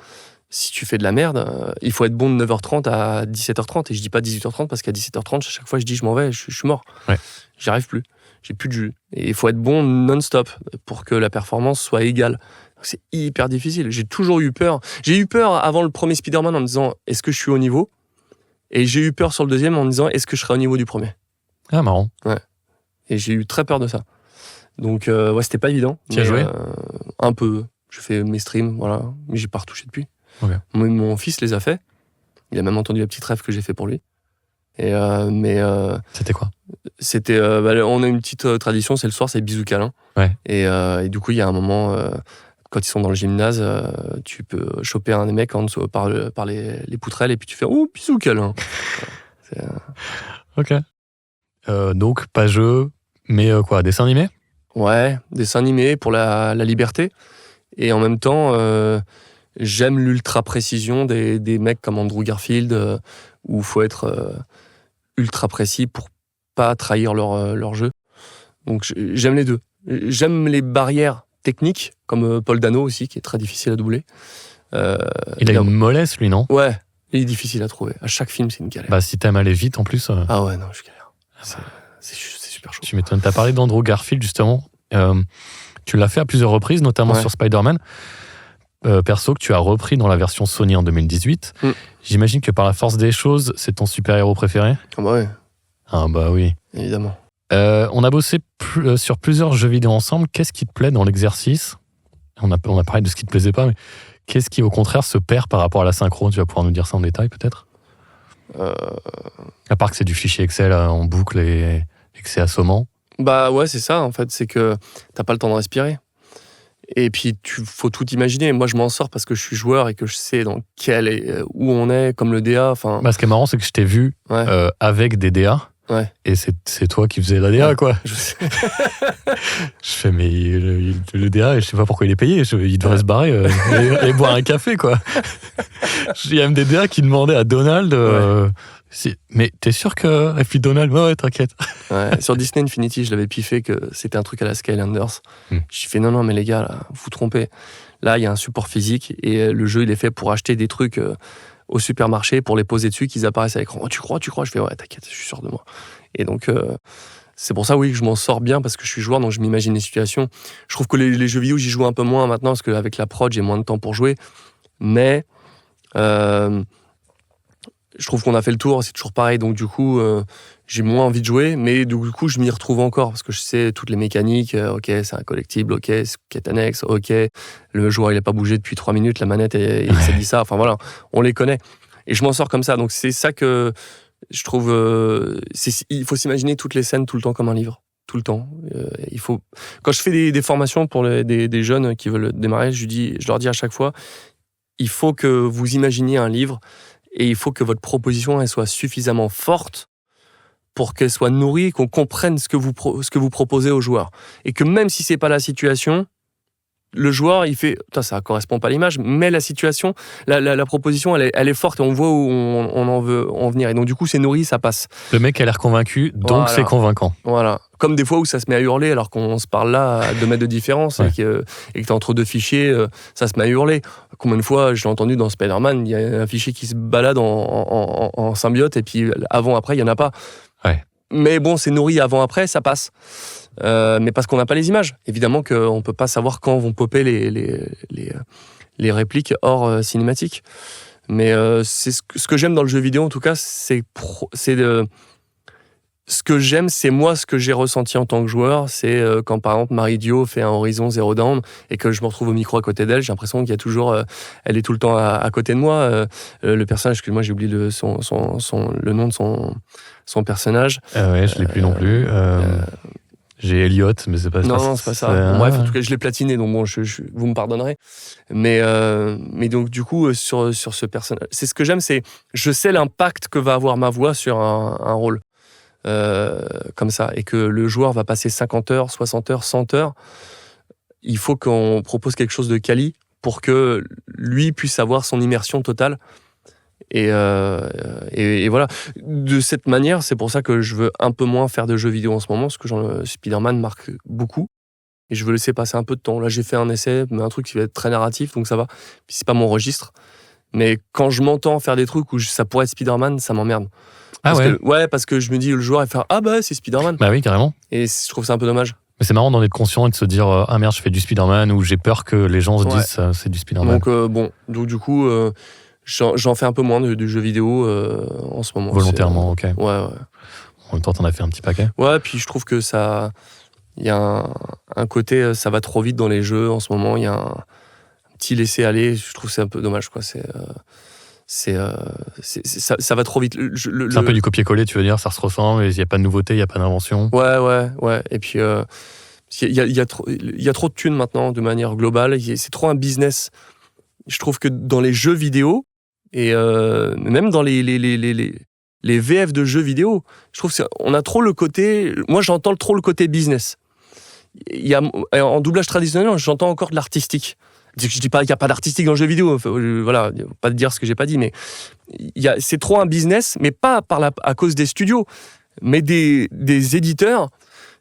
Si tu fais de la merde, il faut être bon de 9h30 à 17h30. Et je dis pas 18h30 parce qu'à 17h30, à chaque fois, je dis je m'en vais, je suis mort. Ouais. J'y arrive plus. J'ai plus de jus. Et il faut être bon non-stop pour que la performance soit égale. Donc c'est hyper difficile. J'ai toujours eu peur. J'ai eu peur avant le premier Spider-Man en me disant est-ce que je suis au niveau? Et j'ai eu peur sur le deuxième en me disant est-ce que je serai au niveau du premier? Ah, marrant. Ouais. Et j'ai eu très peur de ça. Donc, ouais, c'était pas évident. Tu as joué? Un peu. Je fais mes streams, voilà. Mais j'ai pas retouché depuis. Okay. Mon fils les a fait. Il a même entendu la petite rêve que j'ai fait pour lui. Et C'était quoi? C'était, on a une petite tradition, c'est le soir, c'est bisous câlins. Ouais. Et du coup, il y a un moment, quand ils sont dans le gymnase, tu peux choper un des mecs en dessous, par les poutrelles et puis tu fais oh bisous câlins. Ok. Donc pas jeu, mais quoi, dessin animé? Ouais, dessin animé pour la liberté. Et en même temps, j'aime l'ultra précision des mecs comme Andrew Garfield, où il faut être ultra précis pour pas trahir leur jeu. Donc j'aime les deux. J'aime les barrières techniques, comme Paul Dano aussi, qui est très difficile à doubler. Il a une mollesse, lui, non? Ouais, il est difficile à trouver. À chaque film, c'est une galère. Bah, si t'aimes aller vite, en plus... Ah ouais, non, je galère. C'est super chaud. Tu m'étonnes. T'as parlé d'Andrew Garfield, justement. Tu l'as fait à plusieurs reprises, notamment sur Spider-Man. Perso, que tu as repris dans la version Sony en 2018. J'imagine que par la force des choses, c'est ton super-héros préféré? Ah bah ouais. Ah bah oui. Évidemment. On a bossé sur plusieurs jeux vidéo ensemble. Qu'est-ce qui te plaît dans l'exercice? On a parlé de ce qui te plaisait pas, mais qu'est-ce qui, au contraire, se perd par rapport à la synchro? Tu vas pouvoir nous dire ça en détail, peut-être? À part que c'est du fichier Excel en boucle et que c'est assommant. Bah ouais, c'est ça, en fait. C'est que t'as pas le temps de respirer. Et puis, faut tout imaginer. Moi, je m'en sors parce que je suis joueur et que je sais où on est, comme le DA. Bah, ce qui est marrant, c'est que je t'ai vu avec des DA. Ouais. Et c'est toi qui faisais la DA, quoi. Je sais. Je fais, mais le DA, je sais pas pourquoi il est payé. Il devrait se barrer et boire un café, quoi. Il y a même des DA qui demandaient à Donald. Mais t'es sûr que. Et puis Donald, ouais, t'inquiète. Ouais, sur Disney Infinity, je l'avais piffé que c'était un truc à la Skylanders. J'ai fait non, mais les gars, là, vous vous trompez. Là, il y a un support physique et le jeu, il est fait pour acheter des trucs au supermarché, pour les poser dessus, qu'ils apparaissent à l'écran. Oh, tu crois? Je fais ouais, t'inquiète, je suis sûr de moi. Et donc, c'est pour ça, oui, que je m'en sors bien parce que je suis joueur, donc je m'imagine les situations. Je trouve que les jeux vidéo, j'y joue un peu moins maintenant parce qu'avec la prod, j'ai moins de temps pour jouer. Mais. je trouve qu'on a fait le tour, c'est toujours pareil, donc du coup, j'ai moins envie de jouer, mais du coup, je m'y retrouve encore, parce que je sais toutes les mécaniques, ok, c'est un collectible, ok, c'est quête annexe, ok, le joueur, il n'a pas bougé depuis 3 minutes, la manette, ça dit ça, enfin voilà, on les connaît. Et je m'en sors comme ça, donc c'est ça que je trouve... il faut s'imaginer toutes les scènes tout le temps comme un livre, tout le temps. Quand je fais des formations pour des jeunes qui veulent démarrer, je leur dis à chaque fois, il faut que vous imaginiez un livre, et il faut que votre proposition elle soit suffisamment forte pour qu'elle soit nourrie, qu'on comprenne ce que vous proposez aux joueurs. Et que même si c'est pas la situation, le joueur, il fait « ça correspond pas à l'image », mais la situation, la proposition, elle est forte et on voit où on en veut en venir. Et donc du coup, c'est nourri, ça passe. Le mec a l'air convaincu, donc voilà. C'est convaincant. Voilà. Comme des fois où ça se met à hurler alors qu'on se parle là à 2 mètres de différence et que t'es entre 2 fichiers, ça se met à hurler. Combien de fois j'ai entendu dans Spider-Man, il y a un fichier qui se balade en symbiote et puis avant-après, il n'y en a pas. Ouais. Mais bon, c'est nourri avant-après, ça passe. Mais parce qu'on n'a pas les images. Évidemment qu'on ne peut pas savoir quand vont popper les répliques hors cinématique. Mais c'est ce que j'aime dans le jeu vidéo, en tout cas, ce que j'aime, c'est moi, ce que j'ai ressenti en tant que joueur, c'est quand, par exemple, Marie-Dio fait un Horizon Zero Dawn et que je me retrouve au micro à côté d'elle, j'ai l'impression qu'il y a toujours... elle est tout le temps à côté de moi. Le personnage, excuse-moi, j'ai oublié le nom de son personnage. Ouais, je ne l'ai plus non plus. J'ai Elliot, mais c'est pas ça. Non, c'est pas ça. Bon, bref, en tout cas, je l'ai platiné, donc bon, vous me pardonnerez. Mais donc, du coup, sur ce personnage, c'est ce que j'aime, c'est je sais l'impact que va avoir ma voix sur un rôle. Comme ça, et que le joueur va passer 50 heures, 60 heures, 100 heures, il faut qu'on propose quelque chose de quali pour que lui puisse avoir son immersion totale. Et voilà. De cette manière, c'est pour ça que je veux un peu moins faire de jeux vidéo en ce moment, parce que Spider-Man marque beaucoup, et je veux laisser passer un peu de temps. Là, j'ai fait un essai, mais un truc qui va être très narratif, donc ça va. Puis c'est pas mon registre. Mais quand je m'entends faire des trucs où ça pourrait être Spider-Man, ça m'emmerde. Parce que je me dis, le joueur, il va faire « Ah bah, c'est Spider-Man ». Bah oui, carrément. Et je trouve ça un peu dommage. Mais c'est marrant d'en être conscient et de se dire « Ah merde, je fais du Spider-Man » ou « J'ai peur que les gens se disent c'est du Spider-Man ». Donc du coup, j'en fais un peu moins du jeu vidéo en ce moment. Volontairement, ok. Ouais. En même temps, t'en as fait un petit paquet. Ouais, puis je trouve que ça... Il y a un côté, ça va trop vite dans les jeux en ce moment. Il y a un petit laisser-aller. Je trouve que c'est un peu dommage, quoi. Ça va trop vite. C'est un peu du copier-coller, tu veux dire, ça se ressemble, il n'y a pas de nouveauté, il n'y a pas d'invention. Ouais. Et puis, il y a trop de thunes maintenant, de manière globale. C'est trop un business. Je trouve que dans les jeux vidéo, et même dans les VF de jeux vidéo, je trouve qu'on a trop le côté... Moi, j'entends trop le côté business. En doublage traditionnel, j'entends encore de l'artistique. Je dis pas qu'il n'y a pas d'artistique dans le jeu vidéo, voilà, pas de dire ce que j'ai pas dit, mais c'est trop un business, mais pas à cause des studios, mais des éditeurs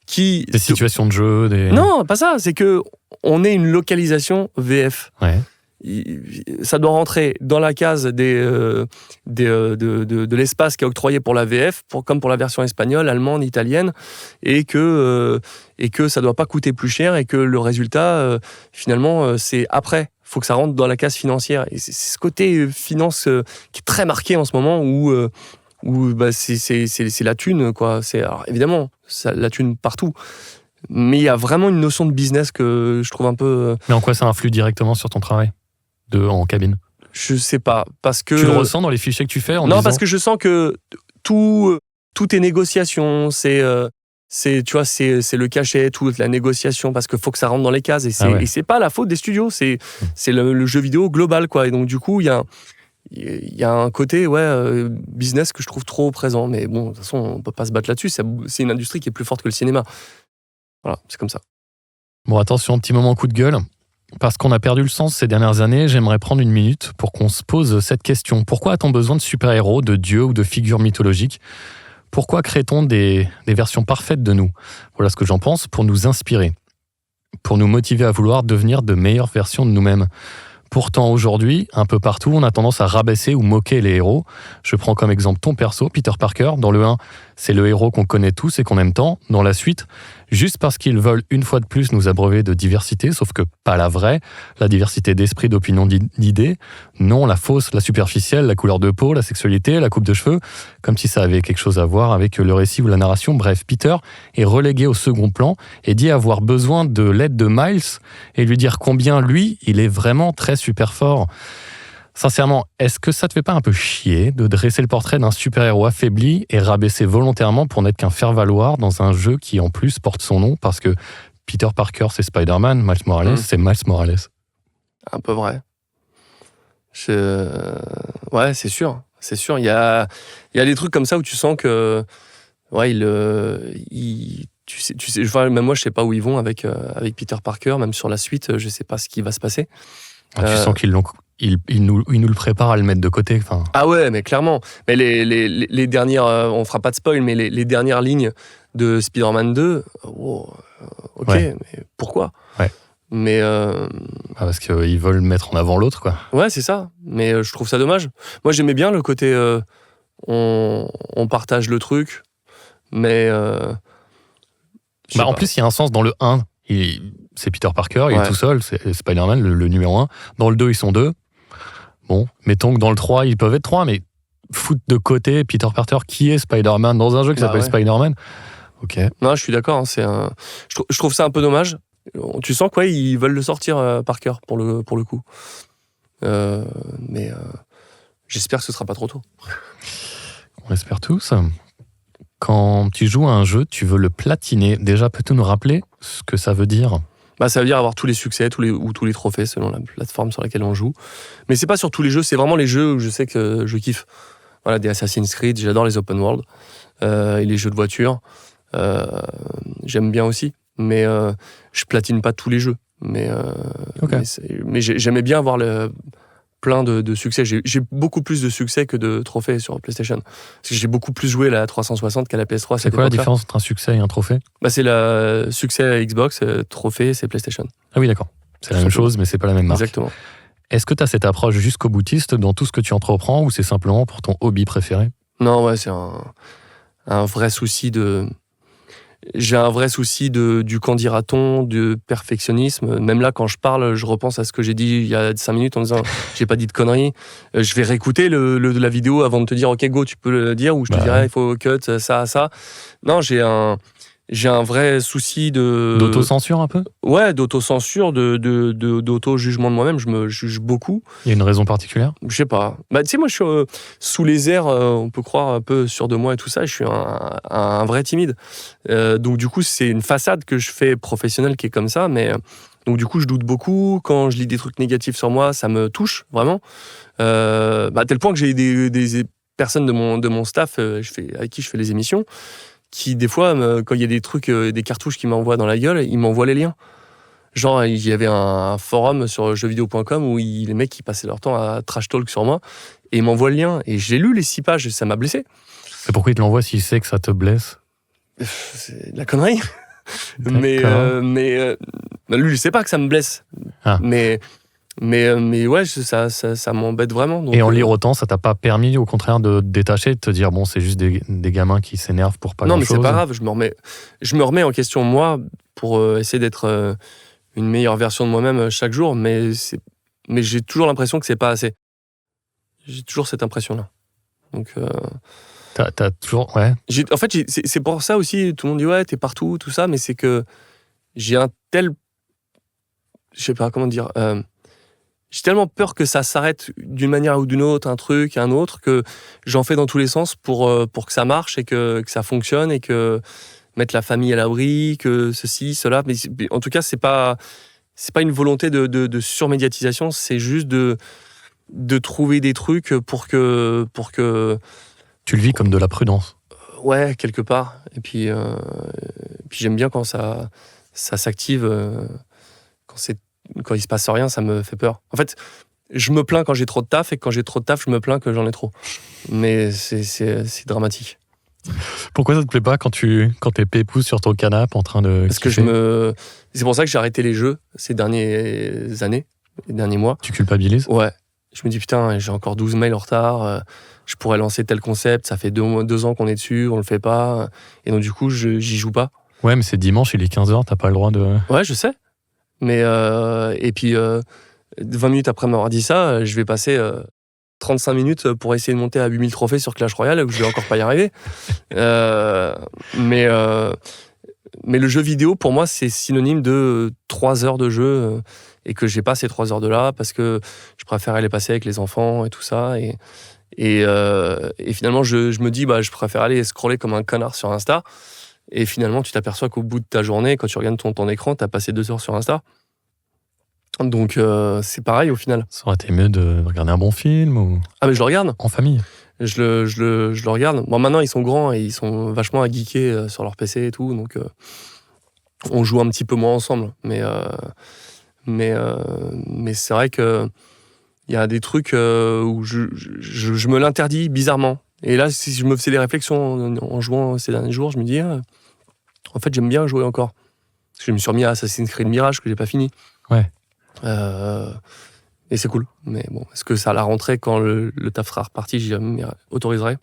qui... Des situations de jeu, Non, pas ça, c'est que on est une localisation VF. Ouais. Ça doit rentrer dans la case de l'espace qui est octroyé pour la VF, comme pour la version espagnole, allemande, italienne, et que ça doit pas coûter plus cher et que le résultat, finalement, c'est après. Il faut que ça rentre dans la case financière. Et c'est ce côté finance qui est très marqué en ce moment où c'est la thune, quoi. Alors, évidemment, la thune partout. Mais il y a vraiment une notion de business que je trouve un peu... Mais en quoi ça influe directement sur ton travail en cabine? Je sais pas, parce que... Tu le ressens dans les fichiers que tu fais parce que je sens que tout est négociation, c'est le cachet, toute la négociation, parce qu'il faut que ça rentre dans les cases, et c'est pas la faute des studios, c'est le jeu vidéo global, quoi. Et donc du coup, il y a un côté business que je trouve trop présent, mais bon, de toute façon, on peut pas se battre là-dessus, c'est une industrie qui est plus forte que le cinéma. Voilà, c'est comme ça. Bon, attention, petit moment coup de gueule. Parce qu'on a perdu le sens ces dernières années, j'aimerais prendre une minute pour qu'on se pose cette question. Pourquoi a-t-on besoin de super-héros, de dieux ou de figures mythologiques ? Pourquoi crée-t-on des versions parfaites de nous ? Voilà ce que j'en pense, pour nous inspirer, pour nous motiver à vouloir devenir de meilleures versions de nous-mêmes. Pourtant, aujourd'hui, un peu partout, on a tendance à rabaisser ou moquer les héros. Je prends comme exemple ton perso, Peter Parker. Dans le 1, c'est le héros qu'on connaît tous et qu'on aime tant. Dans la suite, juste parce qu'ils veulent une fois de plus nous abreuver de diversité, sauf que pas la vraie, la diversité d'esprit, d'opinion, d'idées. Non, la fausse, la superficielle, la couleur de peau, la sexualité, la coupe de cheveux, comme si ça avait quelque chose à voir avec le récit ou la narration. Bref, Peter est relégué au second plan et dit avoir besoin de l'aide de Miles et lui dire combien, lui, il est vraiment très super fort. Sincèrement, est-ce que ça te fait pas un peu chier de dresser le portrait d'un super-héros affaibli et rabaissé volontairement pour n'être qu'un faire-valoir dans un jeu qui en plus porte son nom parce que Peter Parker c'est Spider-Man, Miles Morales c'est Miles Morales. Un peu vrai. Ouais, c'est sûr. C'est sûr. Il y a des trucs comme ça où tu sens que ouais, tu sais, même moi je sais pas où ils vont avec Peter Parker, même sur la suite, je sais pas ce qui va se passer. Tu sens qu'ils nous le préparent à le mettre de côté. Enfin. Ah ouais, mais clairement. Mais les dernières, on fera pas de spoil, mais les dernières lignes de Spider-Man 2, ok, ouais. Mais pourquoi ? Ouais. Mais parce qu'ils veulent mettre en avant l'autre, quoi. Ouais, c'est ça. Mais je trouve ça dommage. Moi, j'aimais bien le côté on partage le truc, mais en plus, il y a un sens dans le 1. C'est Peter Parker, il est tout seul, c'est Spider-Man, le numéro 1. Dans le 2, ils sont 2. Bon, mettons que dans le 3, ils peuvent être 3, mais foutre de côté Peter Parker, qui est Spider-Man, dans un jeu qui s'appelle Spider-Man. Ok. Non, je suis d'accord. Je trouve ça un peu dommage. Tu sens quoi, ils veulent le sortir Parker pour le coup. Mais j'espère que ce sera pas trop tôt. On l'espère tous. Quand tu joues à un jeu, tu veux le platiner. Déjà, peux-tu nous rappeler ce que ça veut dire ? Ça veut dire avoir tous les succès, tous les trophées selon la plateforme sur laquelle on joue. Mais c'est pas sur tous les jeux, c'est vraiment les jeux où je sais que je kiffe. Voilà, des Assassin's Creed, j'adore les open world et les jeux de voiture. J'aime bien aussi, mais je platine pas tous les jeux. Mais j'aimais bien avoir plein de succès. J'ai beaucoup plus de succès que de trophées sur PlayStation. Parce que j'ai beaucoup plus joué la 360 qu'à la PS3. C'est quoi la différence entre un succès et un trophée ? C'est le succès à Xbox, trophée c'est PlayStation. Ah oui, d'accord. C'est la même chose, mais c'est pas la même marque. Exactement. Est-ce que tu as cette approche jusqu'au boutiste dans tout ce que tu entreprends ou c'est simplement pour ton hobby préféré ? Non, ouais, c'est un vrai souci J'ai un vrai souci du qu'en dira-t-on, de perfectionnisme. Même là, quand je parle, je repense à ce que j'ai dit il y a 5 minutes en disant j'ai pas dit de conneries. Je vais réécouter la vidéo avant de te dire ok go, tu peux le dire, ou je te dirai il faut cut ça. Non, j'ai un vrai souci d'autocensure un peu. Ouais, d'autocensure, d'auto-jugement de moi-même. Je me juge beaucoup. Il y a une raison particulière ? Je sais pas. Tu sais, moi, je suis sous les airs, on peut croire un peu sûr de moi et tout ça. Je suis un vrai timide. Donc, du coup, c'est une façade que je fais professionnelle qui est comme ça. Mais donc, du coup, je doute beaucoup. Quand je lis des trucs négatifs sur moi, ça me touche vraiment. À tel point que j'ai des personnes de mon staff avec qui je fais les émissions qui, des fois, quand il y a des trucs, des cartouches qui m'envoient dans la gueule, ils m'envoient les liens. Genre, il y avait un forum sur jeuxvideo.com où les mecs qui passaient leur temps à trash talk sur moi et ils m'envoient le lien. Et j'ai lu les 6 pages et ça m'a blessé. Et pourquoi il te l'envoie s'il sait que ça te blesse ? C'est de la connerie. Mais lui, il sait pas que ça me blesse. Ah. Mais ouais, ça m'embête vraiment. Donc, et en lire autant, ça t'a pas permis, au contraire, de te détacher, de te dire bon, c'est juste des gamins qui s'énervent pour pas grand-chose. Non, mais c'est pas grave. Je me remets en question moi pour essayer d'être une meilleure version de moi-même chaque jour. Mais j'ai toujours l'impression que c'est pas assez. J'ai toujours cette impression-là. Donc. T'as toujours ouais. En fait, c'est pour ça aussi. Tout le monde dit ouais, t'es partout, tout ça, mais c'est que j'ai un tel, je sais pas comment dire. J'ai tellement peur que ça s'arrête d'une manière ou d'une autre, un truc, un autre, que j'en fais dans tous les sens pour que ça marche et que ça fonctionne et que mettre la famille à l'abri, que ceci, cela. Mais en tout cas, c'est pas une volonté de surmédiatisation, c'est juste de trouver des trucs pour que tu le vis comme de la prudence. Ouais, quelque part. Et puis j'aime bien quand ça s'active, quand il se passe rien, ça me fait peur. En fait, je me plains quand j'ai trop de taf, et quand j'ai trop de taf, je me plains que j'en ai trop. Mais c'est dramatique. Pourquoi ça te plaît pas quand t'es pépouze sur ton canapé en train de... Parce que c'est pour ça que j'ai arrêté les jeux ces dernières années, les derniers mois. Tu culpabilises ? Ouais. Je me dis putain, j'ai encore 12 mails en retard, je pourrais lancer tel concept, ça fait 2 ans qu'on est dessus, on le fait pas. Et donc du coup, j'y joue pas. Ouais, mais c'est dimanche, il est 15h, t'as pas le droit de... Ouais, je sais. Mais, et puis, 20 minutes après m'avoir dit ça, je vais passer 35 minutes pour essayer de monter à 8000 trophées sur Clash Royale, où je vais encore pas y arriver. Mais le jeu vidéo, pour moi, c'est synonyme de 3 heures de jeu, et que j'ai pas ces 3 heures de là, parce que je préférais les passer avec les enfants et tout ça. Et finalement, je me dis, je préfère aller scroller comme un connard sur Insta. Et finalement, tu t'aperçois qu'au bout de ta journée, quand tu regardes ton écran, t'as passé 2 heures sur Insta. Donc, c'est pareil au final. Ça aurait été mieux de regarder un bon film ou Ah, mais je le regarde. en famille. Je le regarde. Bon, maintenant, ils sont grands et ils sont vachement à geeker sur leur PC et tout. Donc, on joue un petit peu moins ensemble. Mais c'est vrai que il y a des trucs où je me l'interdis bizarrement. Et là, si je me faisais des réflexions en jouant ces derniers jours, je me dis, en fait, j'aime bien jouer encore. Parce que je me suis remis à Assassin's Creed Mirage, que j'ai pas fini. Ouais. Et c'est cool. Mais bon, est-ce que ça à la rentrée, quand le taf sera reparti, j'y autoriserai ?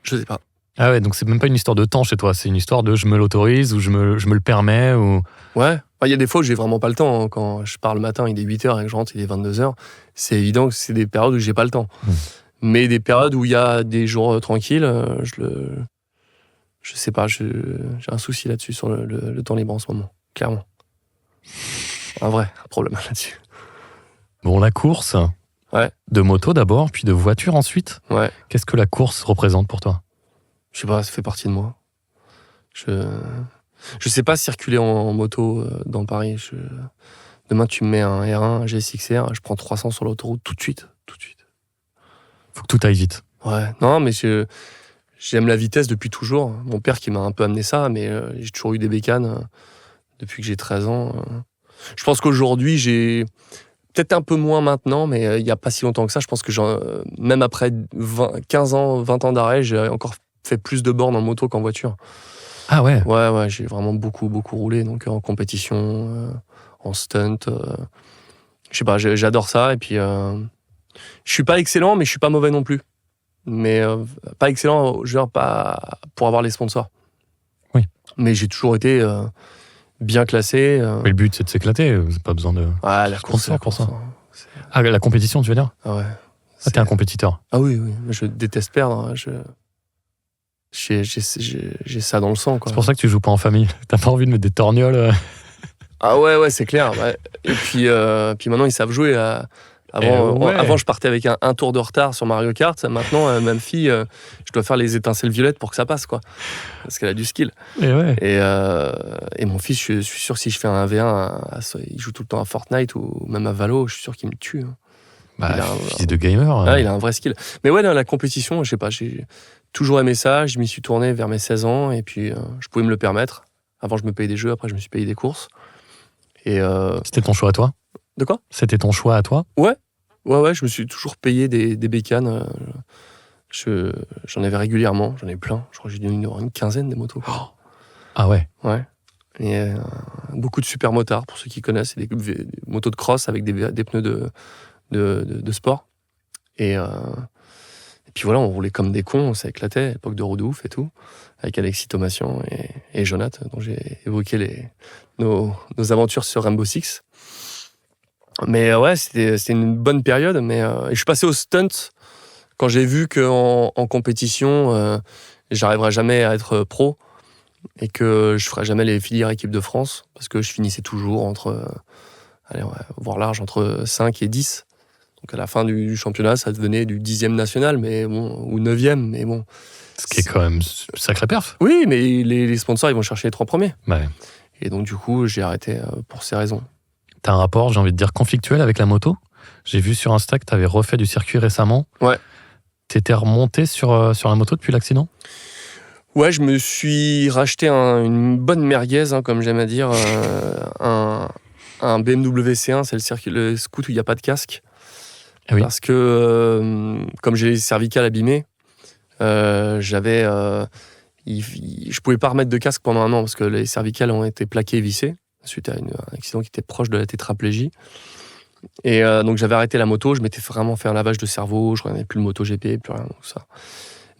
Je sais pas. Ah ouais, donc c'est même pas une histoire de temps chez toi, c'est une histoire de je me l'autorise ou je me le permets ou... Ouais. Il y a des fois où j'ai vraiment pas le temps. Quand je pars le matin, il est 8h et que je rentre, il est 22h. C'est évident que c'est des périodes où j'ai pas le temps. Mais des périodes où il y a des jours tranquilles, je sais pas, j'ai un souci là-dessus sur le temps libre en ce moment, clairement. Un vrai problème là-dessus. Bon, la course, Ouais. de moto d'abord, puis de voiture ensuite. Ouais. Qu'est-ce que la course représente pour toi ? Je sais pas, ça fait partie de moi. Je sais pas circuler en moto dans Paris. Demain, tu me mets un R1, un GSX-R, je prends 300 sur l'autoroute tout de suite. Faut que tout aille vite. Ouais, non, mais j'aime la vitesse depuis toujours. Mon père qui m'a un peu amené ça, mais j'ai toujours eu des bécanes depuis que j'ai 13 ans. Je pense qu'aujourd'hui, j'ai peut-être un peu moins maintenant, mais il n'y a pas si longtemps que ça, je pense que même après 15 ans, 20 ans d'arrêt, j'ai encore fait plus de bornes en moto qu'en voiture. Ah ouais. Ouais, j'ai vraiment beaucoup roulé, donc en compétition, en stunt. Je sais pas, j'adore ça, et puis je suis pas excellent, mais je suis pas mauvais non plus. Mais pas excellent, genre pas pour avoir les sponsors. Oui. Mais j'ai toujours été bien classé. Mais le but, c'est de s'éclater, c'est pas besoin de... Ah, la course, sponsor pour ça. Ah, la compétition, tu veux dire ? Ah ouais. Ah, t'es un compétiteur. Ah oui, je déteste perdre. J'ai ça dans le sang, quoi. C'est pour ça que tu joues pas en famille. T'as pas envie de mettre des torgnoles Ah ouais, c'est clair. Ouais. Et puis maintenant, ils savent jouer. Avant, je partais avec un tour de retard sur Mario Kart. Maintenant, même fille, je dois faire les étincelles violettes pour que ça passe, quoi. Parce qu'elle a du skill. Et ouais. Et mon fils, je suis sûr que si je fais un V1, il joue tout le temps à Fortnite ou même à Valo, je suis sûr qu'il me tue. Fils de gamer. Il a un vrai skill. Mais ouais, la compétition, je sais pas, j'ai toujours aimé ça. Je m'y suis tourné vers mes 16 ans et puis je pouvais me le permettre. Avant, je me payais des jeux, après, je me suis payé des courses. Et C'était ton choix à toi ? De quoi ? C'était ton choix à toi ? Ouais, je me suis toujours payé des bécanes. J'en avais régulièrement, j'en ai plein. Je crois que j'ai dû en avoir une quinzaine des motos. Ah ouais. Ouais. Et beaucoup de super motards, pour ceux qui connaissent, c'est des motos de cross avec des pneus de sport. Et puis voilà, on roulait comme des cons, on s'éclatait à l'époque de Rodouf et tout, avec Alexis Thomasian et Jonath, dont j'ai évoqué nos aventures sur Rainbow Six. Mais ouais, c'était une bonne période. Mais et je suis passé au stunt quand j'ai vu qu'en compétition, j'arriverais jamais à être pro et que je ferais jamais les filières équipe de France parce que je finissais toujours entre, voire large, entre 5 et 10. Donc à la fin du championnat, ça devenait du 10e national, mais bon, ou 9e, mais bon. Ce qui est quand même sacré perf. Oui, mais les sponsors, ils vont chercher les 3 premiers. Ouais. Et donc du coup, j'ai arrêté pour ces raisons. T'as un rapport, j'ai envie de dire, conflictuel avec la moto. J'ai vu sur Insta que t'avais refait du circuit récemment. Ouais. T'étais remonté sur la moto depuis l'accident ? Ouais, je me suis racheté une bonne merguez, comme j'aime à dire, un BMW C1, c'est le scoot où il n'y a pas de casque. Ah oui. Parce que, comme j'ai les cervicales abîmées, je pouvais pas remettre de casque pendant 1 an parce que les cervicales ont été plaquées et vissées suite à un accident qui était proche de la tétraplégie. Et donc j'avais arrêté la moto, je m'étais vraiment fait un lavage de cerveau, je regardais plus le MotoGP, plus rien, tout ça.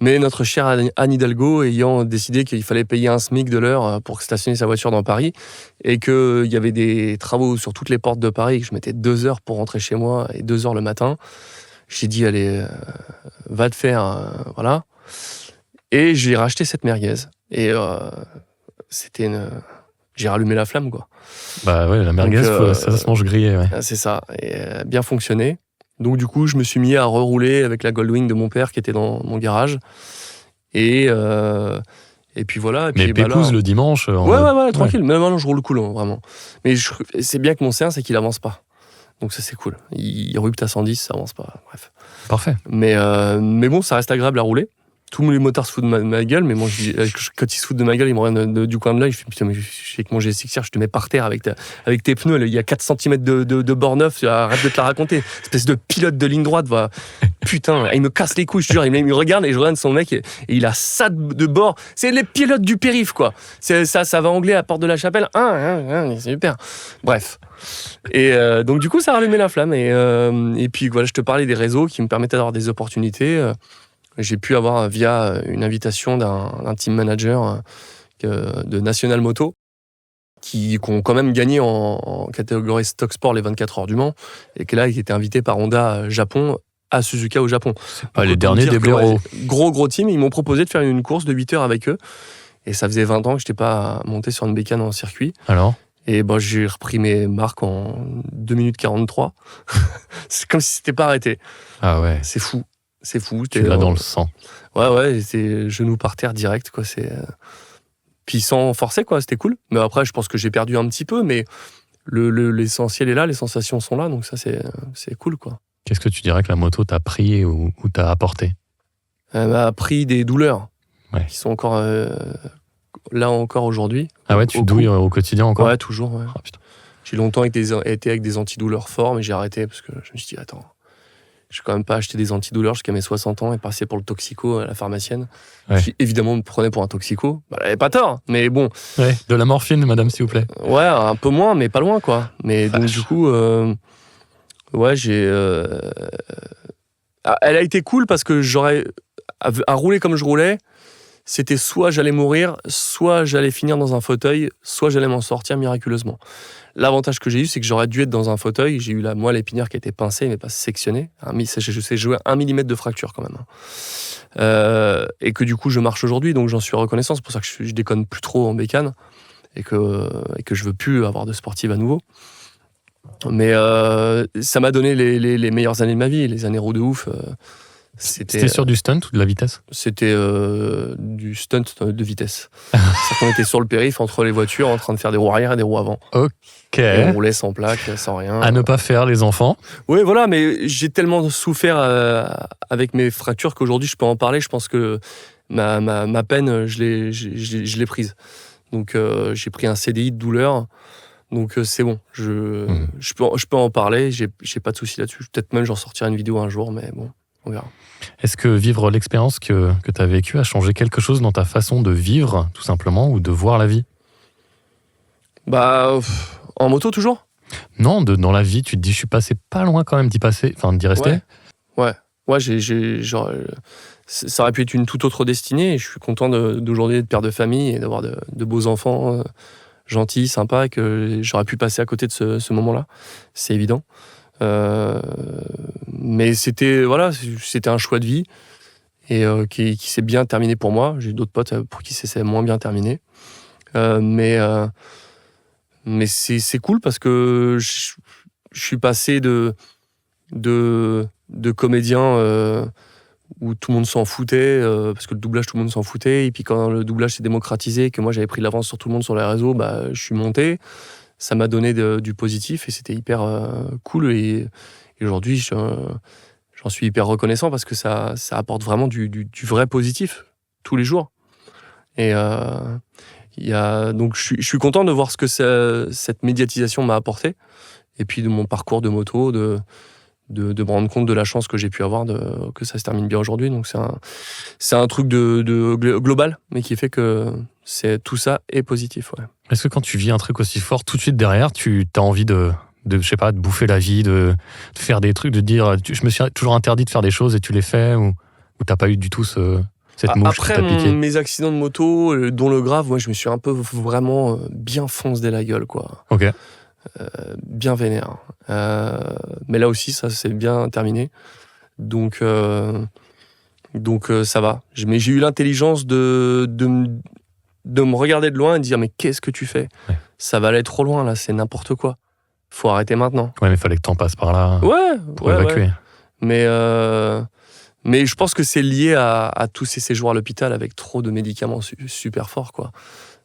Mais notre chère Anne Hidalgo ayant décidé qu'il fallait payer un SMIC de l'heure pour stationner sa voiture dans Paris et qu'il y avait des travaux sur toutes les portes de Paris et que je mettais 2 heures pour rentrer chez moi et 2 heures le matin, j'ai dit allez, va te faire, voilà. Et j'ai racheté cette merguez. Et c'était j'ai rallumé la flamme, quoi. Bah ouais, la merguez, Donc, ça se mange grillé, ouais. C'est ça, et bien fonctionné. Donc du coup, je me suis mis à rerouler avec la Goldwing de mon père qui était dans mon garage. Et puis voilà. Et puis, Mais pépouze là, le dimanche. Ouais, tranquille. Mais maintenant, je roule cool, hein, vraiment. Mais c'est bien que mon C1, c'est qu'il avance pas. Donc ça, c'est cool. Il rupte à 110, ça avance pas. Bref. Parfait. Mais bon, ça reste agréable à rouler. Tous les motards se foutent de ma gueule, mais moi, quand ils se foutent de ma gueule, ils me regardent du coin de l'œil. Je fais putain, mais avec mon GSX-R, je te mets par terre avec tes pneus. Il y a 4 cm de bord neuf. Arrête de te la raconter. Espèce de pilote de ligne droite. Va. Putain, il me casse les couilles, je te jure. Il me regarde et je regarde son mec et il a ça de bord. C'est les pilotes du périph', quoi. Ça va anglais à Porte de la Chapelle. C'est super. Bref. Et donc, du coup, ça a rallumé la flamme. Et puis, voilà, je te parlais des réseaux qui me permettaient d'avoir des opportunités. J'ai pu avoir, via une invitation d'un team manager de National Moto, qui ont quand même gagné en catégorie Stock Sport les 24 heures du Mans, et qui était invité par Honda Japon à Suzuka au Japon. C'est pas les derniers des blaireaux. Gros team, ils m'ont proposé de faire une course de 8 heures avec eux, et ça faisait 20 ans que je n'étais pas monté sur une bécane en circuit. Alors ? Et j'ai repris mes marques en 2 minutes 43. C'est comme si c'était pas arrêté. Ah ouais. C'est fou. Tu l'as dans le sang. Ouais, c'est genoux par terre direct, quoi. Puis sans forcer, quoi. C'était cool. Mais après, je pense que j'ai perdu un petit peu, mais l'essentiel est là, les sensations sont là, donc ça, c'est cool, quoi. Qu'est-ce que tu dirais que la moto t'a pris ou t'a apporté ? Elle m'a appris des douleurs qui sont encore là encore aujourd'hui. Ah ouais, tu douilles au quotidien encore ? Ouais, toujours. Ouais. Oh, putain. J'ai longtemps été avec des antidouleurs forts, mais j'ai arrêté parce que je me suis dit, attends, je vais quand même pas acheter des antidouleurs jusqu'à mes 60 ans et passer pour le toxico à la pharmacienne. Ouais. Qui évidemment me prenait pour un toxico. Elle avait pas tort, mais bon. Ouais, de la morphine, madame, s'il vous plaît. Ouais, un peu moins, mais pas loin, quoi. Mais donc, du coup, ouais, elle a été cool parce que à rouler comme je roulais, c'était soit j'allais mourir, soit j'allais finir dans un fauteuil, soit j'allais m'en sortir miraculeusement. L'avantage que j'ai eu, c'est que j'aurais dû être dans un fauteuil. J'ai eu la moelle épinière qui a été pincée, mais pas sectionnée. J'ai joué 1 mm de fracture quand même. Et que du coup, je marche aujourd'hui, donc j'en suis reconnaissant. C'est pour ça que je déconne plus trop en bécane et que je veux plus avoir de sportive à nouveau. Mais ça m'a donné les meilleures années de ma vie, les années roue de ouf. C'était sur du stunt ou de la vitesse ? C'était du stunt de vitesse. C'est-à-dire qu'on était sur le périph' entre les voitures en train de faire des roues arrière et des roues avant. Ok. Et on roulait sans plaque, sans rien. À ne pas faire, les enfants. Oui, voilà, mais j'ai tellement souffert avec mes fractures qu'aujourd'hui je peux en parler. Je pense que ma peine, je l'ai prise. Donc j'ai pris un CDI de douleur. Donc c'est bon, je peux en parler. J'ai pas de souci là-dessus. Peut-être même j'en sortirai une vidéo un jour, mais bon. On verra. Est-ce que vivre l'expérience que tu as vécue a changé quelque chose dans ta façon de vivre, tout simplement, ou de voir la vie ? En moto, toujours ? Non, dans la vie, tu te dis, je suis passé pas loin quand même d'y rester. Ouais, ça aurait pu être une toute autre destinée. Et je suis content d'aujourd'hui d'être père de famille et d'avoir de beaux enfants gentils, sympas, et que j'aurais pu passer à côté de ce moment-là. C'est évident. Mais c'était un choix de vie et qui s'est bien terminé pour moi. J'ai d'autres potes pour qui c'est moins bien terminé, mais c'est cool parce que je suis passé de comédien où tout le monde s'en foutait, parce que le doublage tout le monde s'en foutait, et puis quand le doublage s'est démocratisé, que moi j'avais pris l'avance sur tout le monde sur les réseaux, je suis monté. Ça m'a donné du positif et c'était hyper cool. Et aujourd'hui, j'en suis hyper reconnaissant parce que ça apporte vraiment du vrai positif tous les jours. Et donc, je suis content de voir ce que cette médiatisation m'a apporté. Et puis de mon parcours de moto, de me rendre compte de la chance que j'ai pu avoir que ça se termine bien aujourd'hui. Donc c'est un truc de global, mais qui fait que tout ça est positif. Ouais. Est-ce que quand tu vis un truc aussi fort, tout de suite derrière, tu as envie de je sais pas, de bouffer la vie, de faire des trucs, de dire je me suis toujours interdit de faire des choses et tu les fais, ou t'as pas eu du tout ce Cette mouche qui Après t'a piqué. mes accidents de moto, dont le grave, moi je me suis un peu vraiment bien foncé la gueule, quoi. Ok. Bien vénère. Mais là aussi, ça s'est bien terminé. Donc ça va. Mais j'ai eu l'intelligence de me regarder de loin et de dire mais qu'est-ce que tu fais ? Ouais. Ça va aller trop loin là, c'est n'importe quoi. Faut arrêter maintenant. Ouais, mais il fallait que t'en passes par là pour Ouais. évacuer. Mais je pense que c'est lié à tous ces séjours à l'hôpital avec trop de médicaments super forts, quoi.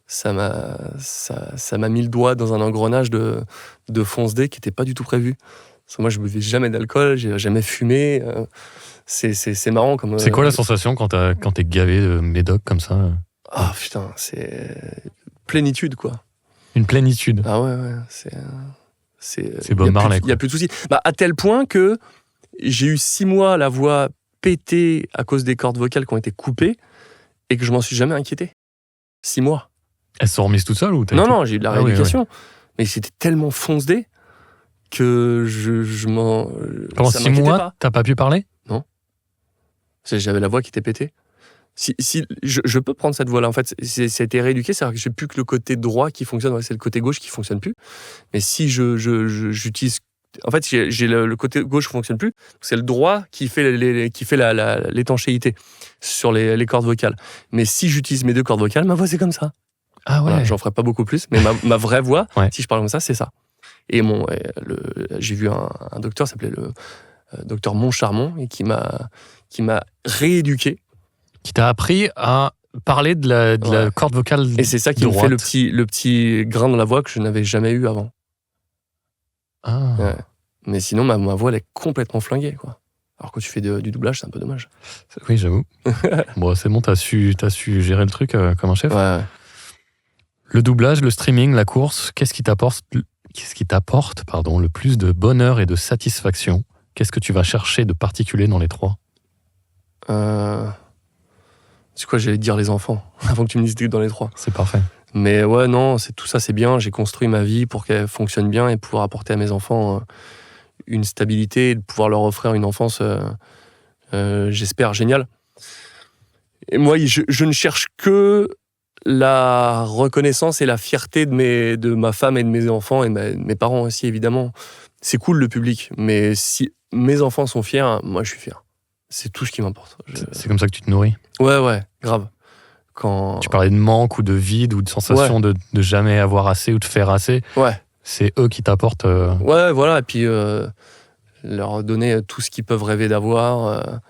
Ça m'a mis le doigt dans un engrenage de fonce-dé qui n'était pas du tout prévu. Parce que moi, je ne buvais jamais d'alcool, j'ai jamais fumé. C'est marrant. C'est quoi la sensation quand t'es gavé de médoc comme ça ? Ah putain, c'est plénitude, quoi. Une plénitude. Ah ouais, C'est Bob Marley, Il n'y a plus de soucis. À tel point que j'ai eu 6 mois la voix pétée à cause des cordes vocales qui ont été coupées et que je m'en suis jamais inquiété. 6 mois. Elles se sont remises toutes seules ou Non, j'ai eu de la Ah oui, rééducation. Mais c'était tellement foncé que je m'en... Pendant ça 6 m'inquiétait mois, pas. t'as pas pu parler ? J'avais la voix qui était pétée. Si je peux prendre cette voix-là, en fait, ça a été rééduqué, c'est-à-dire que j'ai plus que le côté droit qui fonctionne, c'est le côté gauche qui fonctionne plus. Mais si j'utilise... En fait, j'ai le côté gauche qui fonctionne plus, c'est le droit qui fait l'étanchéité sur les cordes vocales. Mais si j'utilise mes 2 cordes vocales, ma voix c'est comme ça. Ah ouais. Voilà, j'en ferai pas beaucoup plus, mais ma vraie voix, Ouais. si je parle comme ça, c'est ça. Et j'ai vu un docteur, s'appelait le docteur Montcharmont, et qui m'a rééduqué. Qui t'a appris à parler de la corde vocale Et c'est ça qui droite. me fait le petit grain dans la voix que je n'avais jamais eu avant. Ah. Ouais. Mais sinon, ma voix, elle est complètement flinguée, quoi. Alors quand tu fais du doublage, c'est un peu dommage. Oui, j'avoue. Bon, c'est bon, t'as su gérer le truc comme un chef. Ouais. Le doublage, le streaming, la course, qu'est-ce qui t'apporte le plus de bonheur et de satisfaction ? Qu'est-ce que tu vas chercher de particulier dans les 3 ? C'est quoi, j'allais te dire les enfants, avant que tu me dises dans les 3. C'est parfait. Mais ouais, non, tout ça, c'est bien. J'ai construit ma vie pour qu'elle fonctionne bien et pouvoir apporter à mes enfants une stabilité et de pouvoir leur offrir une enfance, j'espère, géniale. Et moi, je ne cherche que la reconnaissance et la fierté de ma femme et de mes enfants et de mes parents aussi, évidemment. C'est cool, le public, mais si mes enfants sont fiers, moi, je suis fier. C'est tout ce qui m'importe. C'est comme ça que tu te nourris ? Ouais, grave. Quand... Tu parlais de manque ou de vide ou de sensation de jamais avoir assez ou de faire assez. Ouais. C'est eux qui t'apportent... Ouais, voilà, et puis leur donner tout ce qu'ils peuvent rêver d'avoir.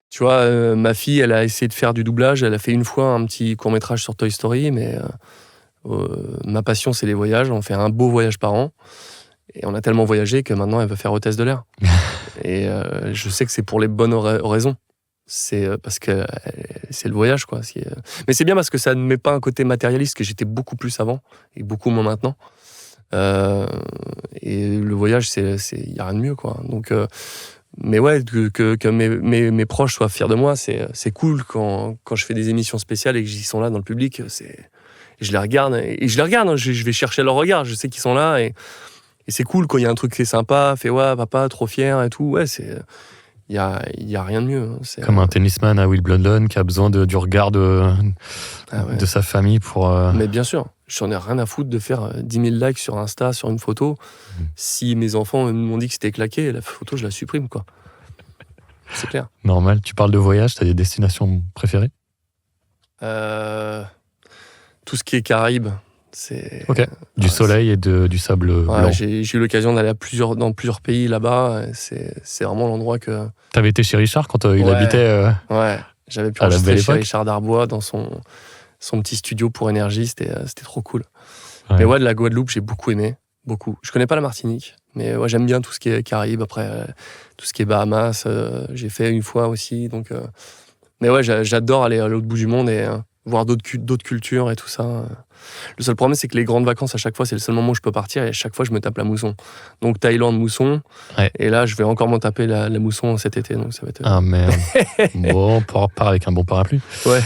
Tu vois, ma fille, elle a essayé de faire du doublage, elle a fait une fois un petit court-métrage sur Toy Story, mais ma passion, c'est les voyages. On fait un beau voyage par an, et on a tellement voyagé que maintenant, elle veut faire hôtesse de l'air. Et je sais que c'est pour les bonnes raisons. C'est parce que c'est le voyage, quoi. Mais c'est bien parce que ça ne met pas un côté matérialiste que j'étais beaucoup plus avant et beaucoup moins maintenant. Et le voyage, il y a rien de mieux, quoi. Donc, mais ouais, que mes proches soient fiers de moi, c'est cool quand je fais des émissions spéciales et que ils sont là dans le public. Je les regarde hein, je vais chercher leur regard. Je sais qu'ils sont là et c'est cool quand il y a un truc qui est sympa. Fait ouais, papa, trop fier et tout. Ouais, il y a rien de mieux. Hein. Comme un tennisman à Wimbledon qui a besoin du regard de sa famille pour... Mais bien sûr, j'en ai rien à foutre de faire 10 000 likes sur Insta, sur une photo. Si mes enfants m'ont dit que c'était claqué, la photo, je la supprime, quoi. C'est clair. Normal. Tu parles de voyage, t'as des destinations préférées ? Tout ce qui est Caraïbes. Ok. Du soleil et du sable blanc. J'ai eu l'occasion d'aller dans plusieurs pays là-bas. C'est vraiment l'endroit que... T'avais été chez Richard quand il habitait... Ouais, j'avais pu enregistrer chez Richard Darbois dans son petit studio pour énergie. C'était trop cool. Ouais. Mais ouais, de la Guadeloupe, j'ai beaucoup aimé. Beaucoup. Je connais pas la Martinique, mais ouais, j'aime bien tout ce qui est Caraïbes. Après, tout ce qui est Bahamas, j'ai fait une fois aussi. Donc, mais ouais, j'adore aller à l'autre bout du monde et voir d'autres cultures et tout ça. Le seul problème, c'est que les grandes vacances, à chaque fois, c'est le seul moment où je peux partir et à chaque fois, je me tape la mousson. Donc, Thaïlande, mousson. Ouais. Et là, je vais encore m'en taper la mousson cet été. Donc, ça va être... Ah merde. Bon, on part avec un bon parapluie. Ouais.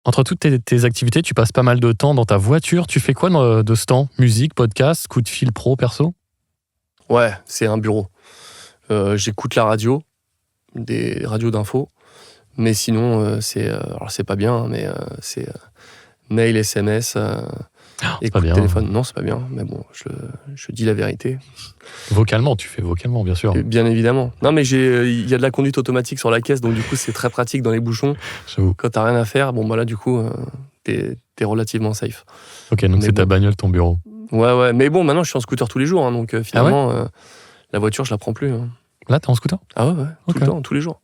Entre toutes tes activités, tu passes pas mal de temps dans ta voiture. Tu fais quoi de ce temps ? Musique, podcast, coup de fil pro, perso ? Ouais, c'est un bureau. J'écoute la radio, des radios d'infos. Mais sinon, alors c'est pas bien, mais c'est mail, SMS, c'est pas bien. téléphone. Non, c'est pas bien, mais bon, je dis la vérité. Vocalement, tu fais vocalement, bien sûr. Et bien évidemment. Non, mais il y a de la conduite automatique sur la caisse, donc du coup, c'est très pratique dans les bouchons. J'avoue. Quand t'as rien à faire, bon, bah là, du coup, t'es relativement safe. Ok, donc Mais c'est ta bon. bagnole, ton bureau. Ouais. Mais bon, maintenant, je suis en scooter tous les jours, hein, donc finalement, la voiture, je la prends plus. Hein. Là, t'es en scooter? Ah ouais, tout Ok. le temps, tous les jours.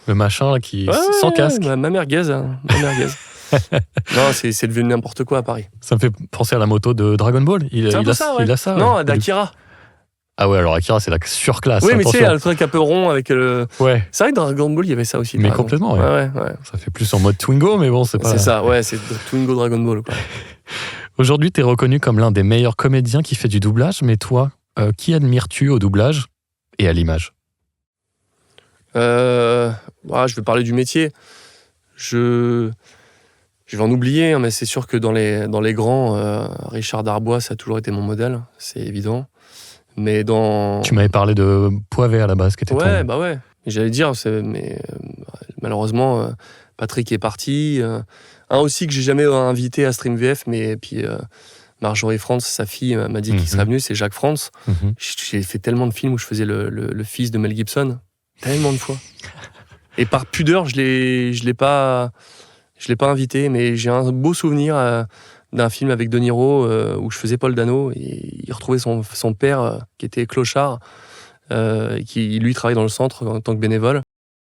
Le machin là, qui Ouais, sans casque. Ma merguez. Hein, ma merguez. Non, c'est devenu n'importe quoi à Paris. Ça me fait penser à la moto de Dragon Ball. Il C'est un peu a ça, ouais. il a ça. Non, ouais. d'Akira. Ah ouais, alors Akira, c'est la surclasse. Oui, mais tu sais, attention. le truc un peu rond avec le. Ouais, C'est vrai que dans Dragon Ball, il y avait ça aussi. mais t'as raison. complètement, ouais. Ouais. Ça fait plus en mode Twingo, mais bon, c'est pas. C'est ça, ouais, c'est Twingo Dragon Ball, quoi. Aujourd'hui, t'es reconnu comme l'un des meilleurs comédiens qui fait du doublage, mais toi, qui admires-tu au doublage et à l'image? Je vais parler du métier. Je vais en oublier, hein, mais c'est sûr que dans les grands, Richard Darbois, ça a toujours été mon modèle, c'est évident. Mais dans... Tu m'avais parlé de Poivet à la base, qui était Ouais, ton... bah ouais. Et j'allais dire, malheureusement, Patrick est parti. Un aussi que j'ai jamais invité à Stream VF, mais puis Marjorie France, sa fille, m'a dit qu'il serait venu, c'est Jacques France. Mhm. J'ai fait tellement de films où je faisais le fils de Mel Gibson, tellement de fois. Et par pudeur, je l'ai pas invité, mais j'ai un beau souvenir d'un film avec De Niro où je faisais Paul Dano et il retrouvait son père qui était clochard, qui lui travaillait dans le centre en tant que bénévole.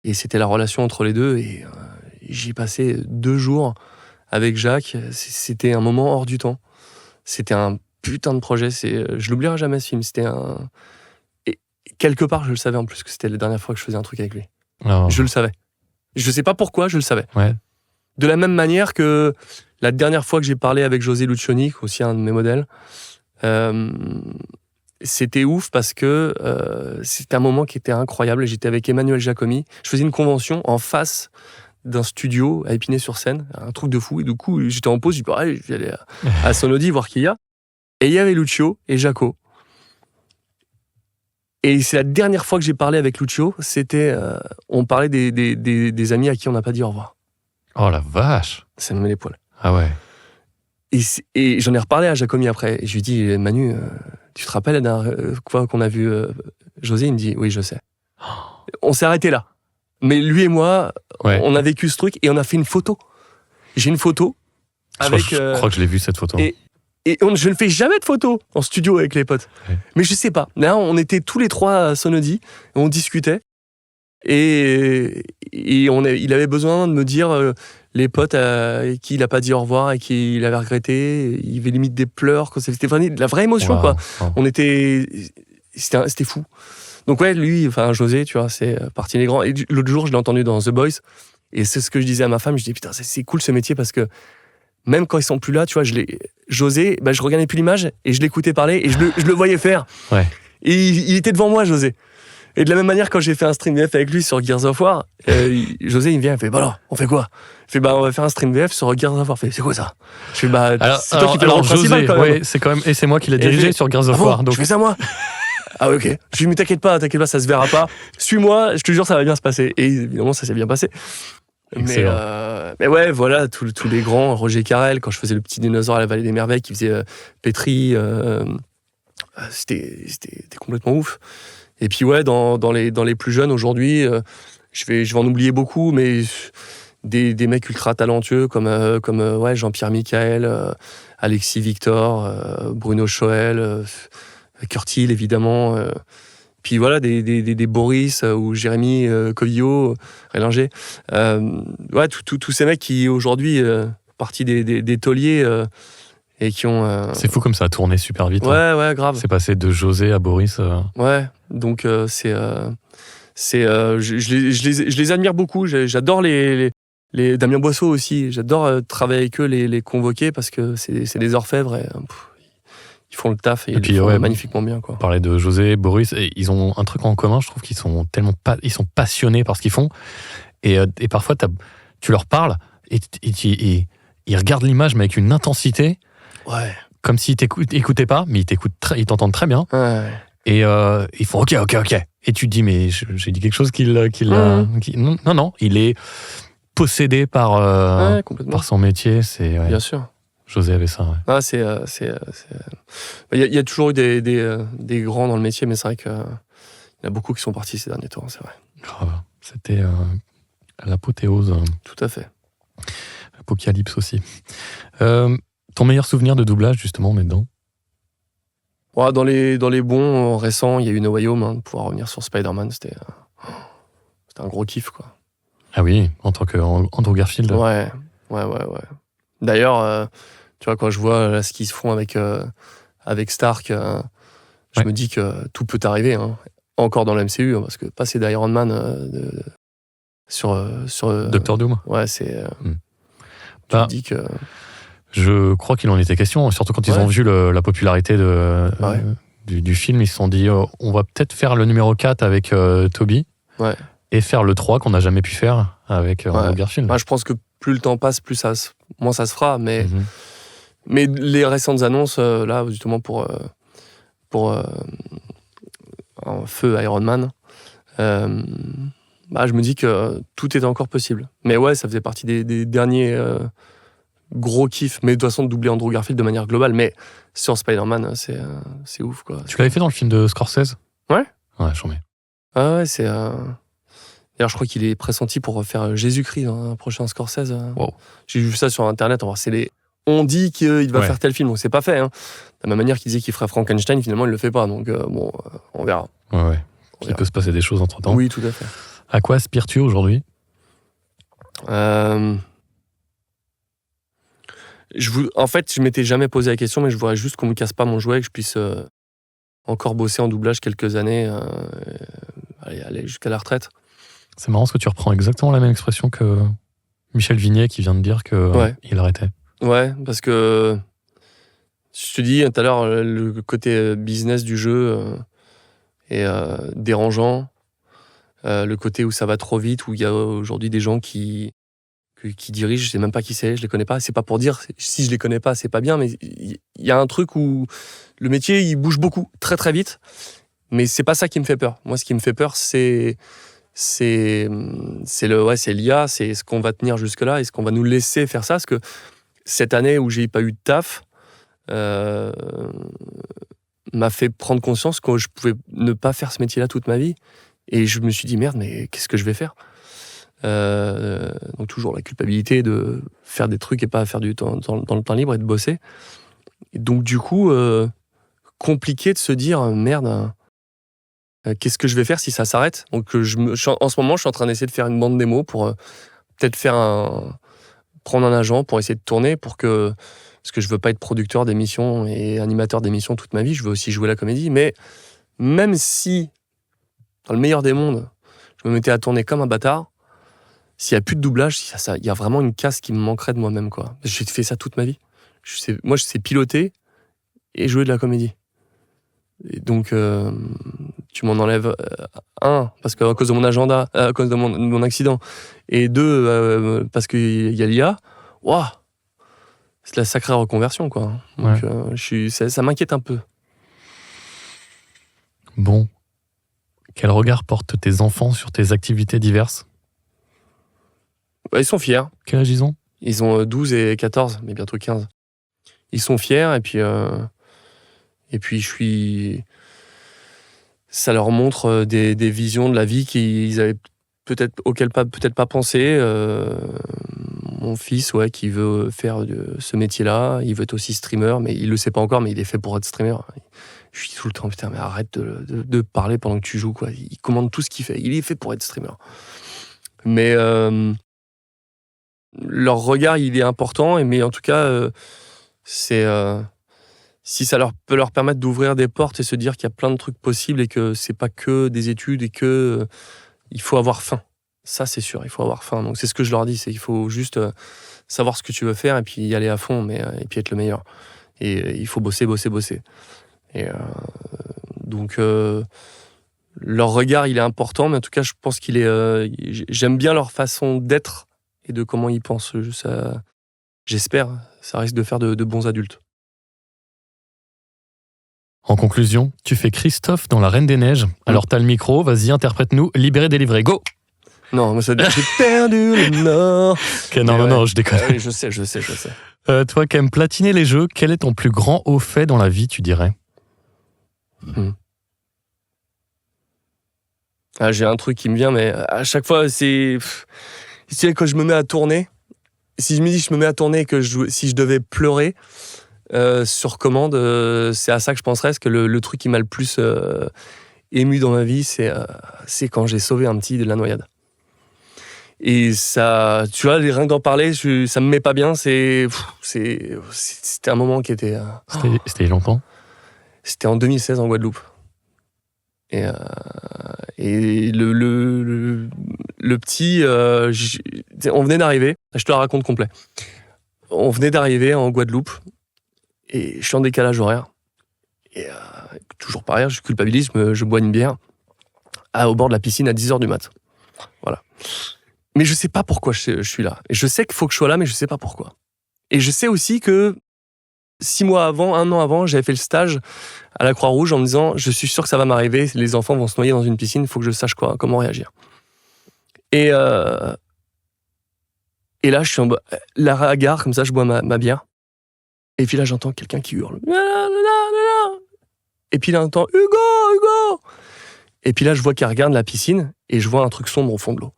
Et c'était la relation entre les deux et j'y passais 2 jours avec Jacques. C'était un moment hors du temps. C'était un putain de projet. Je l'oublierai jamais, ce film. Et quelque part, je le savais en plus que c'était la dernière fois que je faisais un truc avec lui. Alors, Je le savais. Je sais pas pourquoi, je le savais. ouais. De la même manière que la dernière fois que j'ai parlé avec José Lucioni, aussi un de mes modèles, c'était ouf parce que c'était un moment qui était incroyable. J'étais avec Emmanuel Giacomi. Je faisais une convention en face d'un studio à Épinay-sur-Seine, un truc de fou. Et du coup, j'étais en pause, je dis, allez, je vais aller à Sonodi voir qui il y a. Et il y avait Lucio et Jaco. Et c'est la dernière fois que j'ai parlé avec Lucio, on parlait des amis à qui on n'a pas dit au revoir. Oh la vache. Ça me met les poils. Ah ouais. Et j'en ai reparlé à Jacomi après. Et je lui dis, Manu, tu te rappelles la dernière fois qu'on a vu José? Il me dit, oui, je sais. On s'est arrêté là. Mais lui et moi, Ouais. on a vécu ce truc et on a fait une photo. J'ai une photo avec... Je crois que je l'ai vu cette photo. et je ne fais jamais de photos en studio avec les potes. Ouais. Mais je sais pas. Là, on était tous les 3 à Sonodi, on discutait. Et il avait besoin de me dire les potes à qui il n'a pas dit au revoir et qui il avait regretté. Il y avait limite des pleurs. C'était vraiment de la vraie émotion, Wow. quoi. Wow. C'était fou. Donc ouais, lui, enfin José, tu vois, c'est parti des grands. Et l'autre jour, je l'ai entendu dans The Boys. Et c'est ce que je disais à ma femme. Je dis, putain, c'est cool ce métier parce que même quand ils sont plus là, tu vois, José, je regardais plus l'image et je l'écoutais parler et je le voyais faire. Ouais. Et il était devant moi, José. Et de la même manière, quand j'ai fait un stream VF avec lui sur Gears of War, José, il me vient, il fait, bah alors, on fait quoi? Il fait, bah on va faire un stream VF sur Gears of War. Il fait, c'est quoi ça? Je fais, bah, c'est toi qui fais le rôle principal, José, quand même. ouais, c'est quand même, et c'est moi qui l'ai Et dirigé j'ai- sur Gears of Ah bon, War. Donc je fais ça moi? Ah ok. Je lui dis, mais t'inquiète pas, ça se verra pas. Suis-moi, je te jure, ça va bien se passer. Et évidemment, ça s'est bien passé. Mais ouais, voilà, tous les grands, Roger Carrel, quand je faisais le petit dinosaure à la Vallée des Merveilles, qui faisait Petri, c'était complètement ouf. Et puis ouais, dans les plus jeunes aujourd'hui, je vais en oublier beaucoup, mais des mecs ultra talentueux comme ouais, Jean-Pierre Michael, Alexis Victor, Bruno Choel, Kurt Hill évidemment. Puis voilà, des Boris ou Jérémy Covillo, Rélinger. Ouais, tous ces mecs qui aujourd'hui partie des tauliers et qui ont. c'est fou comme ça a tourné super vite. Ouais, hein. ouais, grave. C'est passé de José à Boris. Ouais, donc je les admire beaucoup. J'adore les Damien Boisseau aussi. J'adore travailler avec eux, les convoquer parce que c'est des orfèvres et ils font le taf et ils puis, le font ouais, magnifiquement bien, quoi. On parlait de José, Boris, et ils ont un truc en commun, je trouve qu'ils sont tellement ils sont passionnés par ce qu'ils font. Et parfois, tu leur parles et ils regardent l'image, mais avec une intensité, Ouais. comme s'ils t'écoutaient pas, mais ils t'entendent très bien. Ouais. Et ils font ok. Et tu te dis, mais j'ai dit quelque chose non, il est possédé par complètement. par son métier. C'est Bien sûr. José avait ça. Ouais. Ah, il y a toujours eu des grands dans le métier, mais c'est vrai qu'il y en a beaucoup qui sont partis ces derniers temps, c'est vrai. Grave. C'était l'apothéose. Tout à fait. Apocalypse aussi. Ton meilleur souvenir de doublage, justement, on est dedans. Ouais, dans les bons récents, il y a eu No Way Home, de pouvoir revenir sur Spider-Man, c'était un gros kiff, quoi. Ah oui, en tant qu'Andrew Garfield. Ouais. D'ailleurs, tu vois, quand je vois là, ce qu'ils se font avec Stark, je me dis que tout peut arriver, encore dans le MCU, parce que passer d'Iron Man sur Doctor Doom. Ouais, c'est... Tu Bah, te dis que... Je crois qu'il en était question, surtout quand ils ont vu la popularité du film, ils se sont dit on va peut-être faire le numéro 4 avec Tobey et faire le 3 qu'on n'a jamais pu faire avec Andrew Garfield. Bah, je pense que plus le temps passe, moins ça se fera, mais les récentes annonces, là, justement, pour un feu Iron Man, je me dis que tout est encore possible. Mais ouais, ça faisait partie des derniers... gros kiff, mais de toute façon de doubler Andrew Garfield de manière globale, mais sur Spider-Man, c'est ouf, quoi. Tu l'avais fait dans le film de Scorsese ? Ouais, j'en mets. Ah ouais, c'est... D'ailleurs, je crois qu'il est pressenti pour faire Jésus-Christ dans un prochain Scorsese. Wow. J'ai vu ça sur Internet, on dit qu'il va faire tel film, donc c'est pas fait. De la même manière qu'il disait qu'il ferait Frankenstein, finalement, il le fait pas, donc on verra. Ouais. Il peut se passer des choses entre-temps. Oui, tout à fait. À quoi aspires-tu aujourd'hui ? En fait, je m'étais jamais posé la question, mais je voudrais juste qu'on me casse pas mon jouet, que je puisse encore bosser en doublage quelques années, aller jusqu'à la retraite. C'est marrant parce que tu reprends exactement la même expression que Michel Vignet qui vient de dire qu'il arrêtait. Ouais, parce que je te dis tout à l'heure, le côté business du jeu est dérangeant. Le côté où ça va trop vite, où il y a aujourd'hui des gens qui dirigent, je sais même pas qui c'est, je les connais pas. C'est pas pour dire si je les connais pas, c'est pas bien, mais il y a un truc où le métier il bouge beaucoup, très très vite. Mais c'est pas ça qui me fait peur. Moi, ce qui me fait peur, c'est l'IA, c'est ce qu'on va tenir jusque là, est-ce qu'on va nous laisser faire ça, parce que cette année où j'ai pas eu de taf m'a fait prendre conscience que je pouvais ne pas faire ce métier-là toute ma vie, et je me suis dit merde, mais qu'est-ce que je vais faire? Donc toujours la culpabilité de faire des trucs et pas faire du temps dans le temps libre et de bosser. Et donc du coup, compliqué de se dire merde, qu'est-ce que je vais faire si ça s'arrête? Donc en ce moment, je suis en train d'essayer de faire une bande démo pour peut-être prendre un agent pour essayer de tourner, parce que je veux pas être producteur d'émissions et animateur d'émissions toute ma vie. Je veux aussi jouer la comédie. Mais même si, dans le meilleur des mondes, je me mettais à tourner comme un bâtard, s'il n'y a plus de doublage, il y a vraiment une casse qui me manquerait de moi-même, quoi. J'ai fait ça toute ma vie. Moi, je sais piloter et jouer de la comédie. Et donc, tu m'en enlèves un, parce qu'à cause de mon agenda, à cause de mon accident, et deux, parce qu'il y a l'IA. Waouh, c'est la sacrée reconversion, quoi. Donc, ça m'inquiète un peu. Bon. Quel regard portent tes enfants sur tes activités diverses ? Ils sont fiers. Quel âge ils ont ? Ils ont 12 et 14, mais bientôt 15. Ils sont fiers, et puis ça leur montre des visions de la vie qu'ils avaient auxquelles peut-être pas pensé. Mon fils, qui veut faire ce métier-là, il veut être aussi streamer, mais il le sait pas encore, mais il est fait pour être streamer. Je suis tout le temps, putain, mais arrête de parler pendant que tu joues, quoi. Il commande tout ce qu'il fait. Il est fait pour être streamer. Mais leur regard, il est important, mais en tout cas, c'est si ça peut leur permettre d'ouvrir des portes et se dire qu'il y a plein de trucs possibles et que c'est pas que des études et que il faut avoir faim. Ça, c'est sûr, il faut avoir faim. Donc c'est ce que je leur dis, c'est qu'il faut juste savoir ce que tu veux faire et puis y aller à fond, et puis être le meilleur. Et il faut bosser. Et donc leur regard, il est important, mais en tout cas, je pense qu'il est. J'aime bien leur façon d'être et de comment ils pensent. J'espère, ça risque de faire de bons adultes. En conclusion, tu fais Christophe dans La Reine des Neiges. Alors t'as le micro, vas-y, interprète-nous, libéré, délivré, go. Non, moi ça dit j'ai perdu le nord. Ok, non, je déconne. Oui, je sais. Toi qui aimes platiner les jeux, quel est ton plus grand haut fait dans la vie, tu dirais? J'ai un truc qui me vient, mais à chaque fois, c'est quand je me mets à tourner. Si je me dis je me mets à tourner et que si je devais pleurer sur commande, c'est à ça que je penserais. Parce que le truc qui m'a le plus ému dans ma vie, c'est quand j'ai sauvé un petit de la noyade. Et ça, tu vois, rien que d'en parler, ça me met pas bien. C'était un moment qui était... C'était il y a longtemps? C'était en 2016 en Guadeloupe. Et le petit, on venait d'arriver, je te la raconte complet. On venait d'arriver en Guadeloupe et je suis en décalage horaire. Et toujours par ailleurs, je culpabilise, je bois une bière au bord de la piscine à 10h du mat. Voilà. Mais je sais pas pourquoi je suis là. Et je sais qu'il faut que je sois là, mais je sais pas pourquoi. Et je sais aussi que 6 mois avant, 1 an avant, j'avais fait le stage à la Croix-Rouge en me disant je suis sûr que ça va m'arriver, les enfants vont se noyer dans une piscine, il faut que je sache comment réagir. Et là, je suis la gare, comme ça, je bois ma bière. Et puis là, j'entends quelqu'un qui hurle. Et puis là, j'entends Hugo. Et puis là, je vois qu'il regarde la piscine et je vois un truc sombre au fond de l'eau.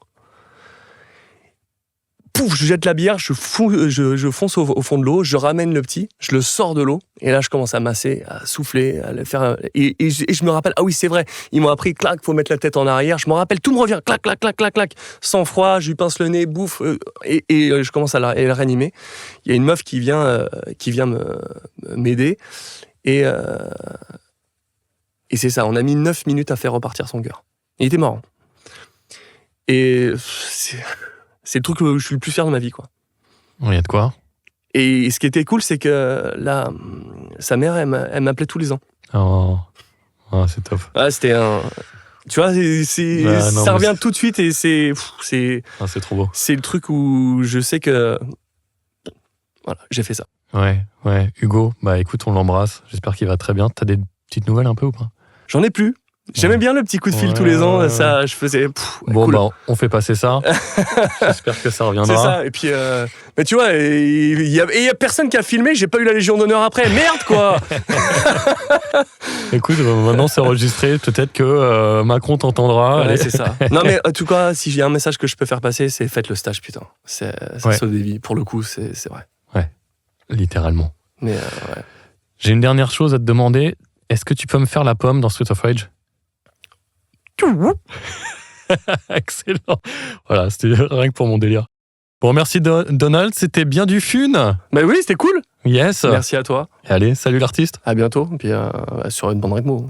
Pouf, je jette la bière, je fonce au fond de l'eau, je ramène le petit, je le sors de l'eau, et là je commence à masser, à souffler, à le faire. Et je me rappelle, ah oui, c'est vrai, ils m'ont appris, clac, faut mettre la tête en arrière, je me rappelle, tout me revient, clac, clac, clac, clac, clac, sans froid, je lui pince le nez, bouffe, et je commence à la réanimer. Il y a une meuf qui vient m'aider, et c'est ça, on a mis 9 minutes à faire repartir son cœur. Il était marrant. Et c'est le truc où je suis le plus fier de ma vie, quoi. Il y a de quoi. Et ce qui était cool, c'est que là, sa mère, elle m'appelait tous les ans. Oh, c'est top. C'était un... Tu vois, ça revient tout de suite et c'est trop beau. C'est le truc où je sais que... Voilà, j'ai fait ça. Ouais. Hugo, écoute, on l'embrasse. J'espère qu'il va très bien. T'as des petites nouvelles un peu ou pas? J'en ai plus. J'aimais bien le petit coup de fil tous les ans, ça, je faisais... Bon, cool. On fait passer ça. J'espère que ça reviendra. C'est ça, et puis... mais tu vois, il y a personne qui a filmé, j'ai pas eu la Légion d'honneur après. Merde, quoi. Écoute, maintenant c'est enregistré, peut-être que Macron t'entendra. Ouais, c'est ça. Non, mais en tout cas, si j'ai un message que je peux faire passer, c'est faites le stage, putain. Ça sauve des vies, pour le coup, c'est vrai. Ouais, littéralement. Mais ouais. J'ai une dernière chose à te demander. Est-ce que tu peux me faire la pomme dans Streets of Rage? Excellent. Voilà, c'était rien que pour mon délire. Bon, merci Donald, c'était bien du fun. Bah oui, c'était cool. Yes. Merci à toi. Et allez, salut l'artiste. À bientôt, puis sur une bande rythmo.